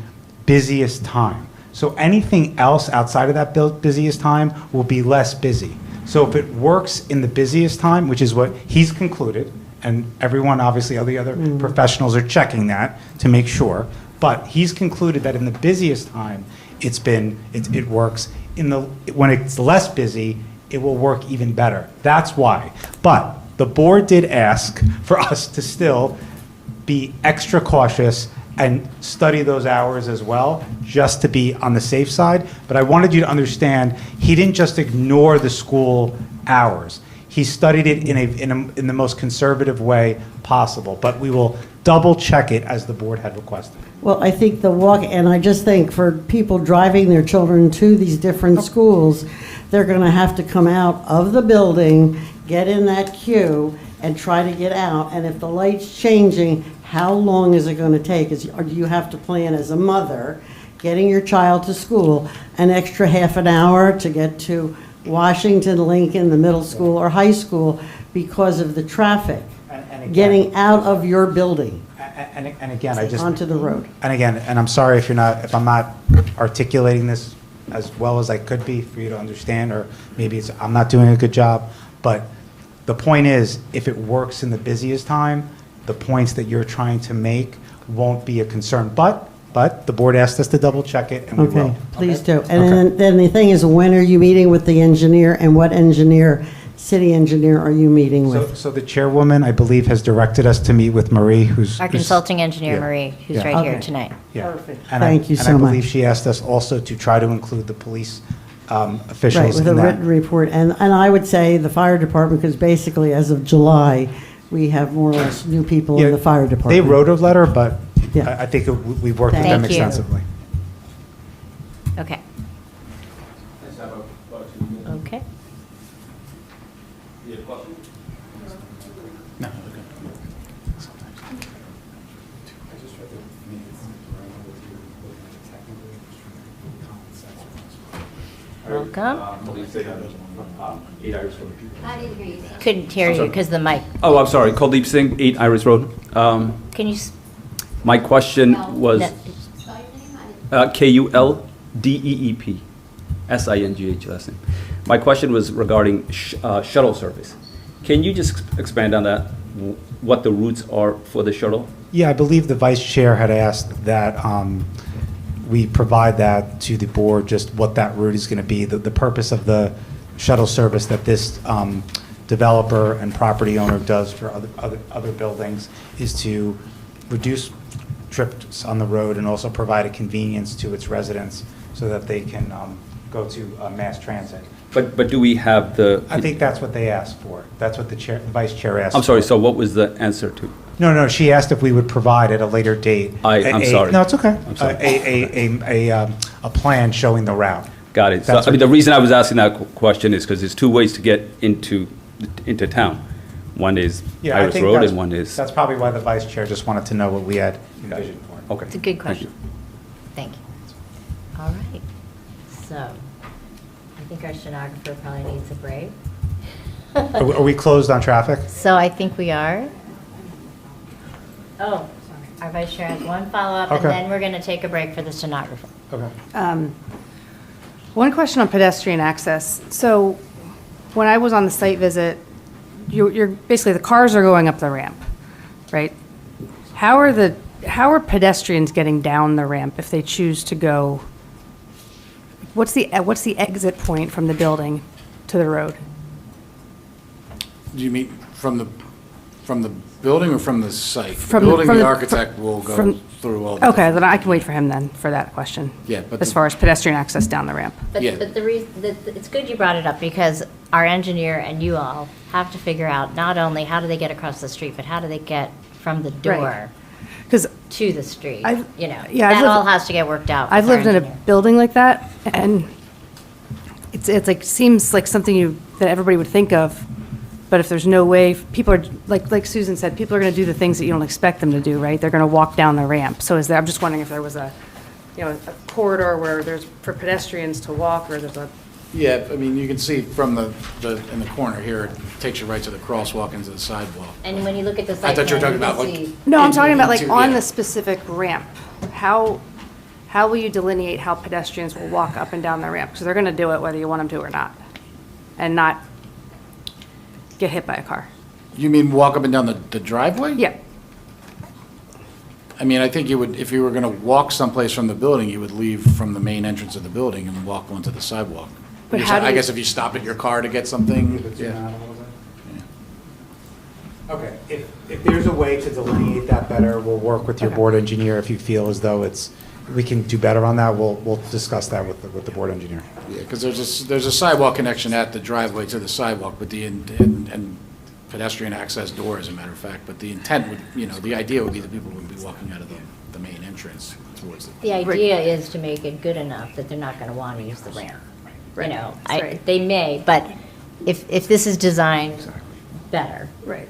S4: busiest time. So anything else outside of that busiest time will be less busy. So if it works in the busiest time, which is what he's concluded, and everyone, obviously, all the other professionals are checking that to make sure, but he's concluded that in the busiest time, it works. When it's less busy, it will work even better. That's why. But The board did ask for us to still be extra cautious and study those hours as well, just to be on the safe side. But I wanted you to understand, he didn't just ignore the school hours. He studied it in the most conservative way possible, but we will double check it as the board had requested.
S6: Well, I think the walk, and I just think for people driving their children to these different schools, they're going to have to come out of the building, get in that queue, and try to get out. And if the light's changing, how long is it going to take? Or do you have to plan as a mother, getting your child to school, an extra half an hour to get to Washington, Lincoln, the middle school or high school because of the traffic, getting out of your building
S4: And again, I just.
S6: onto the road?
S4: And again, and I'm sorry if I'm not articulating this as well as I could be for you to understand, or maybe I'm not doing a good job, but the point is, if it works in the busiest time, the points that you're trying to make won't be a concern. But the board asked us to double check it, and we will.
S6: Okay, please do. And then the thing is, when are you meeting with the engineer, and what city engineer are you meeting with?
S4: So the chairwoman, I believe, has directed us to meet with Marie, who's.
S1: Our consulting engineer,
S4: Yeah.
S1: Marie, who's
S4: Yeah.
S1: right here
S6: Okay.
S1: tonight.
S4: Yeah.
S6: Perfect.
S4: And I-
S6: Thank you so
S4: And I believe
S6: much.
S4: she asked us also to try to include the police officials
S6: Right, with a
S4: in that.
S6: written report. And I would say the fire department, because basically, as of July, we have more or less new people in
S4: Yeah,
S6: the fire department.
S4: They wrote a letter, but
S6: Yeah.
S4: I think we've worked with them
S1: Thank you.
S4: extensively.
S1: Okay. Okay. Welcome. Couldn't hear you because the mic.
S11: Oh, I'm sorry. Kuldeep Singh, 8 Iris Road.
S1: Can you?
S11: My question was Kuldeep, Singh last name. My question was regarding shuttle service. Can you just expand on that? What the routes are for the shuttle?
S4: Yeah, I believe the vice chair had asked that we provide that to the board, just what that route is going to be. The purpose of the shuttle service that this developer and property owner does for other buildings is to reduce trips on the road and also provide a convenience to its residents so that they can go to mass transit.
S11: But do we have the?
S4: I think that's what they asked for. That's what the vice chair asked.
S11: I'm sorry.
S4: for.
S11: So what was the answer to?
S4: No, she asked if we would provide at a later date.
S11: I'm sorry.
S4: No, it's okay.
S11: I'm sorry.
S4: A plan showing the route.
S11: Got it. So,
S4: That's
S11: I mean,
S4: what-
S11: the reason I was asking that question is because there's two ways to get into town. One is
S4: Yeah, I
S11: Iris
S4: think
S11: Road
S4: that's-
S11: and one is.
S4: That's probably why the vice chair just wanted to know what we had envisioned for.
S11: Okay.
S1: It's a good
S11: Thank you.
S1: question. Thank you. All right. So I think our stenographer probably needs a break.
S4: Are we closed on traffic?
S1: So I think we are. Oh, sorry. Our vice chair has one follow-up, and
S4: Okay.
S1: then we're going to take a break for the stenographer.
S4: Okay.
S8: One question on pedestrian access. So when I was on the site visit, you're basically, the cars are going up the ramp, right? How are pedestrians getting down the ramp if they choose to go? What's the exit point from the building to the road?
S7: Do you mean from the building or from the site?
S8: From
S7: The building,
S8: from
S7: the architect will go
S8: from-
S7: through all the.
S8: Okay, then I can wait for him then for that question.
S7: Yeah, but
S8: As
S7: the-
S8: far as pedestrian access down the ramp.
S1: But,
S7: Yeah.
S1: but the reason, it's good you brought it up because our engineer and you all have to figure out not only how do they get across the street, but how do they get from the door
S8: Right. 'Cause
S1: to the street?
S8: I've-
S1: You know,
S8: yeah, I've
S1: that
S8: lived-
S1: all has to get worked out.
S8: I've
S1: with our
S8: lived in a
S1: engineer.
S8: building like that, and it's like, seems like something that everybody would think of, but if there's no way, people are, like Susan said, people are gonna do the things that you don't expect them to do, right? They're gonna walk down the ramp. So I'm just wondering if there was a corridor where there's, for pedestrians to walk, or there's a.
S7: Yeah, I mean, you can see from in the corner here, it takes you right to the crosswalk into the sidewalk.
S1: And when you look at the
S7: I
S1: site
S7: thought you were
S1: plan,
S7: talking about
S1: can
S7: like.
S1: see-
S8: No, I'm talking about like
S7: into-
S8: on
S7: yeah.
S8: the specific ramp. How will you delineate how pedestrians will walk up and down the ramp? Because they're gonna do it whether you want them to or not, and not get hit by a car.
S7: You mean walk up and down the driveway?
S8: Yeah.
S7: I mean, I think you would, if you were gonna walk someplace from the building, you would leave from the main entrance of the building and walk onto the sidewalk.
S8: But
S7: Because
S8: how do
S7: I
S8: you-
S7: guess if you stop at your car to get something, yeah.
S4: Okay, if there's a way to delineate that better, we'll work with your board engineer. If you feel as though we can do better on that, we'll discuss that with the board engineer.
S7: Yeah, because there's a sidewalk connection at the driveway to the sidewalk, but and pedestrian access door, as a matter of fact, but the intent would, the idea would be that people would be walking out of the main entrance towards
S1: The idea is to make it good enough that they're not going to want to use the ramp. They may, but if this is designed better.
S8: Right.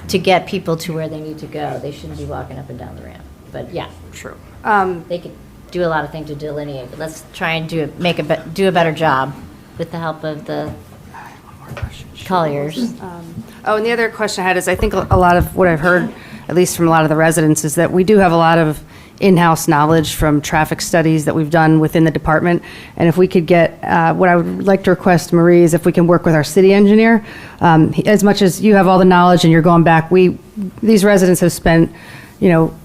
S1: To get people to where they need to go, they shouldn't be walking up and down the ramp. But yeah.
S8: True.
S1: They could do a lot of things to delineate, but let's try and do a better job with the help of the Colliers.
S8: And the other question I had is, I think a lot of what I've heard, at least from a lot of the residents, is that we do have a lot of in-house knowledge from traffic studies that we've done within the department. And if we could get, what I would like to request, Marie, is if we can work with our city engineer. As much as you have all the knowledge and you're going back, these residents have spent,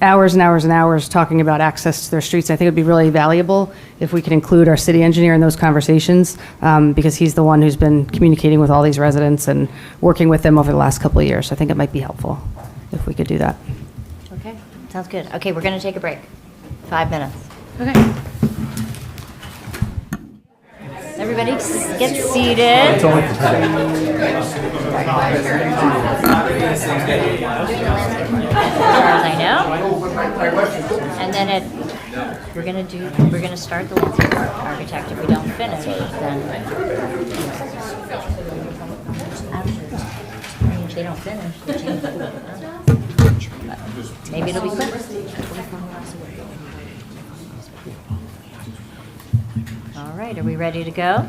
S8: hours and hours and hours talking about access to their streets. I think it'd be really valuable if we could include our city engineer in those conversations, because he's the one who's been communicating with all these residents and working with them over the last couple of years. So I think it might be helpful if we could do that.
S1: Okay, sounds good. Okay, we're going to take a break. 5 minutes.
S9: Okay.
S1: Everybody get seated. As far as I know. And then we're gonna start the landscape architect. If we don't finish, then if they don't finish, they change the but maybe it'll be quick. All right, are we ready to go?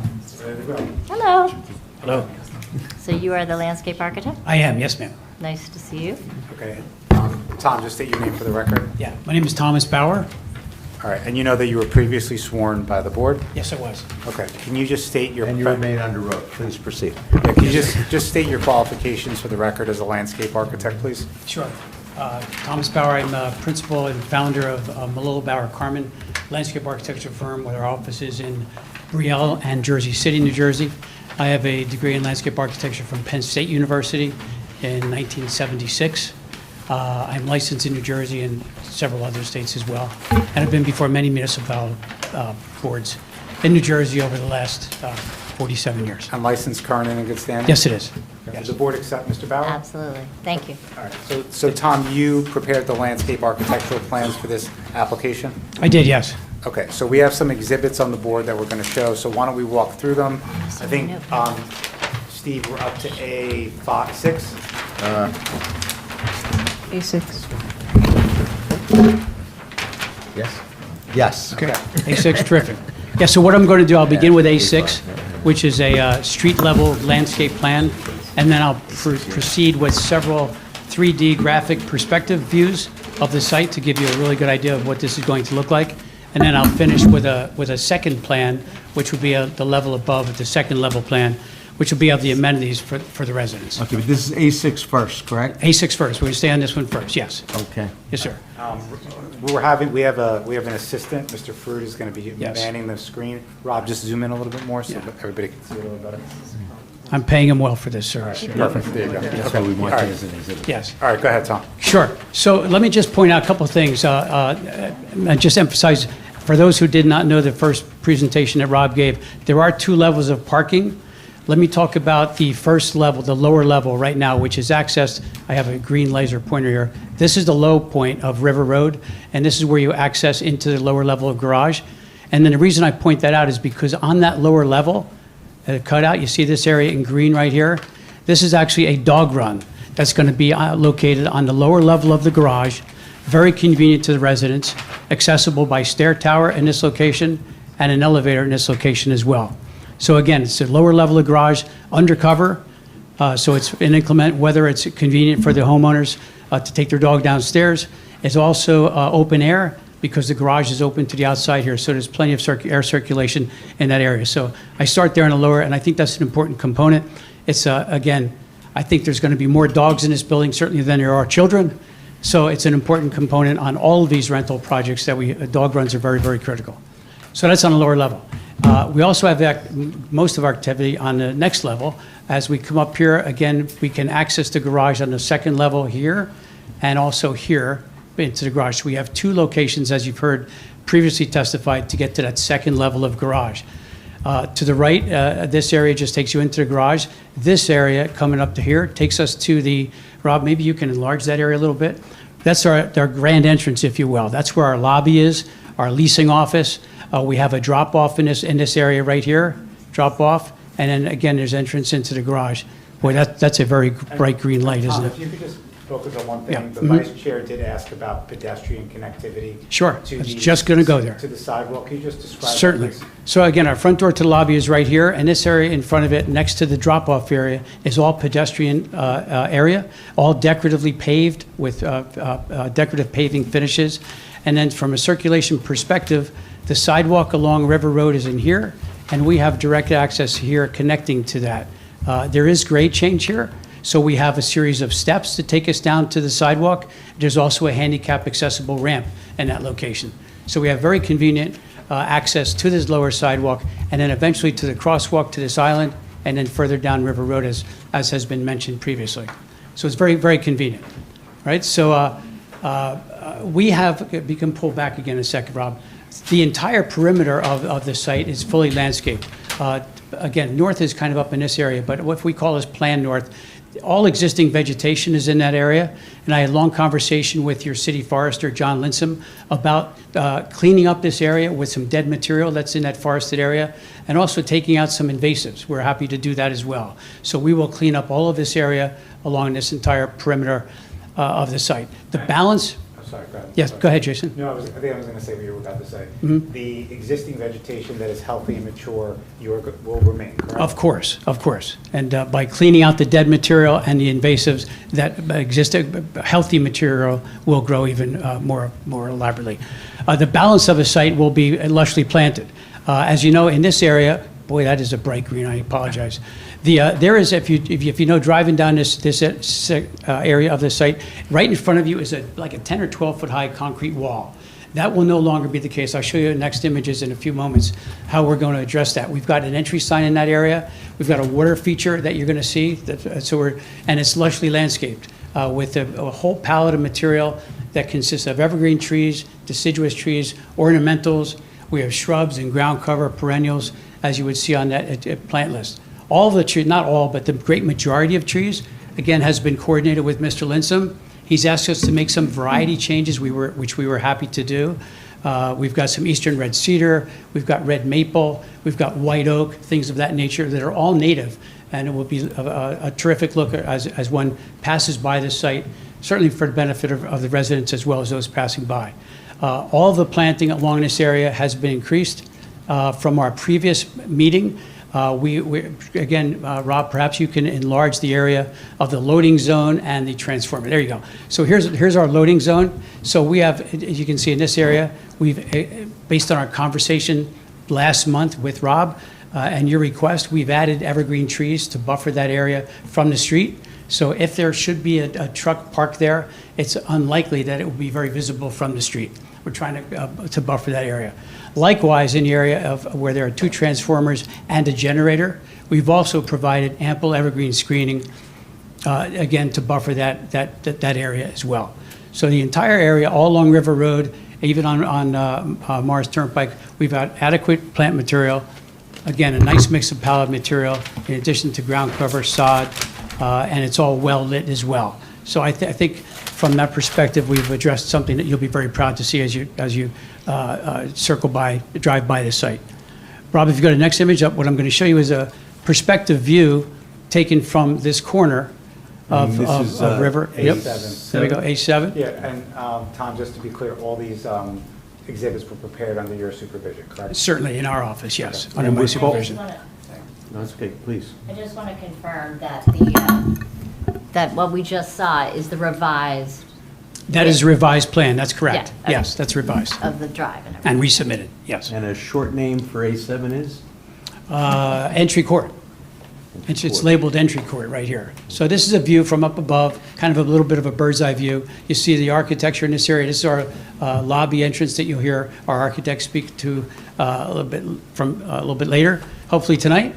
S1: Hello.
S2: Hello.
S1: So you are the landscape architect?
S2: I am, yes, ma'am.
S1: Nice to see you.
S4: Okay. Tom, just state your name for the record.
S2: Yeah, my name is Thomas Bauer.
S4: All right, and you know that you were previously sworn by the board?
S2: Yes, I was.
S4: Okay, can you just state your...
S5: And you remain under oath. Please proceed.
S4: Yeah, can you just state your qualifications for the record as a landscape architect, please?
S2: Sure. Thomas Bauer, I'm a principal and founder of Malolo Bauer Carmen landscape architecture firm with our offices in Brielle and Jersey City, New Jersey. I have a degree in landscape architecture from Penn State University in 1976. I'm licensed in New Jersey and several other states as well. And I've been before many municipal boards in New Jersey over the last 47 years.
S4: And licensed, current, and in good standing?
S2: Yes, it is.
S4: Okay. Does the board accept Mr. Bauer?
S1: Absolutely. Thank you.
S4: All right, so Tom, you prepared the landscape architectural plans for this application?
S2: I did, yes.
S4: Okay, so we have some exhibits on the board that we're going to show, so why don't we walk through them? I think, Steve, we're up to A6?
S8: A6.
S5: Yes? Yes.
S2: Okay. A6, terrific. Yeah, so what I'm going to do, I'll begin with A6, which is a street-level landscape plan, and then I'll proceed with several 3D graphic perspective views of the site to give you a really good idea of what this is going to look like. And then I'll finish with a second plan, which would be the level above, the second level plan, which will be of the amenities for the residents.
S5: Okay, but this is A6 first, correct?
S2: A6 first. We're going to stay on this one first, yes.
S5: Okay.
S2: Yes, sir.
S4: We have an assistant, Mr. Fruit, is going to be manning the screen. Rob, just zoom in a little bit more so that everybody can see it a little better.
S2: I'm paying him well for this service.
S4: Perfect, there you go.
S2: Yes.
S4: Okay, we want
S2: All
S4: you
S2: right.
S4: as an exhibit.
S2: Yes.
S4: All right, go ahead, Tom.
S2: Sure. So let me just point out a couple of things. I just emphasize, for those who did not know the first presentation that Rob gave, there are 2 levels of parking. Let me talk about the first level, the lower level right now, which is accessed. I have a green laser pointer here. This is the low point of River Road, and this is where you access into the lower level of garage. And then the reason I point that out is because on that lower level, cutout, you see this area in green right here? This is actually a dog run that's going to be located on the lower level of the garage, very convenient to the residents, accessible by stair tower in this location and an elevator in this location as well. So again, it's a lower level of garage, undercover, so it's in inclement weather. It's convenient for the homeowners to take their dog downstairs. It's also open air because the garage is open to the outside here, so there's plenty of air circulation in that area. So I start there in the lower, and I think that's an important component. It's, again, I think there's going to be more dogs in this building certainly than there are children. So it's an important component on all of these rental projects that dog runs are very, very critical. So that's on the lower level. We also have most of our activity on the next level. As we come up here, again, we can access the garage on the second level here and also here into the garage. So we have two locations, as you've heard previously testified, to get to that second level of garage. To the right, this area just takes you into the garage. This area coming up to here takes us to the, Rob, maybe you can enlarge that area a little bit. That's our grand entrance, if you will. That's where our lobby is, our leasing office. We have a drop-off in this area right here, drop-off, and then again, there's entrance into the garage. Boy, that's a very bright green light, isn't
S4: If
S2: it?
S4: you could just focus on one
S2: Yeah.
S4: thing. The
S2: Mhm.
S4: vice chair did ask about pedestrian connectivity.
S2: Sure.
S4: to
S2: I was
S4: the-
S2: just gonna go there.
S4: To the sidewalk. Can you just describe that,
S2: Certainly.
S4: please?
S2: So again, our front door to the lobby is right here, and this area in front of it, next to the drop-off area, is all pedestrian area, all decoratively paved with decorative paving finishes. And then from a circulation perspective, the sidewalk along River Road is in here, and we have direct access here connecting to that. There is grade change here, so we have a series of steps to take us down to the sidewalk. There's also a handicap accessible ramp in that location. So we have very convenient access to this lower sidewalk, and then eventually to the crosswalk to this island, and then further down River Road, as has been mentioned previously. So it's very, very convenient, right? So we have, you can pull back again in a second, Rob. The entire perimeter of the site is fully landscaped. Again, north is kind of up in this area, but what we call is Plan North. All existing vegetation is in that area, and I had a long conversation with your city forester, John Linsom, about cleaning up this area with some dead material that's in that forested area, and also taking out some invasives. We're happy to do that as well. So we will clean up all of this area along this entire perimeter of the site. The balance.
S4: I'm sorry, go ahead.
S2: Yes, go ahead, Jason.
S4: No, I think I was going to say what you were about to say.
S2: Mhm.
S4: The existing vegetation that is healthy and mature will remain, correct?
S2: Of course, of course. And by cleaning out the dead material and the invasives, that existing healthy material will grow even more elaborately. The balance of the site will be lushly planted. As you know, in this area, boy, that is a bright green, I apologize. There is, if you know, driving down this area of the site, right in front of you is like a 10 or 12 foot high concrete wall. That will no longer be the case. I'll show you the next images in a few moments, how we're going to address that. We've got an entry sign in that area. We've got a water feature that you're going to see, and it's lushly landscaped with a whole palette of material that consists of evergreen trees, deciduous trees, ornamentals. We have shrubs and ground cover perennials, as you would see on that plant list. All of the trees, not all, but the great majority of trees, again, has been coordinated with Mr. Linsom. He's asked us to make some variety changes, which we were happy to do. We've got some eastern red cedar, we've got red maple, we've got white oak, things of that nature that are all native, and it will be a terrific look as one passes by the site, certainly for the benefit of the residents as well as those passing by. All of the planting along this area has been increased from our previous meeting. Again, Rob, perhaps you can enlarge the area of the loading zone and the transformer. There you go. So here's our loading zone. So we have, as you can see in this area, we've, based on our conversation last month with Rob and your request, we've added evergreen trees to buffer that area from the street. So if there should be a truck parked there, it's unlikely that it will be very visible from the street. We're trying to buffer that area. Likewise, in the area of where there are two transformers and a generator, we've also provided ample evergreen screening, again, to buffer that area as well. So the entire area, all along River Road, even on Mars Turnpike, we've got adequate plant material. Again, a nice mix of pallet material, in addition to ground cover, sod, and it's all well lit as well. So I think from that perspective, we've addressed something that you'll be very proud to see as you drive by the site. Rob, if you go to the next image, what I'm going to show you is a perspective view taken from this corner of River.
S4: A7.
S2: Yep. There we go, A7.
S4: Yeah, and Tom, just to be clear, all these exhibits were prepared under your supervision, correct?
S2: Certainly in our office, yes,
S4: Okay.
S2: under my supervision.
S1: No,
S5: that's okay, please.
S1: I just want to confirm that that what we just saw is the revised.
S2: That is a revised plan, that's correct.
S1: Yeah,
S2: Yes, that's revised.
S1: Of the drive and everything.
S2: And resubmitted, yes.
S5: And a short name for A7 is?
S2: Entry court. It's labeled entry court right here. So this is a view from up above, kind of a little bit of a bird's eye view. You see the architecture in this area. This is our lobby entrance that you'll hear our architect speak to a little bit later, hopefully tonight.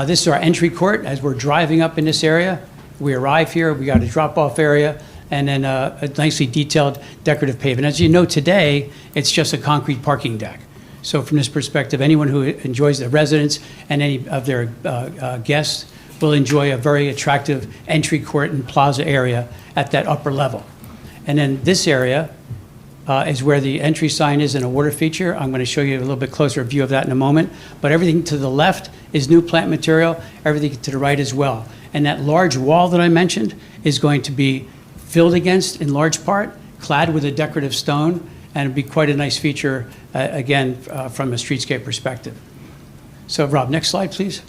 S2: This is our entry court as we're driving up in this area. We arrive here, we got a drop-off area, and then a nicely detailed decorative pavement. As you know, today, it's just a concrete parking deck. So from this perspective, anyone who enjoys the residents and any of their guests will enjoy a very attractive entry court and plaza area at that upper level. And then this area is where the entry sign is and a water feature. I'm going to show you a little bit closer view of that in a moment. But everything to the left is new plant material, everything to the right as well. And that large wall that I mentioned is going to be filled against in large part, clad with a decorative stone, and it'd be quite a nice feature, again, from a streetscape perspective. So Rob, next slide, please.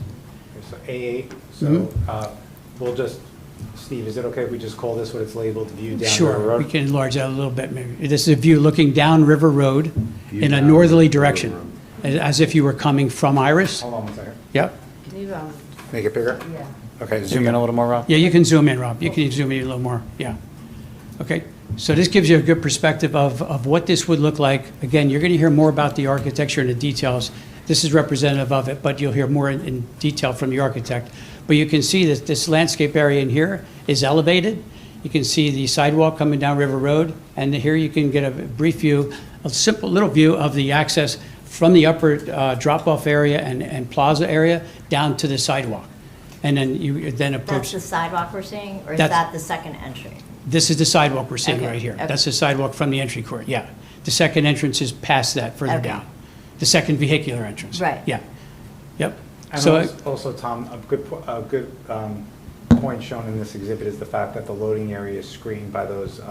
S4: So A8, so we'll just, Steve, is it okay if we just call this what it's labeled, view down River
S2: Sure,
S4: Road?
S2: we can enlarge that a little bit maybe. This is a view looking down River Road in a northerly direction, as if you were coming from Iris.
S4: Hold on one second.
S2: Yep.
S8: Can you,
S4: Make it bigger? Yeah. Okay, zoom in a little more, Rob?
S2: Yeah, you can zoom in, Rob. You can zoom in a little more, yeah. Okay, so this gives you a good perspective of what this would look like. Again, you're going to hear more about the architecture and the details. This is representative of it, but you'll hear more in detail from the architect. But you can see that this landscape area in here is elevated. You can see the sidewalk coming down River Road, and here you can get a brief view, a simple little view of the access from the upper drop-off area and plaza area down to the sidewalk. And then you then approach.
S1: That's the sidewalk we're seeing, or is
S2: That's-
S1: that the second entry?
S2: This is the sidewalk we're seeing
S1: Okay,
S2: right here.
S1: okay.
S2: That's the sidewalk from the entry court, yeah. The second entrance is past that, further
S1: Okay.
S2: down. The second vehicular entrance.
S1: Right.
S2: Yeah, yep.
S4: And
S2: So,
S4: also, Tom, a good point shown in this exhibit is the fact that the loading area is screened by those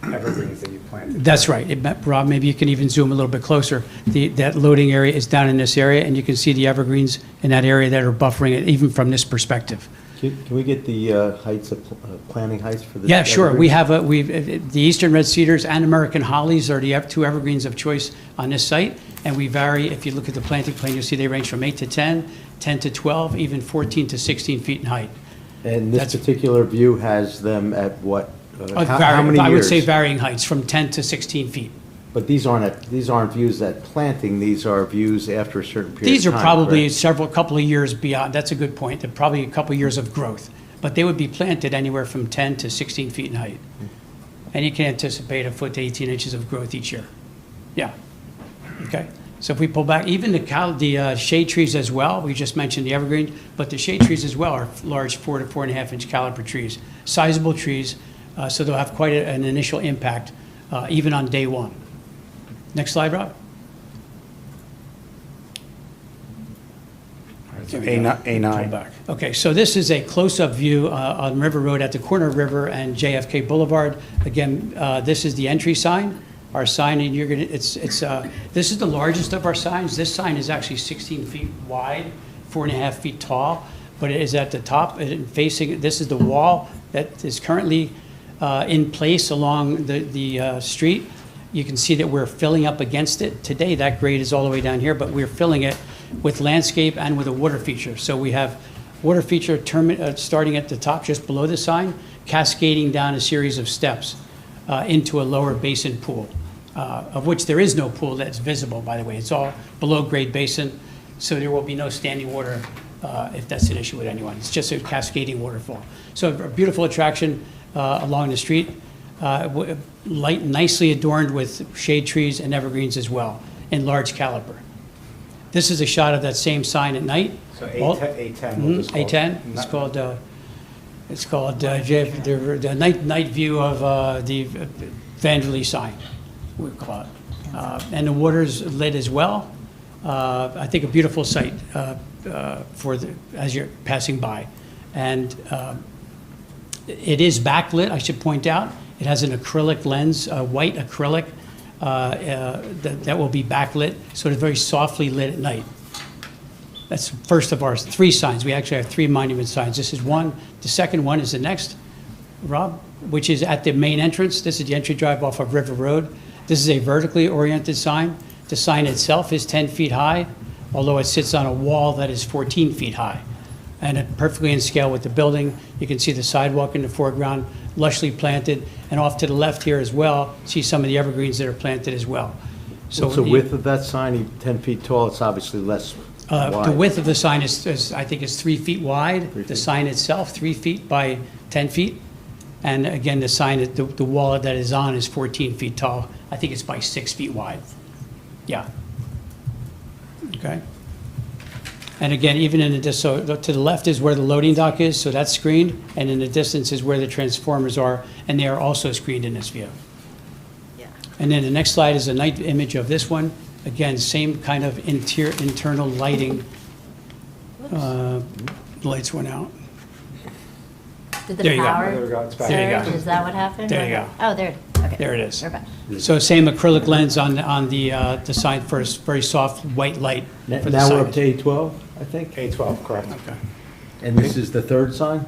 S4: evergreens that you planted.
S2: that's right. Rob, maybe you can even zoom a little bit closer. That loading area is down in this area, and you can see the evergreens in that area that are buffering it, even from this perspective.
S5: Can we get the heights of, planting heights for this?
S2: Yeah, sure. We
S5: evergreen?
S2: have, the Eastern Red Cedars and American Hollies are the two evergreens of choice on this site. And we vary, if you look at the planting plan, you'll see they range from 8 to 10, 10 to 12, even 14 to 16 feet in height.
S5: And this
S2: That's-
S5: particular view has them at what? How
S2: Vari-
S5: many years?
S2: I would say varying heights, from 10 to 16 feet.
S5: But these aren't views at planting, these are views after a certain period of time.
S2: These are probably
S5: correct?
S2: couple of years beyond. That's a good point. They're probably a couple of years of growth. But they would be planted anywhere from 10 to 16 feet in height. And you can anticipate a foot to 18 inches of growth each year. Yeah. Okay. So if we pull back, even the shade trees as well, we just mentioned the evergreen, but the shade trees as well are large 4 to 4.5 inch caliper trees, sizable trees, so they'll have quite an initial impact even on day one. Next slide, Rob.
S4: So
S2: There we go.
S4: A9.
S2: Pull back. Okay, so this is a close-up view on River Road at the corner of River and JFK Boulevard. Again, this is the entry sign. Our sign, and you're gonna, this is the largest of our signs. This sign is actually 16 feet wide, 4.5 feet tall, but it is at the top, facing, this is the wall that is currently in place along the street. You can see that we're filling up against it. Today, that grade is all the way down here, but we're filling it with landscape and with a water feature. So we have water feature starting at the top, just below the sign, cascading down a series of steps into a lower basin pool, of which there is no pool that's visible, by the way. It's all below grade basin, so there will be no standing water if that's an issue with anyone. It's just a cascading waterfall. So a beautiful attraction along the street, nicely adorned with shade trees and evergreens as well, in large caliber. This is a shot of that same sign at night.
S4: So A10. we'll just call it.
S2: A10. It's called the night view of the Vanderlee sign, we call it. And the water's lit as well. I think a beautiful sight as you're passing by. And it is backlit, I should point out. It has an acrylic lens, white acrylic, that will be backlit, so it's very softly lit at night. That's the first of our 3 signs. We actually have 3 monument signs. This is one. The second one is the next, Rob, which is at the main entrance. This is the entry drive off of River Road. This is a vertically oriented sign. The sign itself is 10 feet high, although it sits on a wall that is 14 feet high. and it perfectly in scale with the building. You can see the sidewalk in the foreground, lushly planted, and off to the left here as well, see some of the evergreens that are planted as well.
S5: What's the width of that sign? 10 feet tall, it's obviously less
S2: The
S5: wide.
S2: width of the sign is, I think, is 3 feet wide. The sign itself, 3 feet by 10 feet. And again, the sign, the wall that is on is 14 feet tall. I think it's by 6 feet wide. Yeah. Okay. And again, even in the, so to the left is where the loading dock is, so that's screened. And in the distance is where the transformers are, and they are also screened in this view.
S1: Yeah.
S2: And then the next slide is a night image of this one. Again, same kind of internal lighting. Lights went out.
S1: Did
S2: There
S1: the
S2: you go.
S1: power
S2: There you go. There you go.
S1: surge? Is that what happened?
S2: There you go.
S1: Oh, there, okay.
S2: There it is.
S1: We're back.
S2: So same acrylic lens on the sign for a very soft white light for the
S5: Now we're up
S2: signage.
S5: to A12, I think?
S4: A12, correct.
S2: Okay.
S5: And this is the third sign?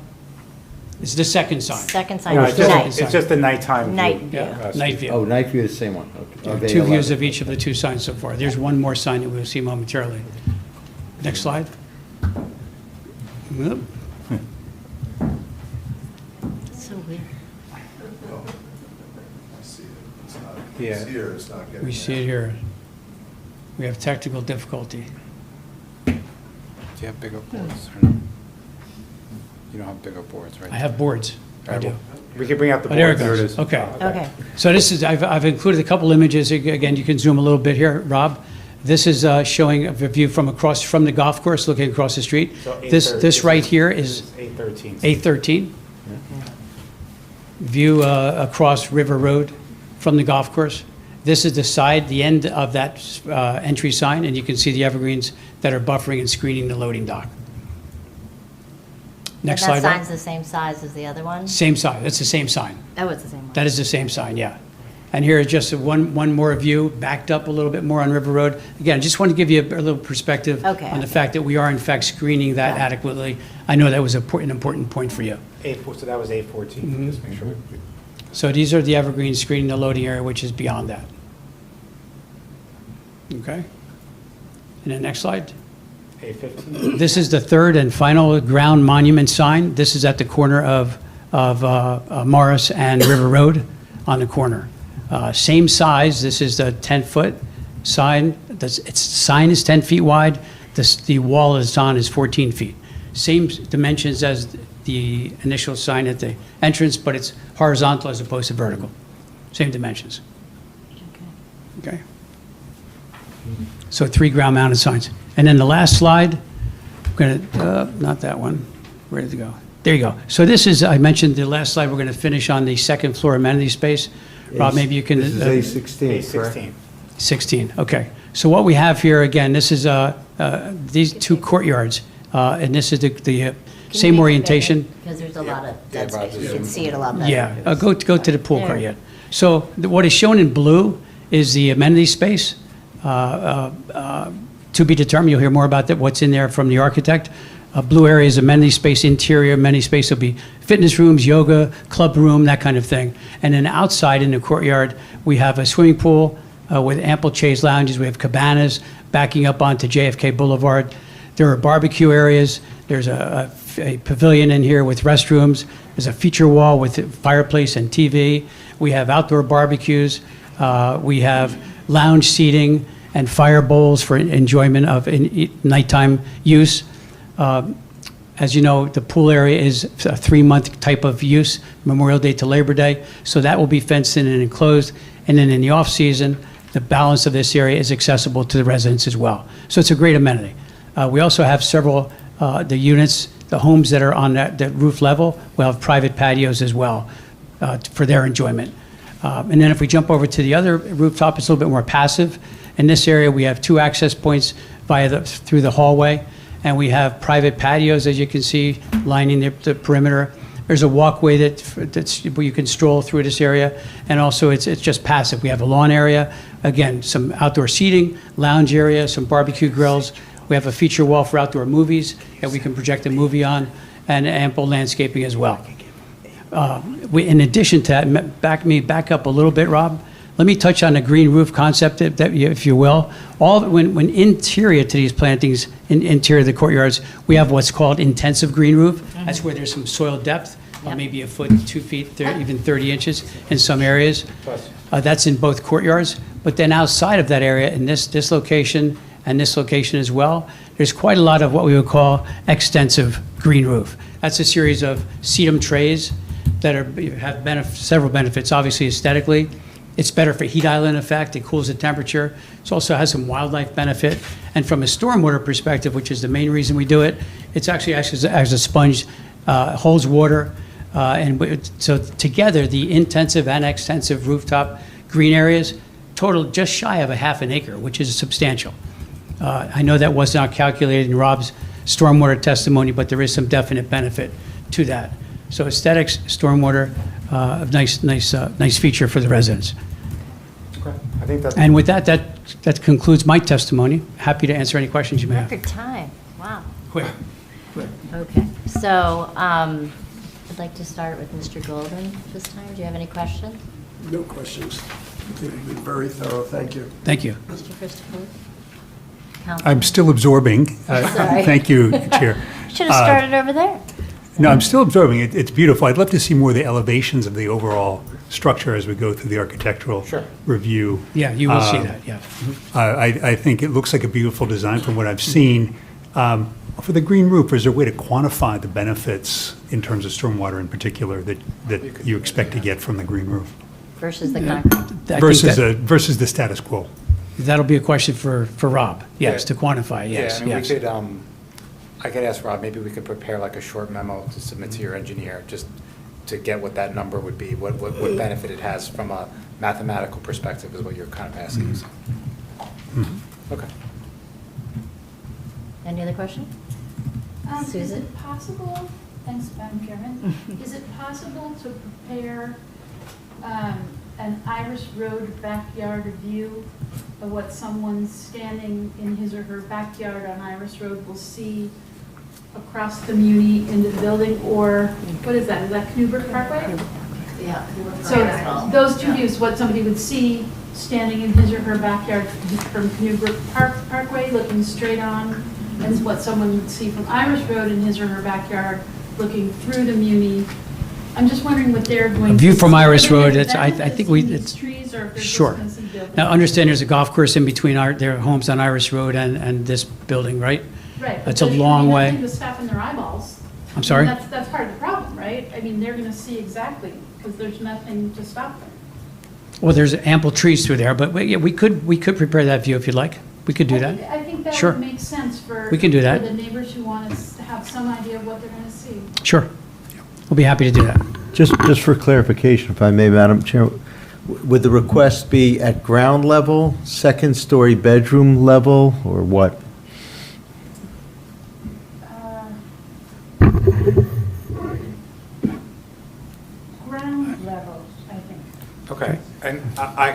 S2: It's the second sign.
S1: Second sign
S4: No,
S1: is
S4: it's
S1: night.
S4: just the nighttime view.
S1: Night view.
S2: Yeah, night view.
S5: Oh, night view, the same one, okay. Of
S2: Two
S5: A11.
S2: views of each of the two signs so far. There's one more sign that we'll see momentarily. Next slide. Yep.
S1: So weird.
S4: Yeah.
S2: We see it here. We have technical difficulty.
S4: Do you have bigger boards or no? You don't have bigger boards, right?
S2: I have boards. I do.
S4: We can bring out the
S2: Oh, there it
S4: boards.
S2: goes. Okay.
S1: Okay.
S2: So this is, I've included a couple images. Again, you can zoom a little bit here, Rob. This is showing a view from across, from the golf course, looking across the street.
S4: So
S2: This right here is
S4: A13.
S2: A13. View across River Road from the golf course. This is the side, the end of that entry sign, and you can see the evergreens that are buffering and screening the loading dock. Next
S1: And
S2: slide,
S1: that
S2: Rob.
S1: sign's the same size as the other one?
S2: Same sign, it's the same sign.
S1: Oh, it's the same one.
S2: That is the same sign, yeah. And here is just one more view, backed up a little bit more on River Road. Again, just want to give you a little perspective
S1: Okay,
S2: on the
S1: okay.
S2: fact that we are in fact screening that adequately. I know that was an important point for you.
S4: So that was A14, just make sure.
S2: So these are the evergreens screening the loading area, which is beyond that. Okay? And then next slide.
S4: A15.
S2: This is the third and final ground monument sign. This is at the corner of Morris and River Road on the corner. Same size, this is the 10-foot sign. Its sign is 10 feet wide. The wall it's on is 14 feet. Same dimensions as the initial sign at the entrance, but it's horizontal as opposed to vertical. Same dimensions. Okay? So 3 ground-mounted signs. And then the last slide, I'm going to, not that one. Where did it go? There you go. So this is, I mentioned the last slide, we're going to finish on the second floor amenity space. Rob, maybe you can.
S5: This is A16, correct?
S4: A16.
S2: 16, okay. So what we have here, again, this is these two courtyards, and this is the
S1: Can you
S2: same
S1: make it
S2: orientation.
S1: bigger? Because there's a lot of dead space. You can see it a lot better.
S2: Yeah, go to the pool
S1: There.
S2: courtyard. So what is shown in blue is the amenity space. To be determined, you'll hear more about that, what's in there from the architect. Blue area is amenity space, interior amenity space will be fitness rooms, yoga, club room, that kind of thing. And then outside in the courtyard, we have a swimming pool with ample chaise lounges. We have cabanas backing up onto JFK Boulevard. There are barbecue areas. There's a pavilion in here with restrooms. There's a feature wall with fireplace and TV. We have outdoor barbecues. We have lounge seating and fire bowls for enjoyment of nighttime use. As you know, the pool area is a 3-month type of use, Memorial Day to Labor Day, so that will be fenced in and enclosed. And then in the off-season, the balance of this area is accessible to the residents as well. So it's a great amenity. We also have several, the units, the homes that are on that roof level, will have private patios as well for their enjoyment. And then if we jump over to the other rooftop, it's a little bit more passive. In this area, we have 2 access points through the hallway, and we have private patios, as you can see, lining the perimeter. There's a walkway that's where you can stroll through this area, and also it's just passive. We have a lawn area, again, some outdoor seating, lounge area, some barbecue grills. We have a feature wall for outdoor movies that we can project a movie on, and ample landscaping as well. In addition to that, back up a little bit, Rob. Let me touch on the green roof concept, if you will. When interior to these plantings, interior of the courtyards, we have what's called intensive green roof. That's where there's some soil depth, maybe a foot, 2 feet, even 30 inches in some areas. That's in both courtyards. But then outside of that area, in this location and this location as well, there's quite a lot of what we would call extensive green roof. That's a series of sedum trays that have several benefits. Obviously, aesthetically, it's better for heat island effect. It cools the temperature. It also has some wildlife benefit. And from a stormwater perspective, which is the main reason we do it, it's actually acts as a sponge, holds water. So together, the intensive and extensive rooftop green areas total just shy of a half an acre, which is substantial. I know that was not calculated in Rob's stormwater testimony, but there is some definite benefit to that. So aesthetics, stormwater, a nice feature for the residents.
S4: Okay, I think that's.
S2: And with that concludes my testimony. Happy to answer any questions you may have.
S1: Record time, wow.
S2: Quick.
S1: Okay, so I'd like to start with Mr. Golden this time. Do you have any questions?
S14: No questions. I think you've been very thorough, thank you.
S2: Thank you.
S1: Mr. Christopher?
S13: I'm still absorbing.
S1: Sorry.
S13: Thank you, Chair.
S1: Should have started over there.
S13: No, I'm still absorbing. It's beautiful. I'd love to see more of the elevations of the overall structure as we go through the architectural review.
S2: Yeah, you will see that, yeah.
S13: I think it looks like a beautiful design from what I've seen. For the green roof, is there a way to quantify the benefits in terms of stormwater in particular that you expect to get from the green roof?
S1: Versus the concrete.
S13: Versus the status quo?
S2: That'll be a question for Rob, yes, to quantify, yes,
S4: Yeah, I mean,
S2: yes.
S4: we could, I could ask Rob, maybe we could prepare like a short memo to submit to your engineer, just to get what that number would be, what benefit it has from a mathematical perspective is what you're kind of asking. Okay.
S1: Any other questions?
S9: Is
S1: Susan?
S9: it possible, thanks, Madam Chairman, is it possible to prepare an Iris Road backyard view of what someone standing in his or her backyard on Iris Road will see across the Muni into the building, or what is that? Is that Knubrook Parkway?
S1: Yeah.
S9: So those two views, what somebody would see standing in his or her backyard from Knubrook Parkway, looking straight on, and what someone would see from Iris Road in his or her backyard, looking through the Muni. I'm just wondering what they're going to
S2: A view from
S9: see.
S2: Iris
S9: Whether
S2: Road,
S9: there's
S2: I think
S9: benefits in these trees, or if they're just
S2: Sure.
S9: gonna see buildings.
S2: Now, understand there's a golf course in between their homes on Iris Road and this building, right?
S9: Right. but
S2: That's a
S9: there's
S2: long way.
S9: nothing to stop in their eyeballs.
S2: I'm sorry?
S9: That's part of the problem, right? I mean, they're going to see exactly, because there's nothing to stop them.
S2: Well, there's ample trees through there, but yeah, we could prepare that view if you'd like. We could do that.
S9: I think that
S2: Sure.
S9: would make sense for.
S2: We can do that.
S9: For the neighbors who want to have some idea of what they're going to see.
S2: Sure. We'll be happy to do that.
S5: Just for clarification, if I may, Madam Chair, would the request be at ground level, second-story bedroom level, or what?
S9: Ground level, I think.
S4: Okay, and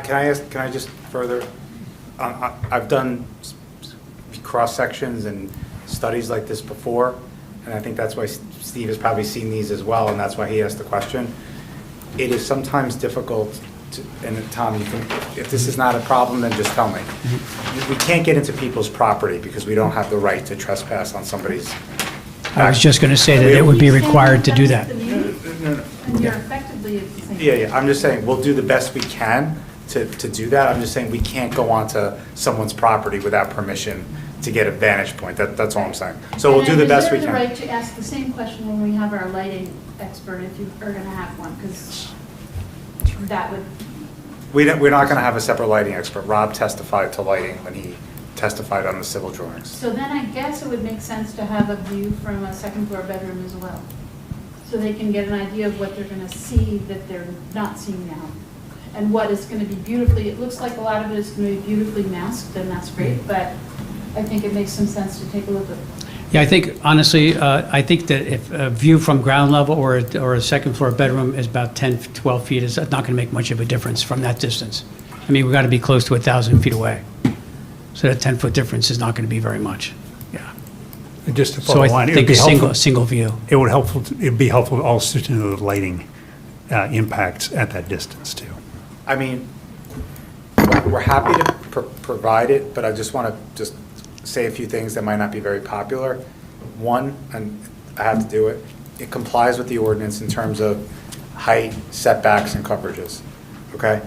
S4: can I just further, I've done cross-sections and studies like this before, and I think that's why Steve has probably seen these as well, and that's why he asked the question. It is sometimes difficult to, and Tom, you can, if this is not a problem, then just tell me. We can't get into people's property because we don't have the right to trespass on somebody's.
S2: I was just going to say that it would be required to do that.
S9: And you're effectively at the same.
S4: Yeah, I'm just saying, we'll do the best we can to do that. I'm just saying, we can't go onto someone's property without permission to get a vantage point. That's all I'm saying. So we'll do the best we
S9: And I
S4: can.
S9: reserve the right to ask the same question when we have our lighting expert, if you are going to have one, because that would,
S4: We're not going to have a separate lighting expert. Rob testified to lighting when he testified on the civil drawings.
S9: so then I guess it would make sense to have a view from a second floor bedroom as well. So they can get an idea of what they're going to see that they're not seeing now. And what is going to be beautifully, it looks like a lot of it is going to be beautifully masked, and that's great, but I think it makes some sense to take a look at it.
S2: Yeah, I think, honestly, I think that if a view from ground level or a second floor bedroom is about 10, 12 feet, is not going to make much of a difference from that distance. I mean, we've got to be close to 1,000 feet away. So that 10-foot difference is not going to be very much. Yeah.
S13: And just to
S2: So
S13: follow
S2: I
S13: on, it would
S2: think
S13: be
S2: a
S13: helpful.
S2: single view.
S13: It'd be helpful also to know the lighting impacts at that distance too.
S4: I mean, we're happy to provide it, but I just want to just say a few things that might not be very popular. One, and I have to do it, it complies with the ordinance in terms of height, setbacks, and coverages, okay?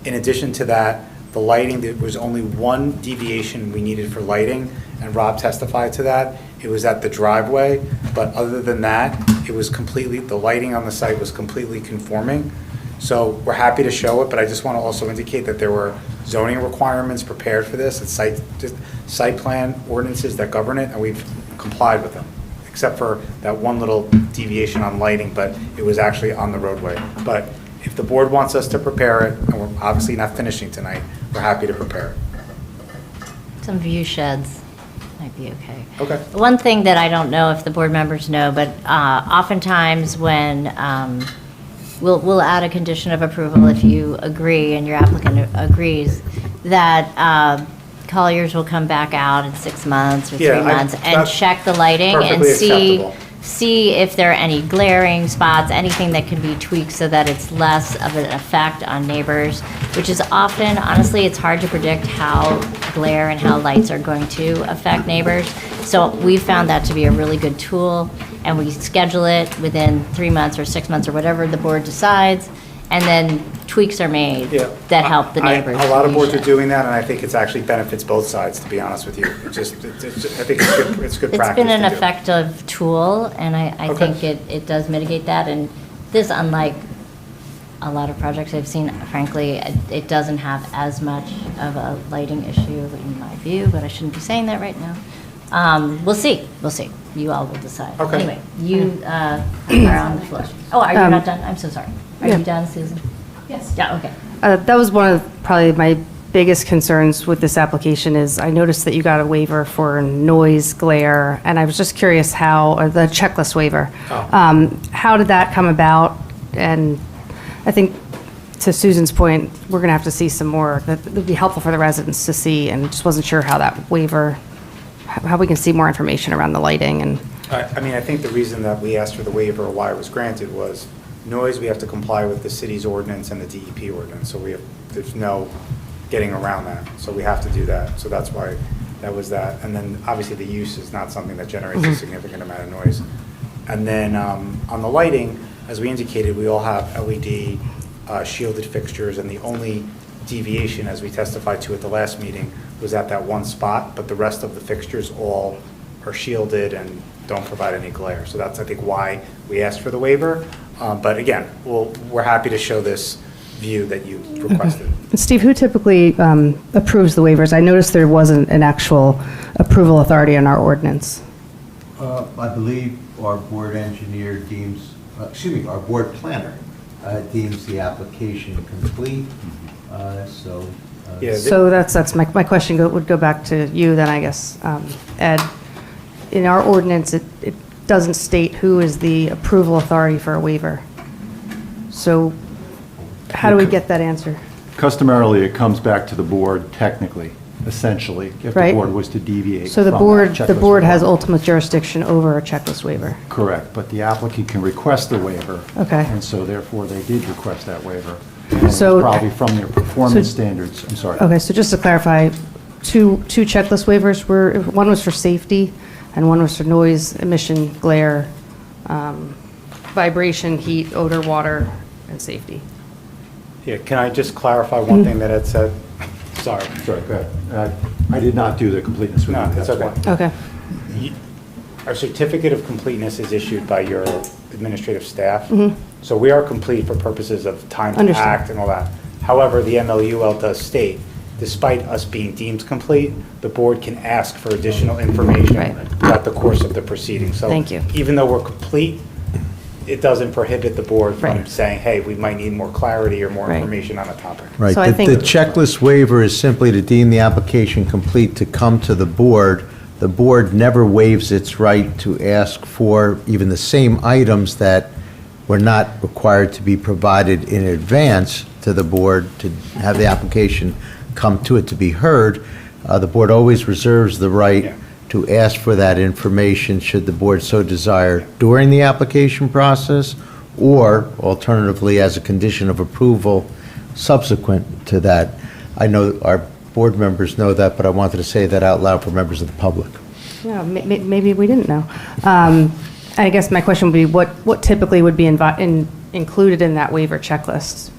S4: In addition to that, the lighting, there was only one deviation we needed for lighting, and Rob testified to that. It was at the driveway, but other than that, it was completely, the lighting on the site was completely conforming. So we're happy to show it, but I just want to also indicate that there were zoning requirements prepared for this, it's site plan ordinances that govern it, and we've complied with them, except for that one little deviation on lighting, but it was actually on the roadway. But if the board wants us to prepare it, and we're obviously not finishing tonight, we're happy to prepare it.
S1: Some view sheds might be okay.
S4: Okay.
S1: One thing that I don't know if the board members know, but oftentimes when we'll add a condition of approval if you agree and your applicant agrees that Colliers will come back out in 6 months or 3 months and
S4: that's
S1: check the lighting and
S4: perfectly acceptable.
S1: see if there are any glaring spots, anything that can be tweaked so that it's less of an effect on neighbors, which is often, honestly, it's hard to predict how glare and how lights are going to affect neighbors. So we found that to be a really good tool, and we schedule it within 3 months or 6 months or whatever the board decides, and then tweaks are made that help the neighbors.
S4: A lot of boards are doing that, and I think it's actually benefits both sides, to be honest with you. I think it's good practice.
S1: It's been an
S4: to do.
S1: effective tool, and I think it does mitigate that. And this, unlike a lot of projects I've seen, frankly, it doesn't have as much of a lighting issue in my view, but I shouldn't be saying that right now. We'll see. You all will decide.
S4: Okay.
S1: Anyway, you are on the floor. Oh, are you not done? I'm so sorry. Are you done, Susan? Yes. Yeah, okay.
S8: That was one of probably my biggest concerns with this application is I noticed that you got a waiver for noise, glare, and I was just curious how, or the checklist waiver. How did that come about? And I think to Susan's point, we're going to have to see some more that would be helpful for the residents to see, and just wasn't sure how that waiver, how we can see more information around the lighting and.
S4: I mean, I think the reason that we asked for the waiver or why it was granted was noise, we have to comply with the city's ordinance and the DEP ordinance, so there's no getting around that, so we have to do that, so that's why that was that. And then, obviously, the use is not something that generates a significant amount of noise. And then, on the lighting, as we indicated, we all have LED shielded fixtures, and the only deviation, as we testified to at the last meeting, was at that one spot, but the rest of the fixtures all are shielded and don't provide any glare. So that's, I think, why we asked for the waiver. But again, we're happy to show this view that you requested.
S8: Steve, who typically approves the waivers? I noticed there wasn't an actual approval authority in our ordinance.
S5: I believe our board engineer deems, our board planner deems the application complete, so.
S8: So that's my question would go back to you then, I guess. Ed, in our ordinance, it doesn't state who is the approval authority for a waiver. So how do we get that answer?
S10: Customarily, it comes back to the board technically, essentially, if the
S8: Right.
S10: board was to deviate
S8: So the
S10: from
S8: board,
S10: that
S8: the
S10: checklist
S8: board has
S10: requirement.
S8: ultimate jurisdiction over a checklist waiver.
S10: Correct, but the applicant can request the waiver.
S8: Okay.
S10: And so therefore, they did request that waiver. And it's
S8: So-
S10: probably from their performance standards, I'm sorry.
S8: Okay, so just to clarify, two checklist waivers were, one was for safety and one was for noise, emission, glare, vibration, heat, odor, water, and safety.
S4: Yeah, can I just clarify one thing that Ed said? Sorry.
S10: Sorry, go ahead. I did not do the completeness review.
S4: No, that's
S10: that's
S4: okay.
S10: why.
S8: Okay.
S4: Our certificate of completeness is issued by your administrative staff. So we are complete for purposes of time to
S8: Understood.
S4: act and all that. However, the MLUL does state, despite us being deemed complete, the board can ask for additional information
S8: Right.
S4: throughout the course of the proceeding. So
S8: Thank you.
S4: even though we're complete, it doesn't prohibit the board from
S8: Right.
S4: saying, hey, we might need more clarity or more
S8: Right.
S4: information on a topic.
S5: Right,
S8: So I think-
S5: the checklist waiver is simply to deem the application complete to come to the board. The board never waives its right to ask for even the same items that were not required to be provided in advance to the board to have the application come to it to be heard. The board always reserves the right to ask for that information, should the board so desire, during the application process, or alternatively, as a condition of approval subsequent to that. I know our board members know that, but I wanted to say that out loud for members of the public.
S8: Yeah, maybe we didn't know. I guess my question would be, what typically would be included in that waiver checklist?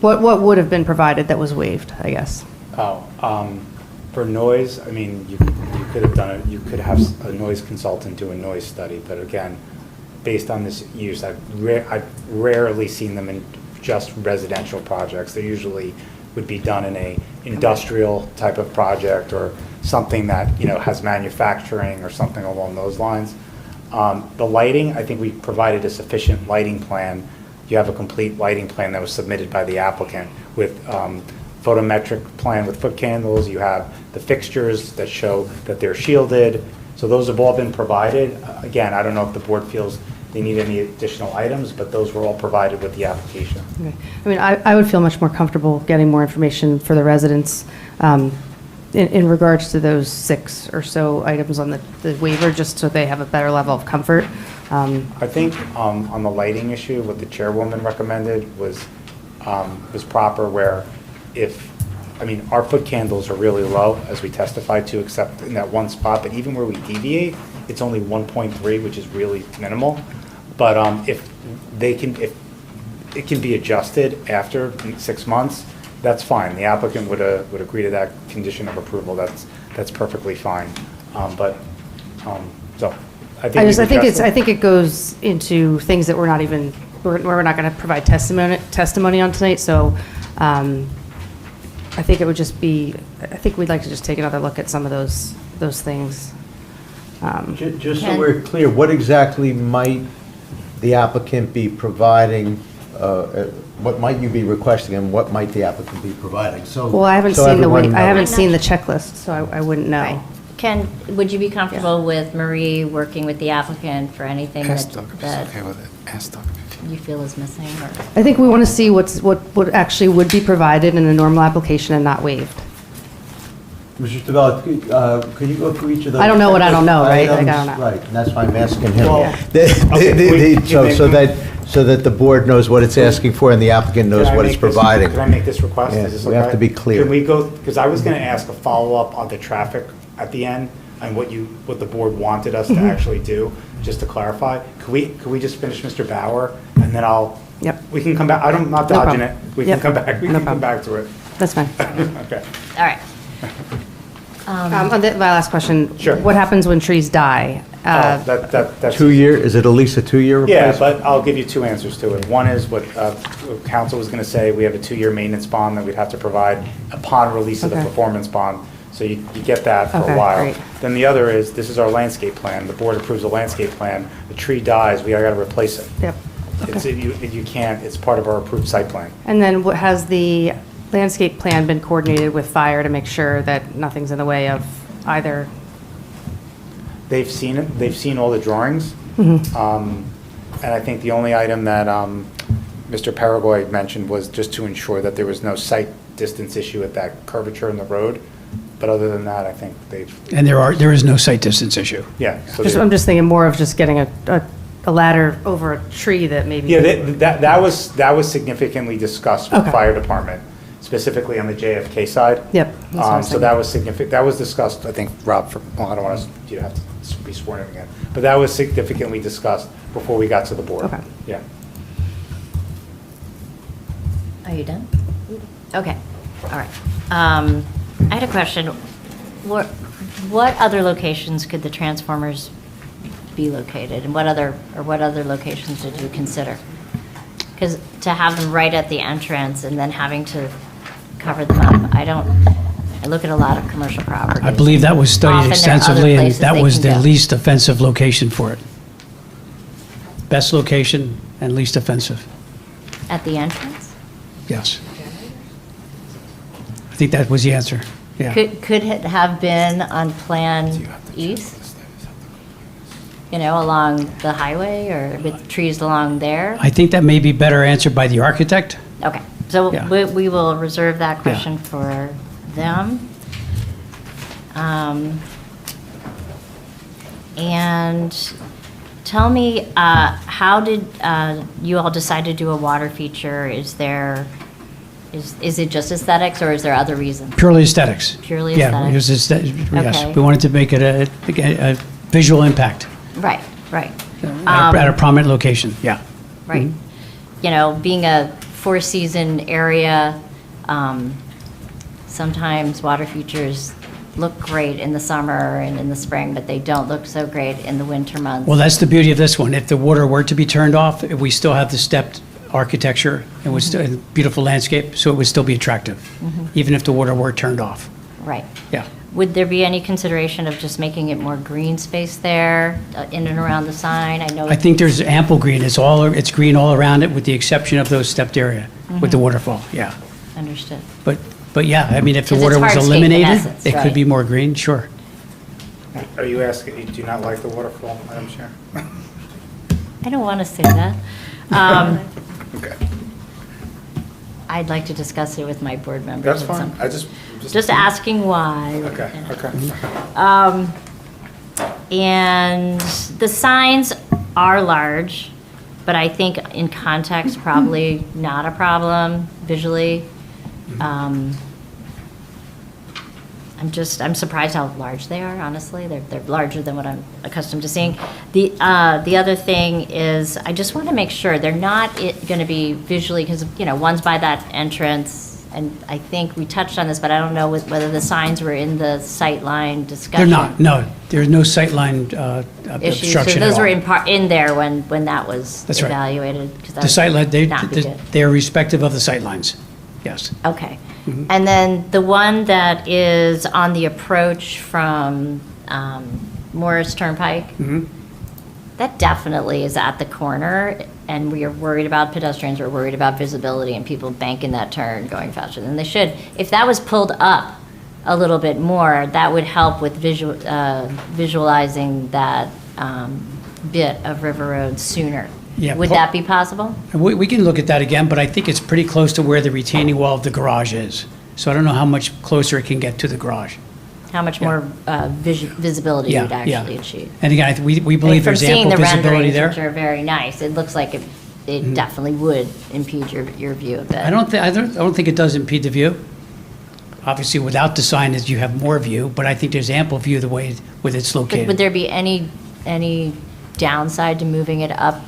S8: What would have been provided that was waived, I guess?
S4: For noise, I mean, you could have done it, you could have a noise consultant do a noise study, but again, based on this use, I've rarely seen them in just residential projects. They usually would be done in a industrial type of project or something that, has manufacturing or something along those lines. The lighting, I think we provided a sufficient lighting plan. You have a complete lighting plan that was submitted by the applicant with photometric plan with foot candles. You have the fixtures that show that they're shielded. So those have all been provided. Again, I don't know if the board feels they need any additional items, but those were all provided with the application.
S8: Okay. I mean, I would feel much more comfortable getting more information for the residents in regards to those 6 or so items on the waiver, just so they have a better level of comfort.
S4: I think on the lighting issue, what the chairwoman recommended was proper, where our foot candles are really low, as we testified to, except in that one spot, but even where we deviate, it's only 1.3, which is really minimal. But if it can be adjusted after 6 months, that's fine. The applicant would agree to that condition of approval. That's perfectly fine. So I
S8: think it goes into things that we're not going to provide testimony on tonight. So I think it would just be, I think we'd like to just take another look at some of those things.
S5: Just so we're clear, what exactly might the applicant be providing, what might you be requesting, and what might the applicant be providing?
S8: Well, I haven't seen the checklist, so I wouldn't know.
S1: Right. Ken, would you be comfortable with Marie working with the applicant for anything that you feel is missing? Or?
S8: I think we want to see what actually would be provided in a normal application and not waived.
S5: Mr. Stavella, could you go through each of those?
S8: I don't know what I don't know, right?
S5: items?
S8: Like, I don't know.
S5: Right, and that's why I'm asking him.
S4: Well,
S5: So that the board knows what it's asking for and the applicant knows what it's providing.
S4: Can I make this request?
S5: Yeah,
S4: Is this
S5: we have
S4: okay?
S5: to be clear.
S4: Can we go, because I was going to ask a follow-up on the traffic at the end and what the board wanted us to actually do, just to clarify. Could we just finish Mr. Bauer, and then we can come back, I'm not dodging it. We can come back, we can come back to it.
S8: That's fine.
S4: Okay.
S1: All right.
S8: My last question.
S4: Sure.
S8: What happens when trees die?
S4: That's
S5: 2 year, is it at least a 2-year replacement?
S4: Yeah, but I'll give you 2 answers to it. One is what council was going to say, we have a 2-year maintenance bond that we'd have to provide upon release of the performance bond. So you get that for a while.
S8: Great.
S4: Then the other is, this is our landscape plan. The board approves a landscape plan. The tree dies, we got to replace it.
S8: Yep.
S4: You can't, it's part of our approved site plan.
S8: And then has the landscape plan been coordinated with fire to make sure that nothing's in the way of either?
S4: They've seen it, they've seen all the drawings. And I think the only item that Mr. Paraguay mentioned was just to ensure that there was no sight distance issue at that curvature in the road. But other than that, I think they've...
S2: And there is no sight distance issue.
S4: Yeah. So
S8: I'm just thinking more of just getting a ladder over a tree that maybe...
S4: Yeah, that was significantly discussed with the fire department, specifically on the JFK side.
S8: Yep.
S4: So that was significant, that was discussed, I think, Rob, I don't want you to have to be sworn in again, but that was significantly discussed before we got to the board.
S8: Okay.
S4: Yeah.
S1: Are you done? Okay, all right. I had a question. What other locations could the transformers be located? And what other locations did you consider? Because to have them right at the entrance and then having to cover them up, I look at a lot of commercial properties.
S2: I believe that was
S1: Often there
S2: studied
S1: are
S2: extensively,
S1: other
S2: and
S1: places
S2: that
S1: they
S2: was
S1: can
S2: the
S1: go.
S2: least offensive location for it. Best location and least offensive,
S1: At the entrance?
S2: yes. I think that was the answer, yeah.
S1: Could it have been on Plan East? Along the highway or with trees along there?
S2: I think that may be better answered by the architect.
S1: Okay, so
S2: Yeah.
S1: we will reserve that question for them. And tell me, how did you all decide to do a water feature? Is there Is it just aesthetics, or is there other reasons?
S2: Purely aesthetics.
S1: Purely
S2: Yeah,
S1: aesthetics?
S2: because yes,
S1: Okay.
S2: we wanted to make it a visual impact
S1: Right, right.
S2: at a prominent location, yeah.
S1: Right. You know, being a four-season area, sometimes water features look great in the summer and in the spring, but they don't look so great in the winter months.
S2: Well, that's the beauty of this one. If the water were to be turned off, we still have the stepped architecture and would still, and beautiful landscape, so it would still be attractive,
S1: Mhm.
S2: even if the water were turned off.
S1: Right.
S2: Yeah.
S1: Would there be any consideration of just making it more green space there, in and around the sign? I know.
S2: I think there's ample green. It's green all around it with the exception of those stepped area with the
S1: Mhm.
S2: waterfall, yeah.
S1: Understood.
S2: But yeah, I mean, if the
S1: 'Cause
S2: water
S1: it's
S2: was
S1: hardscape in
S2: eliminated,
S1: essence,
S2: it could
S1: right?
S2: be more green, sure.
S4: Are you asking, do you not like the waterfall, Madam Chair?
S1: I don't want to say that.
S4: Okay.
S1: I'd like to discuss it with my board members.
S4: That's
S1: at
S4: fine.
S1: some
S4: I
S1: point.
S4: just.
S1: Just asking why.
S4: Okay, okay.
S1: And the signs are large, but I think in context, probably not a problem visually. I'm surprised how large they are, honestly. They're larger than what I'm accustomed to seeing. The other thing is, I just want to make sure they're not going to be visually, because, one's by that entrance, and I think we touched on this, but I don't know whether the signs were in the sightline discussion.
S2: They're not, no. There's no sightline
S1: Issues,
S2: obstruction
S1: so
S2: at
S1: those were
S2: all.
S1: in there when that was
S2: That's right.
S1: evaluated. 'Cause that
S2: The sightline,
S1: would not be good.
S2: they're respective of the sightlines, yes.
S1: Okay.
S2: Mhm.
S1: And then the one that is on the approach from Morris Turnpike,
S2: Mhm.
S1: that definitely is at the corner, and we are worried about pedestrians, we're worried about visibility and people banking that turn going faster than they should. If that was pulled up a little bit more, that would help with visualizing that bit of River Road sooner.
S2: Yeah,
S1: Would that be possible?
S2: We can look at that again, but I think it's pretty close to where the retaining wall of the garage is. So I don't know how much closer it can get to the garage.
S1: How much more visibility
S2: Yeah,
S1: you'd
S2: yeah.
S1: actually achieve?
S2: And again, we believe there's ample
S1: From seeing the
S2: visibility
S1: renderings,
S2: there.
S1: which are very nice, it looks like it definitely would impede your view a bit.
S2: I don't think it does impede the view. Obviously, without the sign, is you have more view, but I think there's ample view the way with it's
S1: But would
S2: located.
S1: there be any downside to moving it up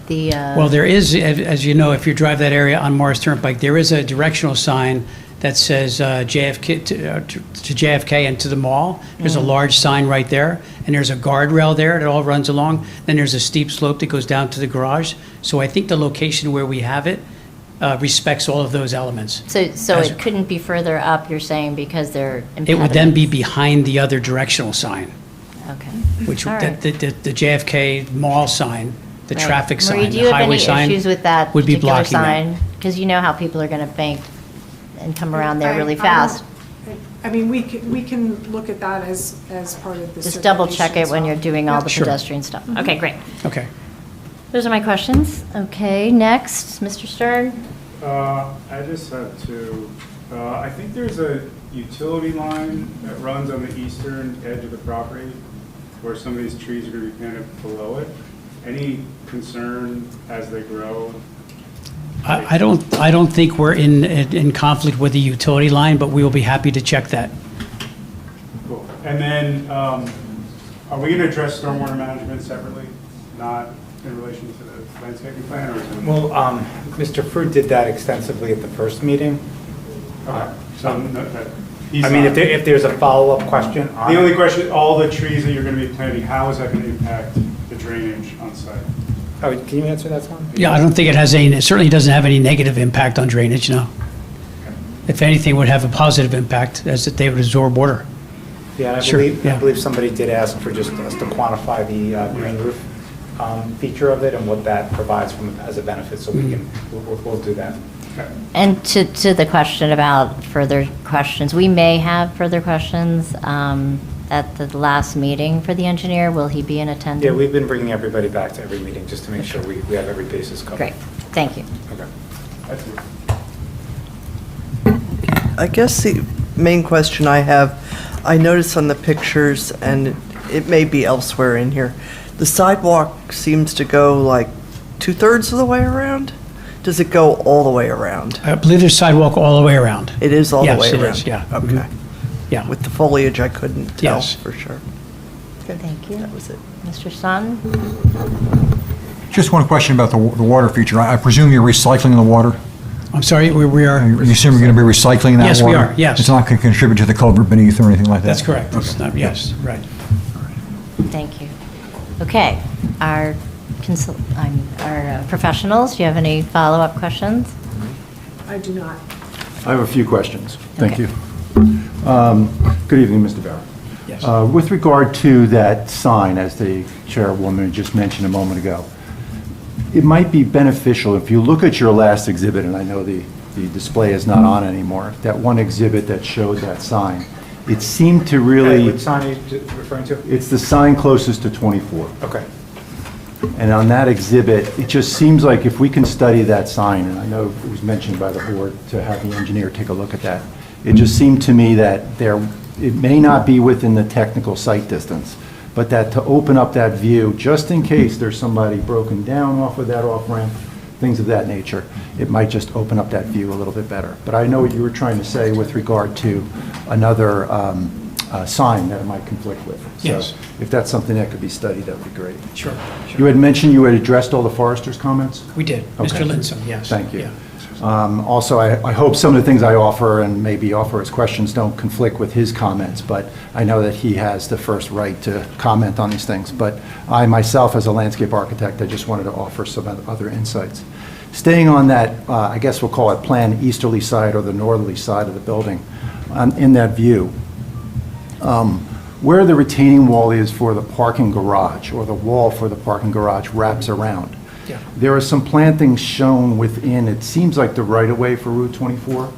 S1: the?
S2: Well, there is, as you know, if you drive that area on Morris Turnpike, there is a directional sign that says JFK to JFK and to the mall. There's a
S1: Mhm.
S2: large sign right there, and there's a guardrail there that all runs along. Then there's a steep slope that goes down to the garage. So I think the location where we have it respects all of those elements.
S1: So
S2: As-
S1: it couldn't be further up, you're saying, because they're
S2: It would then
S1: impediments?
S2: be behind the other directional sign,
S1: Okay.
S2: which,
S1: All right.
S2: the JFK mall sign, the
S1: Right.
S2: traffic
S1: Marie,
S2: sign,
S1: do
S2: the
S1: you have
S2: highway
S1: any
S2: sign.
S1: issues with that
S2: would be
S1: particular
S2: blocking that.
S1: sign? Because you know how people are going to bank and come around there really
S12: I don't-
S1: fast.
S12: I mean, we can look at that as part of the.
S1: Just double check it when you're doing all the
S2: Sure.
S1: pedestrian stuff. Okay, great.
S2: Okay.
S1: Those are my questions. Okay, next, Mr. Stern.
S15: I just have two. I think there's a utility line that runs on the eastern edge of the property where some of these trees are going to be planted below it. Any concern as they grow?
S2: I don't think we're in conflict with the utility line, but we will be happy to check that.
S15: Cool. And then, are we going to address stormwater management separately, not in relation to the landscaping plan, or is it?
S4: Well, Mr. Fruit did that extensively at the first meeting.
S15: Okay, so he's
S4: I mean,
S15: not-
S4: if there's a follow-up question on
S15: The
S4: it.
S15: only question, all the trees that you're going to be planting, how is that going to impact the drainage on site?
S4: Oh, can you answer that one?
S2: Yeah, I don't think it has any, it certainly doesn't have any negative impact on drainage, no. If anything, it would have a positive impact, as that they would absorb water.
S4: Yeah, and
S2: Sure,
S4: I
S2: yeah.
S4: believe somebody did ask for just us to quantify the green roof feature of it and what that provides as a benefit, so we can, we'll do that.
S1: And to the question about further questions, we may have further questions at the last meeting for the engineer. Will he be in attendance?
S4: Yeah, we've been bringing everybody back to every meeting just to make sure we have every basis covered.
S1: Great, thank you.
S4: Okay.
S15: That's it.
S22: I guess the main question I have, I noticed on the pictures, and it may be elsewhere in here, the sidewalk seems to go like 2/3 of the way around. Does it go all the way around?
S2: I believe there's sidewalk all the way around.
S22: It is all the way around?
S2: Yes, it is, yeah. Mhm.
S22: Okay.
S2: Yeah.
S22: With the foliage, I couldn't tell
S2: Yes.
S22: for sure. Okay,
S1: Thank you.
S22: that was it.
S1: Mr. Sun?
S10: Just one question about the water feature. I presume you're recycling the water?
S2: I'm sorry, we are.
S10: You assume you're going to be recycling that water?
S2: Yes, we are, yes.
S10: It's not going to contribute to the culvert beneath or anything like that?
S2: That's correct. It's not, yes, right.
S1: Thank you. Okay, our professionals, do you have any follow-up questions?
S12: I do not.
S3: I have a few questions. Thank
S1: Okay.
S3: you. Good evening, Mr. Barrett.
S2: Yes.
S3: With regard to that sign, as the chairwoman just mentioned a moment ago, it might be beneficial if you look at your last exhibit, and I know the display is not on anymore, that one exhibit that showed that sign, it seemed to really...
S4: What sign are you referring to?
S3: It's the sign closest to 24.
S4: Okay.
S3: And on that exhibit, it just seems like if we can study that sign, and I know it was mentioned by the board to have the engineer take a look at that, it just seemed to me that it may not be within the technical sight distance, but that to open up that view, just in case there's somebody broken down off of that off-ramp, things of that nature, it might just open up that view a little bit better. But I know what you were trying to say with regard to another sign that it might conflict with.
S2: Yes.
S3: So if that's something that could be studied, that would be great.
S2: Sure.
S3: You had mentioned you had addressed all the foresters' comments?
S2: We did.
S3: Okay.
S2: Mr. Lindstrom, yes.
S3: Thank you.
S2: Yeah.
S3: Also, I hope some of the things I offer and maybe offer as questions don't conflict with his comments, but I know that he has the first right to comment on these things. But I myself, as a landscape architect, I just wanted to offer some other insights. Staying on that, I guess we'll call it planned easterly side or the northerly side of the building, in that view, where the retaining wall is for the parking garage or the wall for the parking garage wraps around.
S2: Yeah.
S3: There are some plantings shown within, it seems like the right-of-way for Route 24.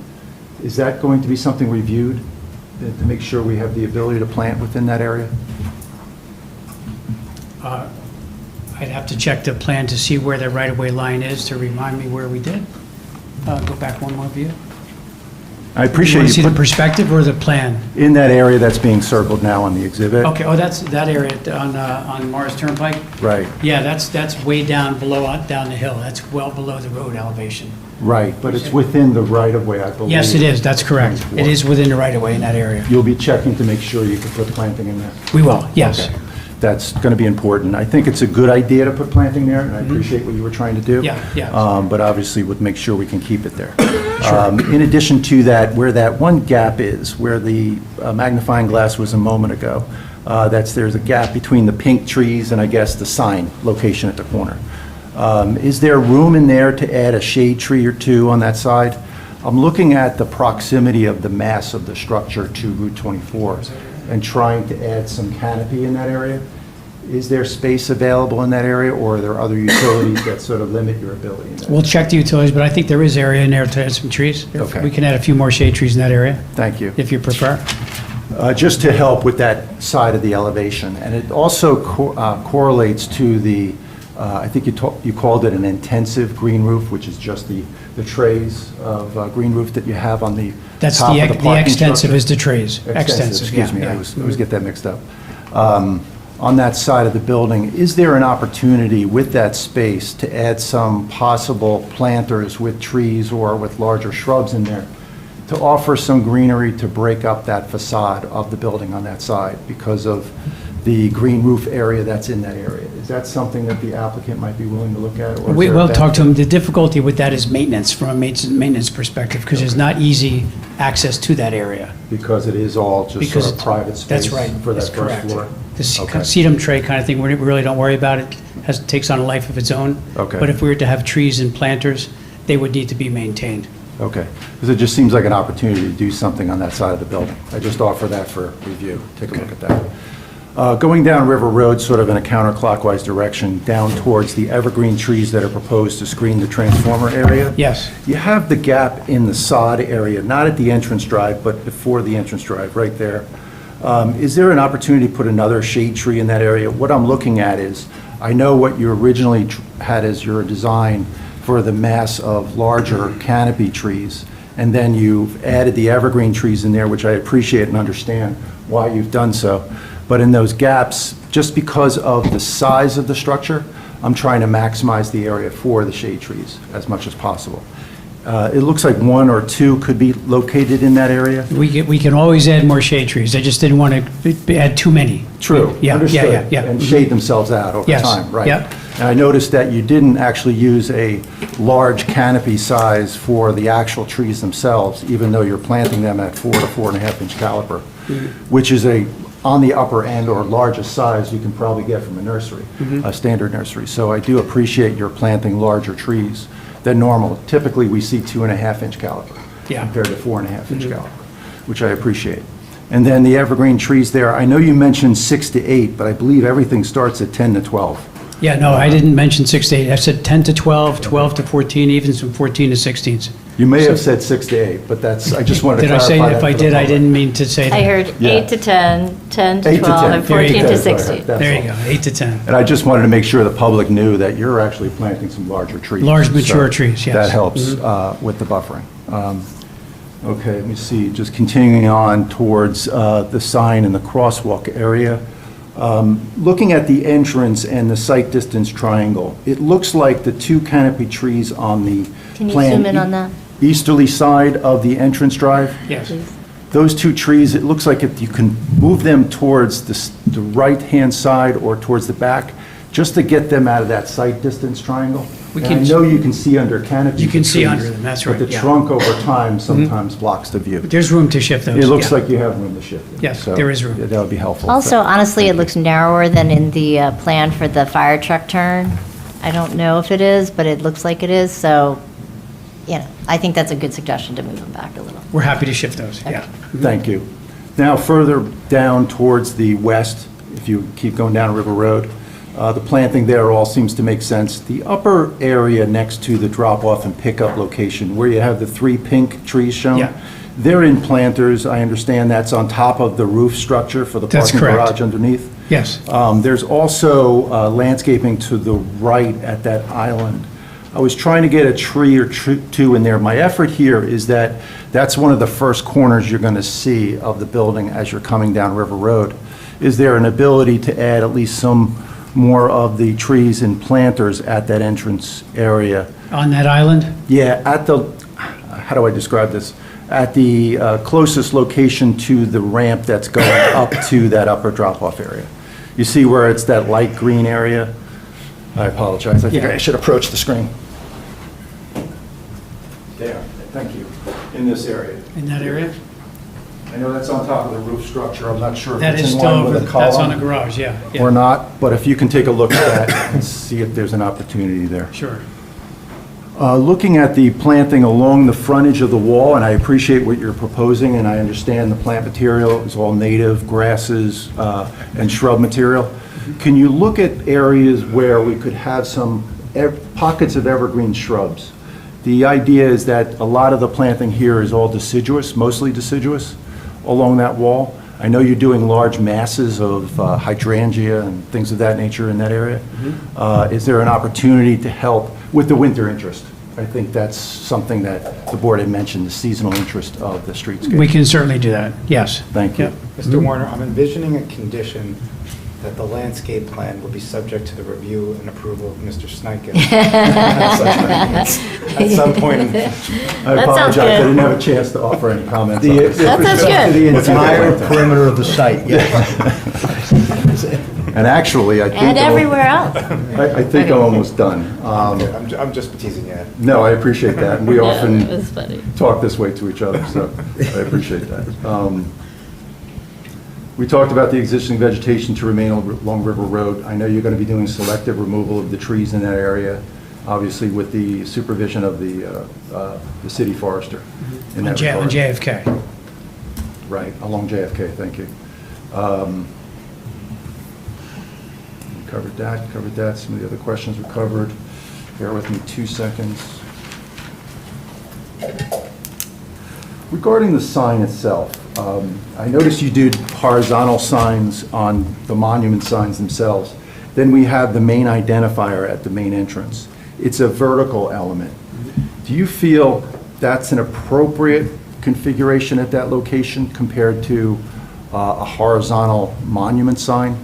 S3: Is that going to be something reviewed to make sure we have the ability to plant within that area?
S2: I'd have to check the plan to see where the right-of-way line is to remind me where we did. Go back one more view.
S3: I appreciate
S2: Want
S3: you
S2: to see the
S3: put
S2: perspective or the plan?
S3: in that area that's being circled now on the exhibit.
S2: Okay, oh, that's that area on Mars Turnpike?
S3: Right,
S2: Yeah, that's way down below, down the hill. That's well below the road elevation.
S3: right, but it's within the right-of-way, I believe.
S2: Yes, it is, that's correct.
S3: 24.
S2: It is within the right-of-way in that area.
S3: You'll be checking to make sure you can put planting in there?
S2: We will, yes.
S3: Okay. That's going to be important. I think it's a good idea to put planting there, and I appreciate what you were trying to do.
S2: Yeah, yeah.
S3: But obviously, would make sure we can keep it there. In addition to that, where that one gap is, where the magnifying glass was a moment ago, there's a gap between the pink trees and I guess the sign location at the corner. Is there room in there to add a shade tree or two on that side? I'm looking at the proximity of the mass of the structure to Route 24 and trying to add some canopy in that area. Is there space available in that area, or are there other utilities that sort of limit your ability in that?
S2: We'll check the utilities, but I think there is area in there to add some trees.
S3: Okay.
S2: We can add a few more shade trees in that area,
S3: Thank you.
S2: if you prefer.
S3: Just to help with that side of the elevation. And it also correlates to the, I think you called it an intensive green roof, which is just the trays of green roof that you have on the
S2: That's
S3: top
S2: the
S3: of the parking
S2: extensive
S3: structure.
S2: is the trays. Extensive,
S3: Excuse me,
S2: yeah,
S3: I
S2: yeah.
S3: always get that mixed up. On that side of the building, is there an opportunity with that space to add some possible planters with trees or with larger shrubs in there to offer some greenery to break up that facade of the building on that side because of the green roof area that's in that area? Is that something that the applicant might be willing to look at? Or is
S2: We
S3: there a
S2: will talk to
S3: benefit?
S2: them. The difficulty with that is maintenance, from a maintenance perspective, because there's not easy access to that area.
S3: Because it is all just
S2: Because
S3: sort of
S2: it's-
S3: private space
S2: That's right.
S3: for that
S2: That's
S3: first
S2: correct.
S3: floor?
S2: The
S3: Okay.
S2: sedum tray kind of thing, we really don't worry about it, takes on a life of its own.
S3: Okay.
S2: But if we were to have trees and planters, they would need to be maintained.
S3: Okay, because it just seems like an opportunity to do something on that side of the building. I just offer that for review. Take a look at that. Going down River Road, sort of in a counterclockwise direction, down towards the evergreen trees that are proposed to screen the transformer area.
S2: Yes.
S3: You have the gap in the sod area, not at the entrance drive, but before the entrance drive, right there. Is there an opportunity to put another shade tree in that area? What I'm looking at is, I know what you originally had as your design for the mass of larger canopy trees, and then you've added the evergreen trees in there, which I appreciate and understand why you've done so. But in those gaps, just because of the size of the structure, I'm trying to maximize the area for the shade trees as much as possible. It looks like one or two could be located in that area.
S2: We can always add more shade trees. I just didn't want to add too many.
S3: True,
S2: Yeah,
S3: understood.
S2: yeah.
S3: And shade themselves out over
S2: Yes,
S3: time, right?
S2: yep.
S3: And I noticed that you didn't actually use a large canopy size for the actual trees themselves, even though you're planting them at 4 to 4.5 inch caliber, which is on the upper end or largest size you can probably get from a nursery, a standard nursery. So I do appreciate your planting larger trees than normal. Typically, we see 2.5 inch caliber compared to 4.5 inch caliber, which I appreciate. And then the evergreen trees there, I know you mentioned 6 to 8, but I believe everything starts at 10 to 12.
S2: Yeah, no, I didn't mention 6 to 8. I said 10 to 12, 12 to 14, even some 14 to 16s.
S3: You may have said 6 to 8, but that's, I just wanted to
S2: Did I
S3: clarify
S2: say,
S3: that
S2: if I
S3: for the
S2: did, I
S3: public.
S2: didn't mean to say that.
S1: I heard
S3: Yeah.
S1: 8 to 10, 10 to
S3: 8 to
S1: 12,
S3: 10.
S1: and
S2: There you
S1: 14
S2: go.
S1: to 16.
S3: That's
S2: There
S3: all.
S2: you go, 8 to 10.
S3: And I just wanted to make sure the public knew that you're actually planting some larger trees.
S2: Large, mature
S3: So
S2: trees, yes.
S3: That helps with the buffering. Okay, let me see, just continuing on towards the sign in the crosswalk area. Looking at the entrance and the site distance triangle, it looks like the two canopy trees on the
S1: Can you
S3: plan
S1: zoom in on that?
S3: easterly side of the entrance drive.
S2: Yes.
S3: Those two trees, it looks like if you can move them towards the right-hand side or towards the back, just to get them out of that sight distance triangle.
S2: We
S3: And I
S2: can-
S3: know you can see under canopy.
S2: You can see under them, that's right,
S3: But the
S2: yeah.
S3: trunk over time sometimes blocks the view.
S2: There's room to shift those.
S3: It looks
S2: yeah.
S3: like you have room to shift it.
S2: Yes,
S3: So,
S2: there is room.
S3: yeah, that would be helpful.
S1: Also, honestly, it looks narrower than in the plan for the fire truck turn. I don't know if it is, but it looks like it is, so, you know, I think that's a good suggestion to move them back a little.
S2: We're happy to shift those, yeah.
S3: Thank you. Now, further down towards the west, if you keep going down River Road, the planting there all seems to make sense. The upper area next to the drop-off and pickup location, where you have the 3 pink trees shown,
S2: Yeah.
S3: they're in planters. I understand that's on top of the roof structure for the
S2: That's
S3: parking
S2: correct.
S3: garage underneath.
S2: Yes.
S3: There's also landscaping to the right at that island. I was trying to get a tree or two in there. My effort here is that that's one of the first corners you're going to see of the building as you're coming down River Road. Is there an ability to add at least some more of the trees and planters at that entrance area?
S2: On that island?
S3: Yeah, at the, how do I describe this? At the closest location to the ramp that's going up to that upper drop-off area. You see where it's that light green area? I apologize, I think
S2: Yeah.
S3: I should approach the screen. There, thank you, in this area.
S2: In that area?
S3: I know that's on top of the roof structure, I'm not sure if
S2: That
S3: it's
S2: is
S3: in
S2: still
S3: line
S2: over,
S3: with the column.
S2: that's on the garage, yeah. yeah.
S3: Or not, but if you can take a look at that and see if there's an opportunity there.
S2: Sure.
S3: Looking at the planting along the frontage of the wall, and I appreciate what you're proposing, and I understand the plant material is all native grasses and shrub material. Can you look at areas where we could have some pockets of evergreen shrubs? The idea is that a lot of the planting here is all deciduous, mostly deciduous, along that wall. I know you're doing large masses of hydrangea and things of that nature in that area. Is there an opportunity to help with the winter interest? I think that's something that the board had mentioned, the seasonal interest of the streetscape.
S2: We can certainly do that, yes.
S3: Thank you.
S2: Yep.
S4: Mr. Warner, I'm envisioning a condition that the landscape plan will be subject to the review and approval of Mr. Snykin. At some point.
S3: I
S1: That sounds
S3: apologize, I
S1: good.
S3: didn't have a chance to offer any comments on
S5: The-
S3: this.
S1: That sounds good.
S5: The entire perimeter of the site, yes.
S3: And actually, I think...
S1: And everywhere else.
S3: I think I'm almost done.
S4: I'm just teasing you.
S3: No, I appreciate that, and we
S1: It
S3: often
S1: was funny.
S3: talk this way to each other, so I appreciate that. We talked about the existing vegetation to remain along River Road. I know you're going to be doing selective removal of the trees in that area, obviously with the supervision of the city forester in that regard.
S2: On JFK.
S3: Right, along JFK, thank you. Covered that, some of the other questions were covered. Bear with me 2 seconds. Regarding the sign itself, I noticed you did horizontal signs on the monument signs themselves. Then we have the main identifier at the main entrance. It's a vertical element. Do you feel that's an appropriate configuration at that location compared to a horizontal monument sign?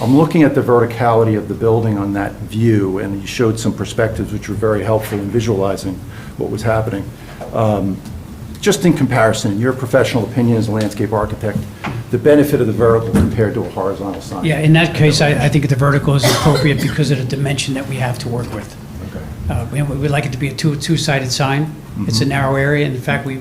S3: I'm looking at the verticality of the building on that view, and you showed some perspectives which were very helpful in visualizing what was happening. Just in comparison, in your professional opinion as a landscape architect, the benefit of the vertical compared to a horizontal sign?
S2: Yeah, in that case, I think the vertical is appropriate because of the dimension that we have to work with. We'd like it to be a two-sided sign. It's a narrow area. In fact, we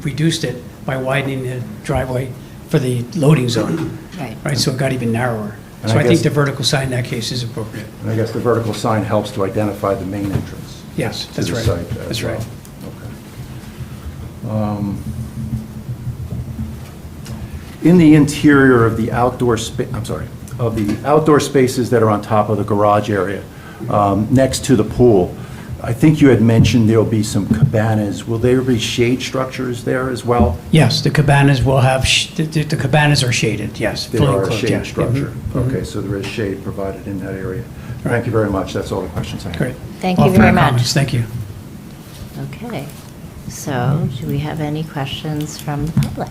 S2: reduced it by widening the driveway for the loading zone.
S1: Right.
S2: So it got even narrower.
S3: And
S2: So
S3: I
S2: I think
S3: guess-
S2: the vertical sign in that case is appropriate.
S3: And I guess the vertical sign helps to identify the main entrance.
S2: Yes,
S3: to
S2: that's
S3: the
S2: right.
S3: site as
S2: That's
S3: well.
S2: right.
S3: Okay. In the interior of the outdoor of the outdoor spaces that are on top of the garage area, next to the pool, I think you had mentioned there'll be some cabanas. Will there be shade structures there as well?
S2: Yes, the cabanas will have, the cabanas are shaded, yes.
S3: There
S2: fully
S3: are a
S2: enclosed, yeah.
S3: shade structure.
S2: Mhm.
S3: Okay, so there is shade provided in that area. Thank you very much. That's all the questions I have.
S2: Great.
S1: Thank you
S2: All fair
S1: very much.
S2: comments. Thank you.
S1: Okay, so do we have any questions from the public?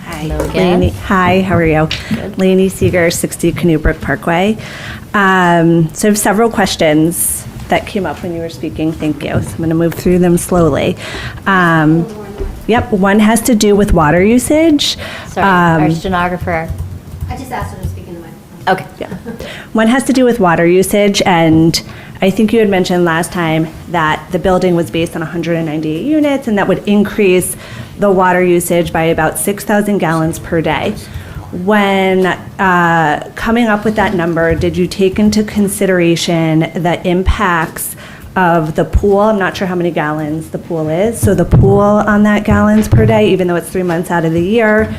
S1: Hello again.
S18: Lainey, hi, how are you? Lainey Seeger, 60 Canoe Parkway. So I have several questions that came up when you were speaking. Thank you. So I'm going to move through them slowly. Yep, one has to do with water usage.
S1: Sorry, our stenographer.
S16: I just asked her to speak in the microphone.
S1: Okay.
S18: Yeah. One has to do with water usage, and I think you had mentioned last time that the building was based on 198 units, and that would increase the water usage by about 6,000 gallons per day. When coming up with that number, did you take into consideration the impacts of the pool? I'm not sure how many gallons the pool is. So the pool on that gallons per day, even though it's 3 months out of the year,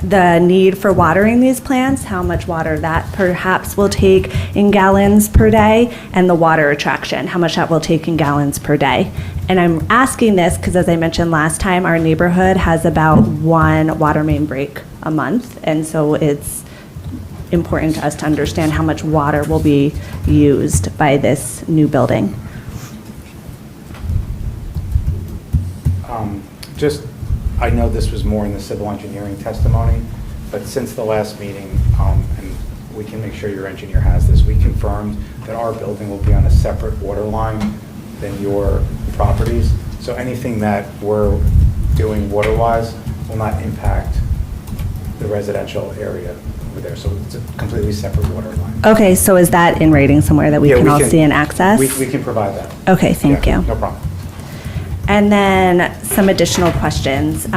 S18: the need for watering these plants, how much water that perhaps will take in gallons per day, and the water attraction, how much that will take in gallons per day. And I'm asking this because, as I mentioned last time, our neighborhood has about one water main break a month, and so it's important to us to understand how much water will be used by this new building.
S4: I know this was more in the civil engineering testimony, but since the last meeting, and we can make sure your engineer has this, we confirmed that our building will be on a separate water line than your properties. So anything that we're doing water-wise will not impact the residential area over there. So it's a completely separate water line.
S18: Okay, so is that in writing somewhere that we
S4: Yeah,
S18: can all see and access?
S4: We can provide that.
S18: Okay, thank
S4: Yeah,
S18: you.
S4: No problem.
S18: And then some additional questions.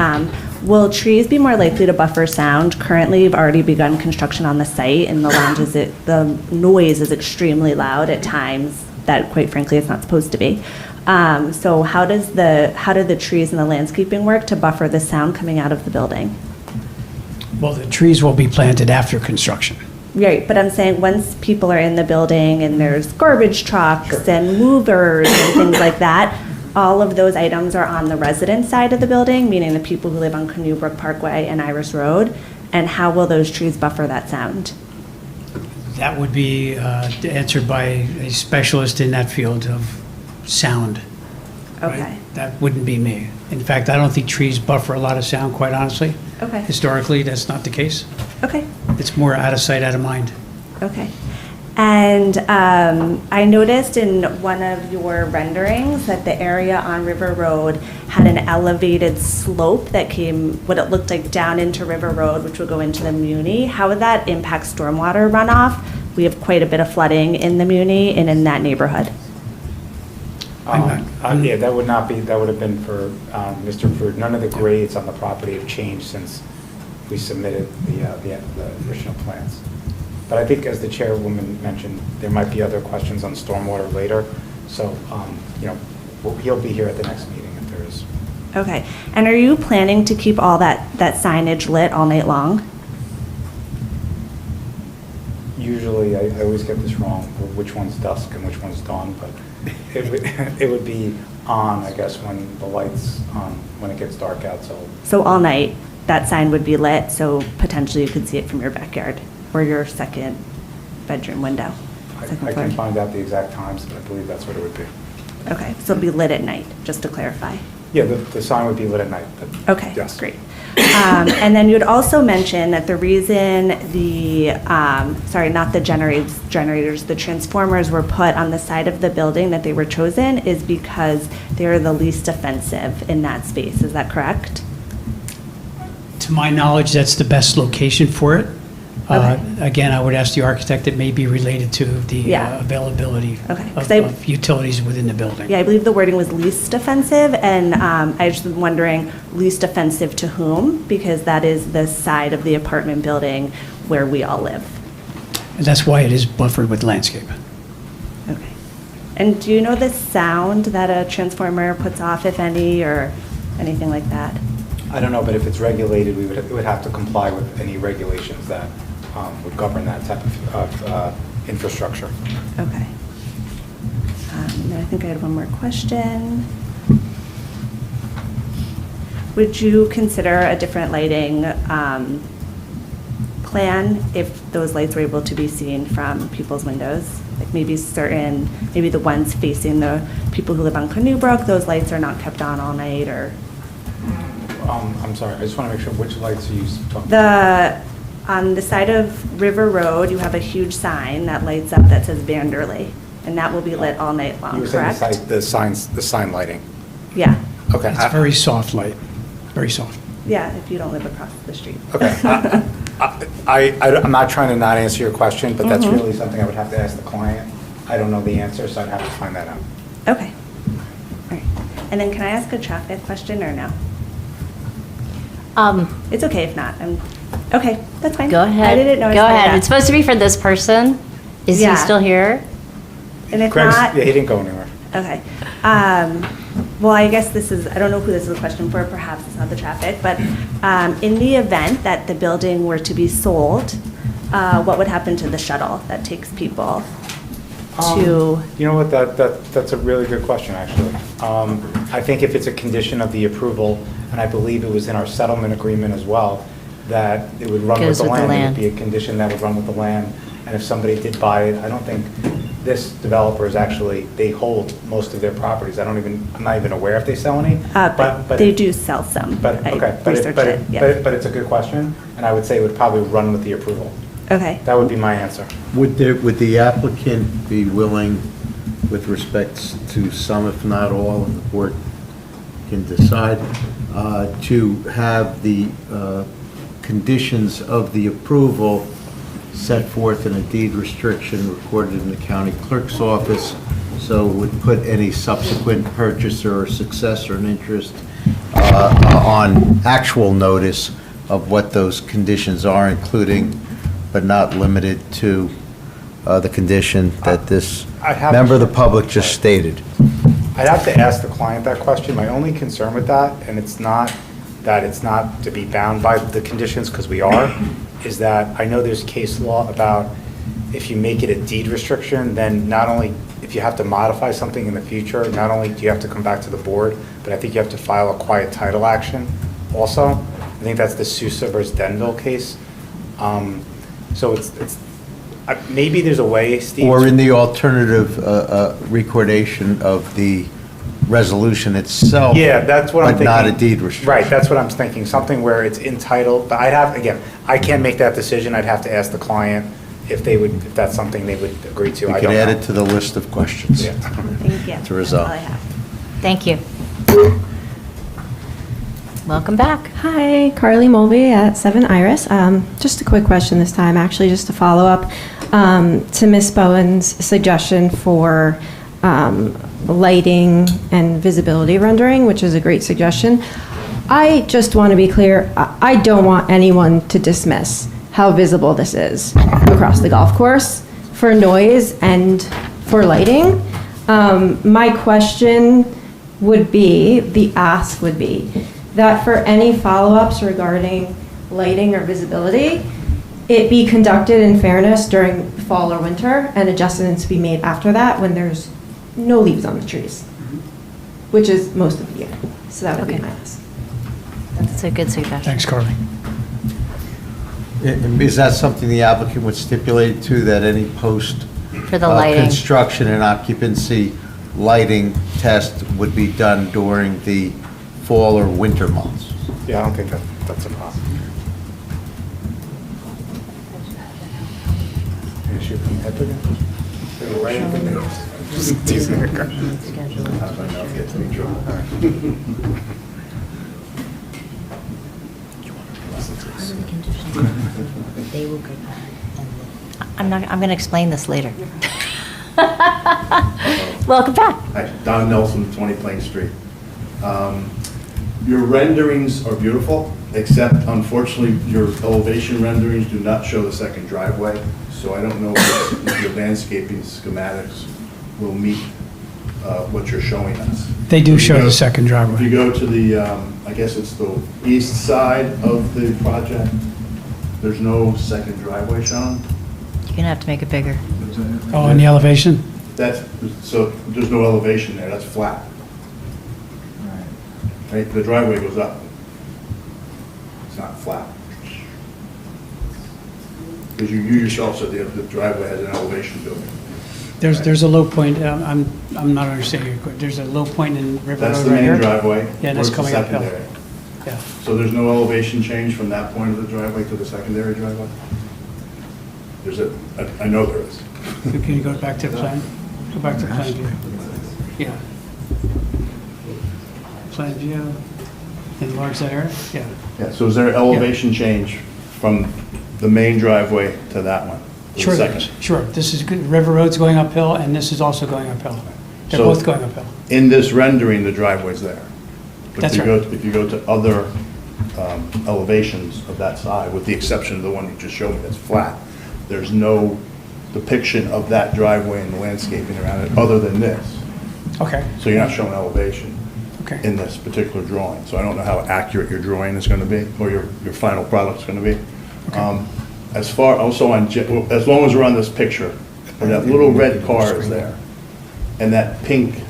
S18: Will trees be more likely to buffer sound? Currently, you've already begun construction on the site, and the noise is extremely loud at times that, quite frankly, it's not supposed to be. So how do the trees and the landscaping work to buffer the sound coming out of the building?
S2: Well, the trees will be planted after construction.
S18: Right, but I'm saying once people are in the building and there's garbage trucks and movers and things like that, all of those items are on the resident side of the building, meaning the people who live on Canoe Brook Parkway and Iris Road, and how will those trees buffer that sound?
S2: That would be answered by a specialist in that field of sound.
S18: Okay.
S2: Right? That wouldn't be me. In fact, I don't think trees buffer a lot of sound, quite honestly.
S18: Okay.
S2: Historically, that's not the case.
S18: Okay.
S2: It's more out of sight, out of mind.
S18: Okay. And I noticed in one of your renderings that the area on River Road had an elevated slope that came, what it looked like, down into River Road, which would go into the Muni. How would that impact stormwater runoff? We have quite a bit of flooding in the Muni and in that neighborhood.
S4: Yeah, that would not be, that would have been for Mr. Prude. None of the grades on the property have changed since we submitted the original plans. But I think, as the chairwoman mentioned, there might be other questions on stormwater later. So, he'll be here at the next meeting if there is.
S18: Okay. And are you planning to keep all that signage lit all night long?
S4: Usually, I always get this wrong, which one's dusk and which one's dawn, but it would be on, I guess, when the lights, when it gets dark out, so.
S18: So all night, that sign would be lit, so potentially you could see it from your backyard or your second bedroom window?
S4: I
S18: second
S4: can
S18: floor.
S4: find out the exact times, but I believe that's what it would be.
S18: Okay, so it'll be lit at night, just to clarify.
S4: Yeah, the sign would be lit at night.
S18: Okay,
S4: Yes.
S18: great. And then you'd also mentioned that the reason the, sorry, not the generators, the transformers were put on the side of the building that they were chosen is because they're the least offensive in that space. Is that correct?
S2: To my knowledge, that's the best location for it. Again, I would ask the architect, it may be related to the
S18: Yeah.
S2: availability
S18: Okay, 'cause I-
S2: of utilities within the building.
S18: Yeah, I believe the wording was least offensive, and I was just wondering, least offensive to whom? Because that is the side of the apartment building where we all live.
S2: And that's why it is buffered with landscape.
S18: Okay. And do you know the sound that a transformer puts off, if any, or anything like that?
S4: I don't know, but if it's regulated, it would have to comply with any regulations that would govern that type of infrastructure.
S18: Okay. And I think I had one more question. Would you consider a different lighting plan if those lights were able to be seen from people's windows? Like maybe the ones facing the people who live on Canoe Brook, those lights are not kept on all night, or?
S4: I'm sorry, I just want to make sure, which lights are you talking about?
S18: On the side of River Road, you have a huge sign that lights up that says Vanderlei, and that will be lit all night
S4: You
S18: long,
S4: were saying
S18: correct?
S4: the sign lighting.
S18: Yeah,
S4: Okay.
S2: It's very soft light, very soft.
S18: yeah, if you don't live across the street.
S4: Okay. I'm not trying to not answer your question, but that's really something I would have to ask the client. I don't know the answer, so I'd have to find that out.
S18: Okay. All right. And then can I ask a traffic question or no? It's okay if not. Okay, that's fine.
S1: Go ahead.
S18: I didn't know. I
S1: Go
S18: said
S1: ahead.
S18: that.
S1: It's supposed to be for this person. Is
S18: Yeah.
S1: he still here?
S18: And if
S4: Greg's,
S18: not,
S4: yeah, he didn't go anywhere.
S18: okay. Well, I guess I don't know who this is a question for, perhaps it's not the traffic, but in the event that the building were to be sold, what would happen to the shuttle that takes people to?
S4: You know what, that's a really good question, actually. I think if it's a condition of the approval, and I believe it was in our settlement agreement as well, that it would run with
S1: Goes
S4: the
S1: with the
S4: land. It
S1: land.
S4: would be a condition that would run with the land. And if somebody did buy it, I don't think this developer is actually, they hold most of their properties. I'm not even aware if they sell any.
S18: But they do sell some.
S4: But,
S18: I
S4: okay, but
S18: researched it, yeah.
S4: but it's a good question, and I would say it would probably run with the approval.
S18: Okay.
S4: That would be my answer.
S5: Would the applicant be willing, with respect to some, if not all, and the board can decide, to have the conditions of the approval set forth in a deed restriction recorded in the county clerk's office, so would put any subsequent purchaser or successor in interest on actual notice of what those conditions are, including but not limited to the condition that this member of the public just stated?
S4: I'd have to ask the client that question. My only concern with that, and it's not that it's not to be bound by the conditions, because we are, is that I know there's case law about if you make it a deed restriction, then not only, if you have to modify something in the future, not only do you have to come back to the board, but I think you have to file a quiet title action also. I think that's the Sousa versus Denville case. So maybe there's a way, Steve.
S5: Or in the alternative, recordation of the resolution itself.
S4: Yeah, that's what I'm thinking.
S5: But not a deed restriction.
S4: Right, that's what I'm thinking, something where it's entitled, but I can't make that decision, I'd have to ask the client if that's something they would agree to.
S5: You
S4: I
S5: can
S4: don't
S5: add
S4: know.
S5: it to the list of questions.
S4: Yeah.
S18: Thank you.
S5: To resolve.
S18: That's all I have.
S1: Thank you. Welcome back.
S17: Hi, Carly Mulvey at 7 Iris. Just a quick question this time, actually, just to follow up to Ms. Bowen's suggestion for lighting and visibility rendering, which is a great suggestion. I just want to be clear, I don't want anyone to dismiss how visible this is across the golf course for noise and for lighting. My question would be, the ask would be, that for any follow-ups regarding lighting or visibility, it be conducted in fairness during fall or winter, and adjustments be made after that when there's no leaves on the trees, which is most of the year. So that would be my ask.
S1: That's a good suggestion.
S2: Thanks, Carly.
S5: Is that something the applicant would stipulate to, that any post
S1: For the lighting.
S5: construction and occupancy lighting test would be done during the
S19: fall or winter months.
S4: Yeah, I don't think that's a problem. Just teasing her.
S1: They will go back. I'm going to explain this later. Welcome back.
S21: Hi, Don Nelson, 20 Plain Street. Your renderings are beautiful, except unfortunately, your elevation renderings do not show the second driveway, so I don't know if your landscaping schematics will meet what you're showing us.
S2: They do
S21: If you
S2: show
S21: go-
S2: the second
S21: If
S2: driveway.
S21: you go to the, I guess it's the east side of the project, there's no second driveway shown.
S1: You're going to have to make it bigger.
S2: Oh, on the elevation?
S21: That's, so there's no elevation there, that's flat. Right, the driveway goes up. It's not flat. Because you yourself said the driveway has an elevation to it.
S2: There's a low point, I'm not understanding your question. There's a low point in River Road right here?
S21: That's the main driveway.
S2: Yeah, and it's
S21: Where's the
S2: coming uphill.
S21: secondary?
S2: Yeah.
S21: So there's no elevation change from that point of the driveway to the secondary driveway? I know there is.
S2: Can you go back to the plan? Go back to the plan view. Yeah. Plan view, enlarge that area? Yeah.
S21: Yeah, so is there elevation change from the main driveway to that one? To the
S2: Sure, there
S21: second?
S2: is. Sure. This is, good. River Road's going uphill, and this is also going uphill. They're
S21: So
S2: both going uphill.
S21: In this rendering, the driveway's there. But
S2: That's
S21: if you
S2: right.
S21: go- If you go to other elevations of that side, with the exception of the one you just showed me that's flat, there's no depiction of that driveway and the landscaping around it, other than this.
S2: Okay.
S21: So you're not showing elevation
S2: Okay.
S21: in this particular drawing. So I don't know how accurate your drawing is going to be, or your final product's going to be. As far, also on, as long as we're on this picture, where that little red car is there, and that pink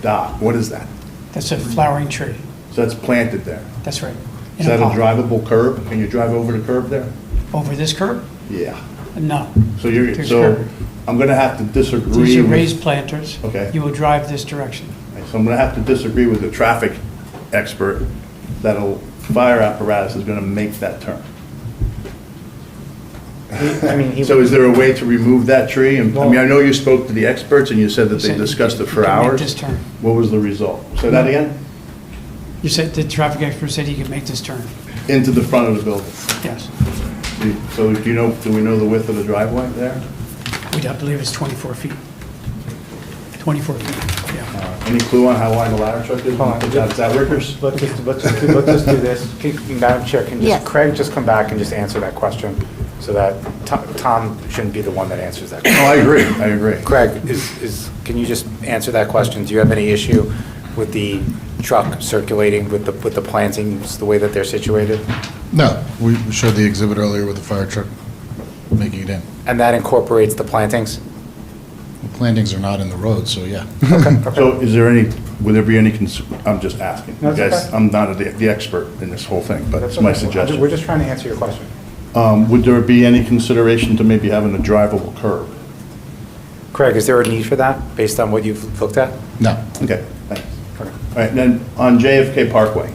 S21: dot, what is that?
S2: That's a flowering tree.
S21: So that's planted there.
S2: That's right.
S21: Is
S2: In a
S21: that a
S2: pond.
S21: drivable curb? Can you drive over the curb there?
S2: Over this curb?
S21: Yeah.
S2: No.
S21: So you're,
S2: There's
S21: so
S2: curb.
S21: I'm going to have to disagree.
S2: These are
S21: with-
S2: raised planters.
S21: Okay.
S2: You will drive this direction.
S21: So I'm going to have to disagree with the traffic expert that a fire apparatus is going to make that turn. So is there a way to remove that tree? And, I mean, I know you spoke to the experts and you said that they
S2: Said
S21: discussed it
S2: you
S21: for
S2: can make
S21: hours.
S2: this turn.
S21: What was the result? Say that again?
S2: You said, the traffic expert said he could make this turn.
S21: Into the front of the building.
S2: Yes.
S21: So do we know the width of the driveway there?
S2: We don't believe it's 24 feet. 24 feet, yeah.
S21: Any clue on how wide the ladder truck is?
S4: Hold on.
S21: Is that Rickers?
S4: Let's just do this. Madam Chair, can
S1: Yes.
S4: just, Craig just come back and just answer that question, so that Tom shouldn't be the one that answers that
S21: Oh,
S4: question.
S21: I agree.
S4: Craig, can you just answer that question? Do you have any issue with the truck circulating with the plantings, the way that they're situated?
S20: No, we showed the exhibit earlier with the fire truck making it in.
S4: And that incorporates the plantings?
S20: The plantings are not in the road, so yeah.
S21: So is there any, would there be any, I'm just asking.
S4: That's
S21: You guys,
S4: okay.
S21: I'm not the expert in this whole thing, but it's my suggestion.
S4: We're just trying to answer your question.
S21: Would there be any consideration to maybe having a drivable curb?
S4: Craig, is there a need for that, based on what you've looked at?
S20: No.
S21: Okay, thanks. All right, then, on JFK Parkway,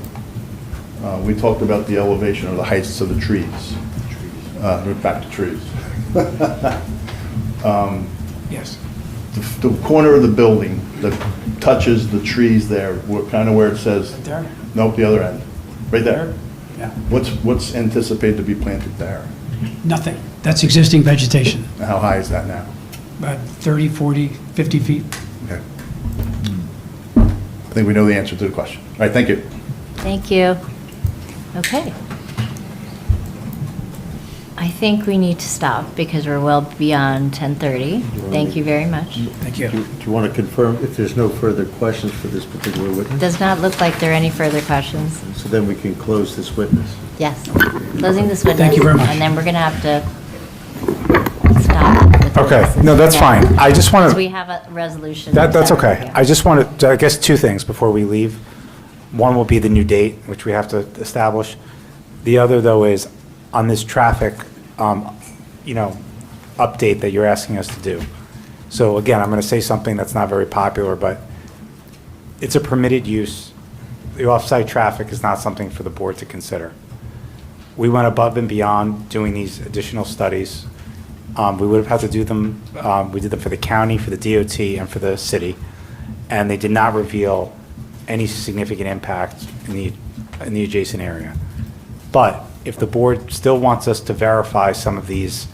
S21: we talked about the elevation or the heights of the trees. We're back to trees.
S2: Yes.
S21: The corner of the building that touches the trees there, kind of where it says...
S2: There?
S21: Nope, the other end. Right there.
S2: Yeah.
S21: What's anticipated to be planted there?
S2: Nothing. That's existing vegetation.
S21: And how high is that now?
S2: About 30, 40, 50 feet.
S21: Okay. I think we know the answer to the question. All right, thank you.
S1: Thank you. Okay. I think we need to stop because we're well beyond 10:30. Thank you very much.
S2: Thank you.
S5: Do you want to confirm if there's no further questions for this particular witness?
S1: Does not look like there are any further questions.
S5: So then we can close this witness.
S1: Yes. Closing this witness.
S2: Thank you very much.
S1: And then we're going to have to stop. with the
S4: Okay,
S1: witnesses
S4: no, that's
S1: now.
S4: fine. I just want
S1: Because
S4: to...
S1: we have a resolution.
S4: That's
S1: that we're
S4: okay.
S1: reviewing.
S4: I just wanted, I guess, two things before we leave. One will be the new date, which we have to establish. The other, though, is on this traffic, update that you're asking us to do. So again, I'm going to say something that's not very popular, but it's a permitted use the off-site traffic is not something for the board to consider. We went above and beyond doing these additional studies. We would have had to do them, we did them for the county, for the DOT, and for the city, and they did not reveal any significant impact in the adjacent area. But if the board still wants us to verify some of these,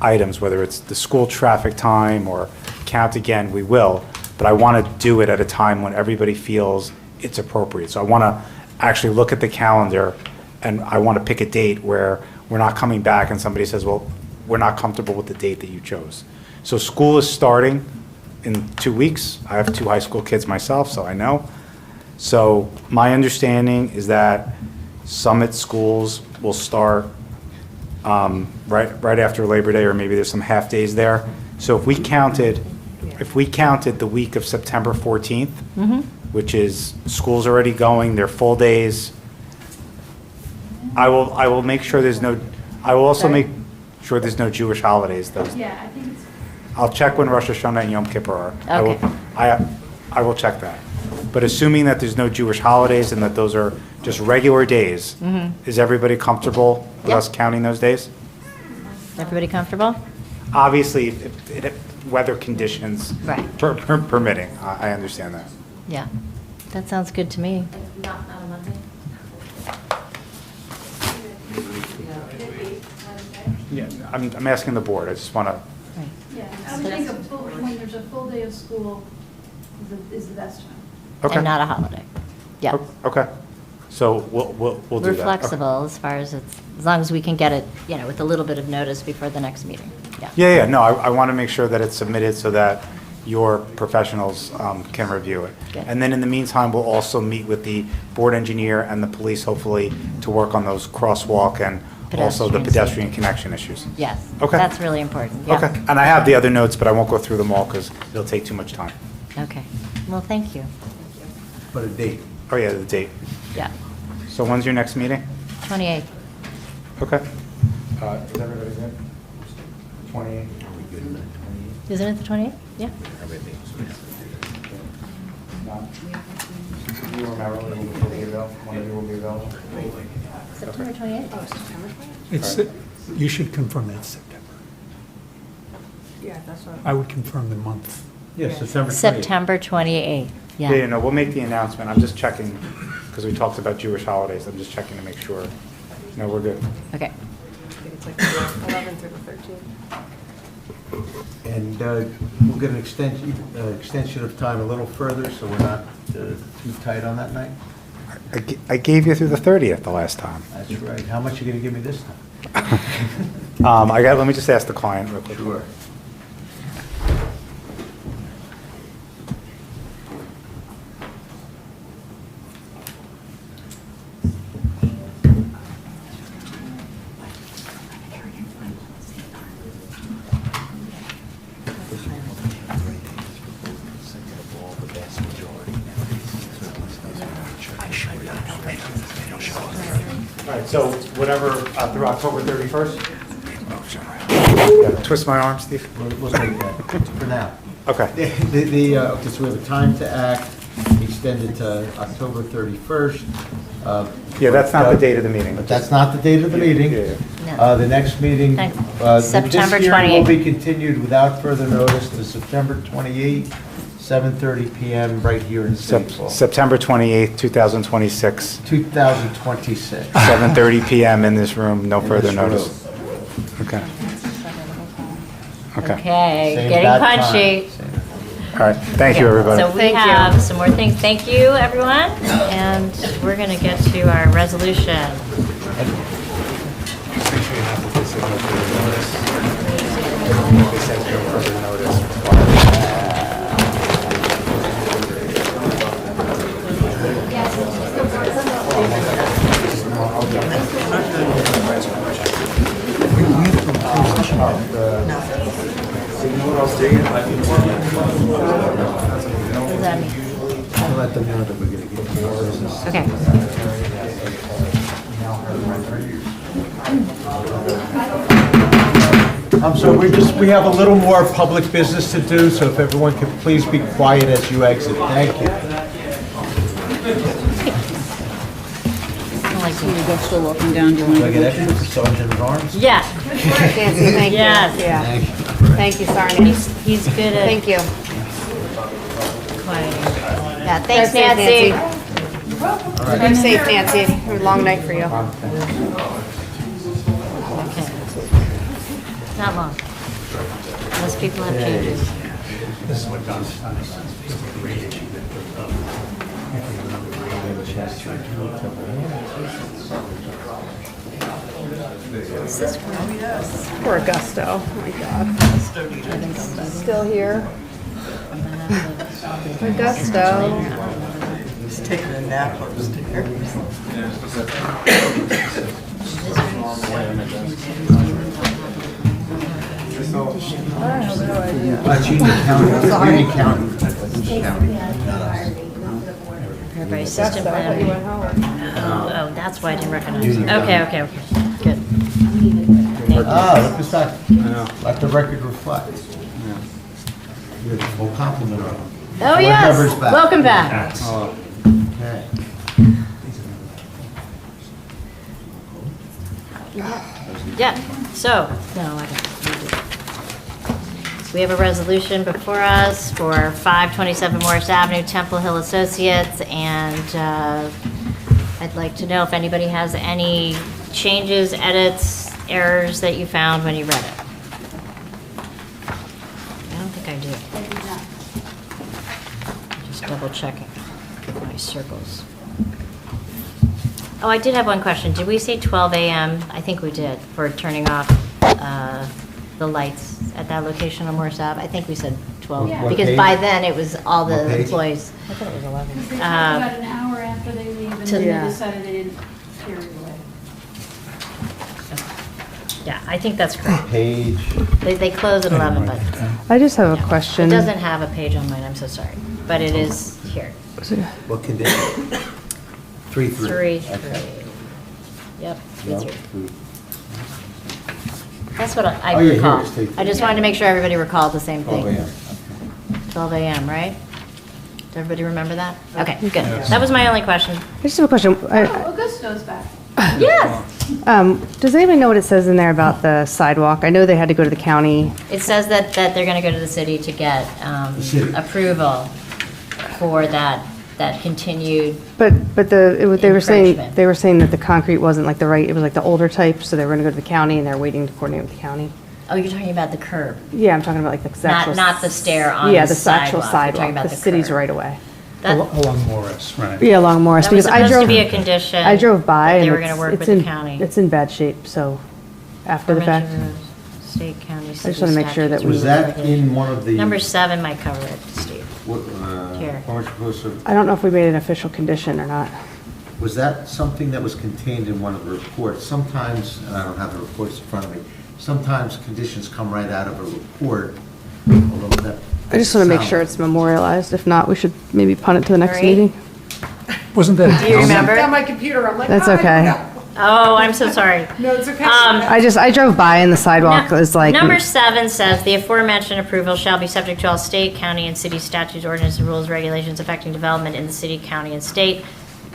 S4: items, whether it's the school traffic time or count again, we will, but I want to do it at a time when everybody feels it's appropriate. So I want to actually look at the calendar, and I want to pick a date where we're not coming back and somebody says, well, we're not comfortable with the date that you chose. So school is starting in 2 weeks. I have 2 high school kids myself, so I know. So my understanding is that Summit schools will start right after Labor Day, or maybe there's some half days there. So if we counted the week of September 14th, which is school's already going, they're full days, I will make sure I will also make sure there's no Jewish holidays those.
S9: Yeah, I think it's.
S4: I'll check when Rosh Hashanah and Yom Kippur are.
S1: Okay.
S4: I will check that. But assuming that there's no Jewish holidays and that those are just regular days, is everybody comfortable with
S1: Yep.
S4: us counting those days?
S1: Everybody comfortable?
S4: Obviously, if weather conditions
S1: Right.
S4: permitting, I understand that.
S1: Yeah, that sounds good to me.
S16: Not on a Monday?
S4: Yeah, I'm asking the board, I just want to,
S9: Yeah, I would think when there's a full day of school is the best time.
S4: okay.
S1: And not a holiday. Yeah.
S4: Okay, so we'll do that.
S1: We're
S4: Okay.
S1: flexible as far as as long as we can get it, with a little bit of notice before the next meeting. Yeah.
S4: Yeah, no, I want to make sure that it's submitted so that your professionals can review it.
S1: Good.
S4: And then in the meantime, we'll also meet with the board engineer and the police, hopefully, to work on those crosswalk and also the
S1: Pedestrian
S4: pedestrian
S1: safety.
S4: connection issues.
S1: Yes.
S4: Okay.
S1: That's really important. Yeah.
S4: Okay, and I have the other notes, but I won't go through them all because it'll take too much time.
S1: Okay. Well, thank you.
S5: But a date.
S4: Oh, yeah, the date.
S1: Yeah.
S4: So when's your next meeting?
S1: 28th.
S4: Okay. Is everybody good? 28th?
S1: Isn't it the 28th? Yeah.
S4: You or Marilyn will be available? One of you will be available?
S1: September 28th?
S13: It's, you should confirm that September.
S8: Yeah, that's what.
S13: I would confirm the month.
S5: Yes, September 28th.
S1: September 28th.
S4: Yeah, no, we'll make the announcement. I'm just checking, because we talked about Jewish holidays. I'm just checking to make sure. No, we're good.
S1: Okay.
S8: It's like the 11th through the 13th.
S5: And we'll get an extension of time a little further, so we're not too tight on that night?
S4: I gave you through the 30th the last time.
S5: That's right. How much are you going to give me this time?
S4: Let me just ask the client real quick.
S5: Sure.
S4: All right, so whatever, through October 31st? Twist my arm, Steve?
S5: We'll take that for now.
S4: Okay.
S5: Okay, so we have a time to act extended to October 31st.
S4: Yeah, that's not the date of the meeting.
S5: But that's not the date of the meeting.
S4: Yeah.
S1: No.
S5: The next meeting,
S1: September
S5: this hearing will
S1: 28th.
S5: be continued without further notice to September 28th, 7:30 PM, right here in City Hall.
S4: September 28th, 2026,
S5: 2026.
S4: 7:30 PM in this room, no further
S5: this
S4: notice.
S5: room.
S4: Okay. Okay.
S1: Okay,
S5: Same
S1: getting
S5: bad time.
S1: punchy.
S4: All right, thank you, everybody.
S1: So we
S8: Thank you.
S1: have some more things. Thank you, everyone. And we're going to get to our resolution. What does that mean?
S5: I'll let them know that we're going to get more business.
S1: Okay.
S5: So we have a little more public business to do, so if everyone could please be quiet as you exit. Thank you.
S1: like
S6: So you go still walking down, do you want
S5: Do I
S6: to
S5: get
S6: go?
S5: extra for Sergeant at Arms?
S1: Yeah.
S8: Nancy, thank you.
S1: Yes.
S8: Yeah.
S5: Thank you.
S8: Thank you, sorry.
S1: He's good at.
S8: Thank you.
S1: quieting. Yeah, thanks,
S8: Drive safe,
S1: Nancy.
S8: Drive safe, Nancy. It was a long night for you.
S1: Okay. Not long. Unless people have changes.
S13: This is what Don's done. It's just a great issue
S1: Is this correct?
S8: Poor Augusto. Oh my God. Still here. Augusto.
S22: He's taking a nap upstairs.
S5: Union County.
S1: Prepared by assistant planner. Oh, that's why I didn't recognize it. Okay, good.
S5: Ah, look at that. Let the record reflect. You're the full complement of them.
S1: Oh,
S5: Board
S1: yes,
S5: members back.
S1: welcome back.
S5: Okay.
S1: Yeah, so, no, I don't. So we have a resolution before us for 527 Morris Avenue, Temple Hill Associates, and I'd like to know if anybody has any changes, edits, errors that you found when you read it. I don't think I do. Just double checking my circles. Oh, I did have one question. Did we say 12 a.m.? I think we did, for turning off the lights at that location on Morris Ave. I think we said 12.
S9: Yeah. What
S1: Because
S5: page?
S1: by then, it was all
S5: What
S1: the
S5: page?
S1: employees.
S8: I thought it was 11.
S9: Because they talked about an hour after they leave, and then
S8: Yeah.
S9: they decided they didn't carry it away.
S1: Yeah, I think that's correct.
S5: Page.
S1: They close at 11, but
S8: I just have
S1: yeah.
S8: a question.
S1: It doesn't have a page on mine, I'm so sorry. But it is here.
S5: What condition? 3-3.
S1: 3-3.
S5: Okay.
S1: Yep,
S5: No,
S1: 3-3.
S5: three.
S1: That's what I
S5: Oh, yeah, here it
S1: recall.
S5: is, 3-3.
S1: I just wanted to make sure everybody recalled the same thing.
S5: Oh, yeah.
S1: 12 a.m., right? Does everybody remember that? Okay, good. That was my only question.
S8: I just have a question.
S9: Oh, Augusto's back.
S1: Yes.
S8: Does anybody know what it says in there about the sidewalk? I know they had to go to the county.
S1: It says that they're going to go to the city to get
S5: city.
S1: approval for that continued,
S8: But they were saying,
S1: Infringement.
S8: that the concrete wasn't like the right, it was like the older type, so they were gonna go to the county and they're waiting to coordinate with the county.
S1: oh, you're talking about the curb,
S8: Yeah, I'm talking about like the actual.
S1: not the stair on
S8: Yeah,
S1: the
S8: the actual
S1: sidewalk. You're talking
S8: sidewalk,
S1: about
S8: the
S1: the
S8: city's
S1: curb.
S8: right away.
S1: That
S13: Along Morris, right.
S8: Yeah, along Morris,
S1: that was
S8: because I
S1: supposed
S8: drove.
S1: to be a condition.
S8: I drove by
S1: that
S8: and
S1: they were going to work
S8: it's
S1: with the
S8: in,
S1: county.
S8: it's in bad shape, so after the fact.
S1: Aforementioned State, county,
S8: I just
S1: city
S8: wanna make sure that
S1: statutes.
S8: we-
S5: Was that in one of the?
S1: Number 7 might cover it, Steve. Here.
S5: How much was it?
S8: I don't know if we made an official condition or not.
S5: Was that something that was contained in one of the reports? Sometimes, and I don't have the reports in front of me, sometimes conditions come right out of a report, although that.
S8: I just want to make
S5: sound-
S8: sure it's memorialized. If not, we should maybe punt it to the next
S1: Marie?
S8: meeting.
S13: Wasn't that?
S1: Do you remember?
S12: Got my computer, I'm like,
S8: That's
S12: "Oh, I don't
S8: okay.
S12: know."
S1: Oh, I'm so sorry.
S12: No, it's okay.
S8: I drove by and the sidewalk is like.
S1: Number 7 says, "The aforementioned approval shall be subject to all state, county, and city statutes, ordinances, rules, regulations affecting development in the city, county, and state."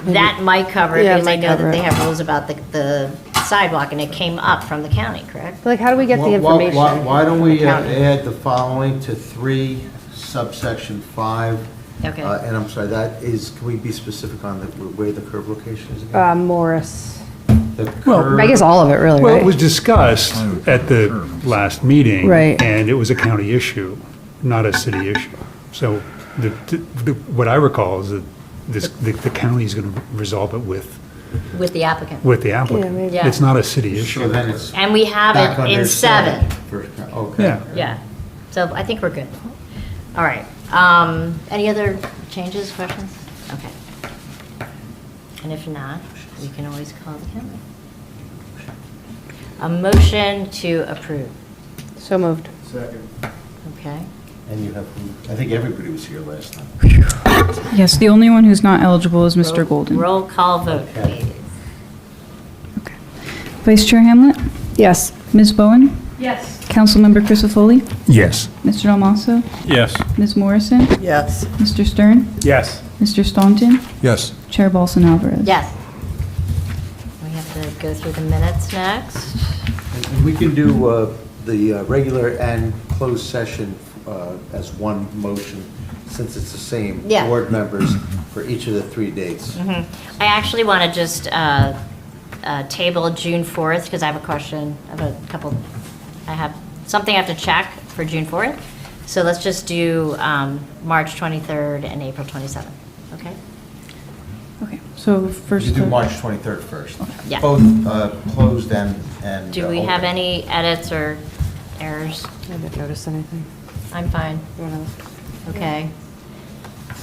S1: That might cover it,
S8: Yeah, it
S1: because I
S8: might
S1: know
S8: cover
S1: that they
S8: it.
S1: have rules about the sidewalk, and it came up from the county, correct?
S8: Like, how do we get the
S5: Why-
S8: information?
S5: Why don't
S8: from the
S5: we
S8: county?
S5: add the following to 3 subsection 5?
S1: Okay.
S5: And I'm sorry, that is, can we be specific on where the curb location is again?
S8: Morris.
S5: The
S13: Well,
S5: curb-
S8: I guess all of it, really,
S13: Well,
S8: right?
S13: it was discussed at the last meeting.
S8: Right.
S13: And it was a county issue, not a city issue. So what I recall is that the county is going to resolve it with
S1: With the applicant.
S13: the applicant.
S8: maybe.
S1: Yeah.
S13: It's not a city
S5: So
S13: issue.
S5: then it's
S1: And we have
S5: back
S1: it
S5: under
S1: in 7.
S5: Okay.
S13: Yeah.
S1: Yeah, so I think we're good. All right. Any other changes, questions? Okay. And if not, we can always call the county. A motion to approve.
S8: So moved.
S15: Second.
S1: Okay.
S5: And you have, I think everybody was here last time.
S6: Yes, the only one who's not eligible is Mr. Golden.
S1: Roll call vote,
S5: Okay.
S1: please.
S6: Vice Chair Hamlet?
S8: Yes.
S6: Ms. Bowen?
S9: Yes.
S6: Councilmember Crisafulli?
S13: Yes.
S6: Mr. Del Maso?
S13: Yes.
S6: Ms. Morrison?
S22: Yes.
S6: Mr. Stern?
S13: Yes.
S6: Mr. Staunton?
S10: Yes.
S6: Chair Balsan Alvarez.
S1: Yes. We have to go through the minutes next.
S5: And we can do the regular and closed session as one motion, since it's the same
S1: Yeah.
S5: board members for each of the 3 dates.
S1: I actually want to just table June 4th, because I have a question, I have something I have to check for June 4th. So let's just do March 23rd and April 27th, okay?
S6: Okay, so first.
S5: You do March 23rd first.
S1: Yeah.
S5: Both closed and.
S1: Do we have
S5: open.
S1: any edits or errors?
S8: I didn't notice anything.
S1: I'm fine. Okay.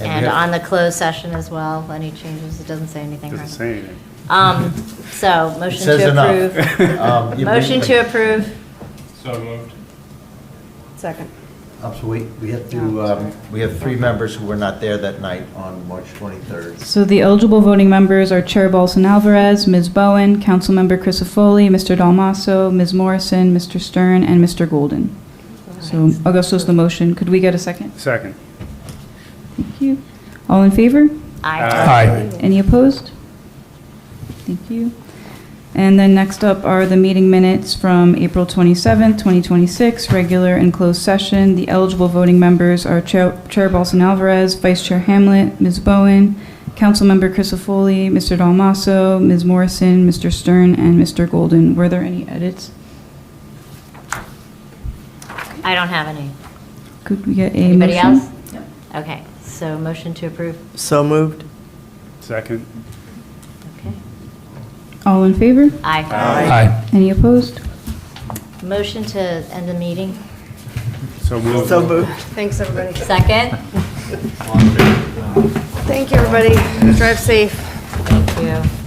S5: And we
S1: And
S5: have-
S1: on the closed session as well, any changes? It doesn't say anything.
S15: Doesn't
S1: right?
S15: say anything.
S1: So, motion
S5: says
S1: to
S5: enough.
S1: approve.
S5: You
S1: Motion
S5: bring-
S1: to approve.
S15: So moved.
S8: Second.
S5: So we have to, we have 3 members who were not there that night on March 23rd.
S6: So the eligible voting members are Chair Balsan Alvarez, Ms. Bowen, Councilmember Crisafulli, Mr. Dalmasso, Ms. Morrison, Mr. Stern, and Mr. Golden. So Augusto's the motion. Could we get a second?
S15: Second.
S6: Thank you. All in favor?
S1: Aye.
S6: Any opposed? Thank you. And then next up are the meeting minutes from April 27th, 2026, regular and closed session. The eligible voting members are Chair Balsan Alvarez, Vice Chair Hamlet, Ms. Bowen, Councilmember Crisafulli, Mr. Dalmasso, Ms. Morrison, Mr. Stern, and Mr. Golden. Were there any edits?
S1: I don't have any.
S6: Could we get a
S1: Anybody
S6: motion?
S1: else? Okay, so motion to approve.
S22: So moved.
S15: Second.
S1: Okay.
S6: All in favor?
S1: Aye.
S6: Any opposed?
S1: Motion to end the meeting.
S15: So moved.
S22: So moved.
S8: Thanks, everybody.
S1: Second.
S8: Thank you, everybody. Drive safe.
S1: Thank you.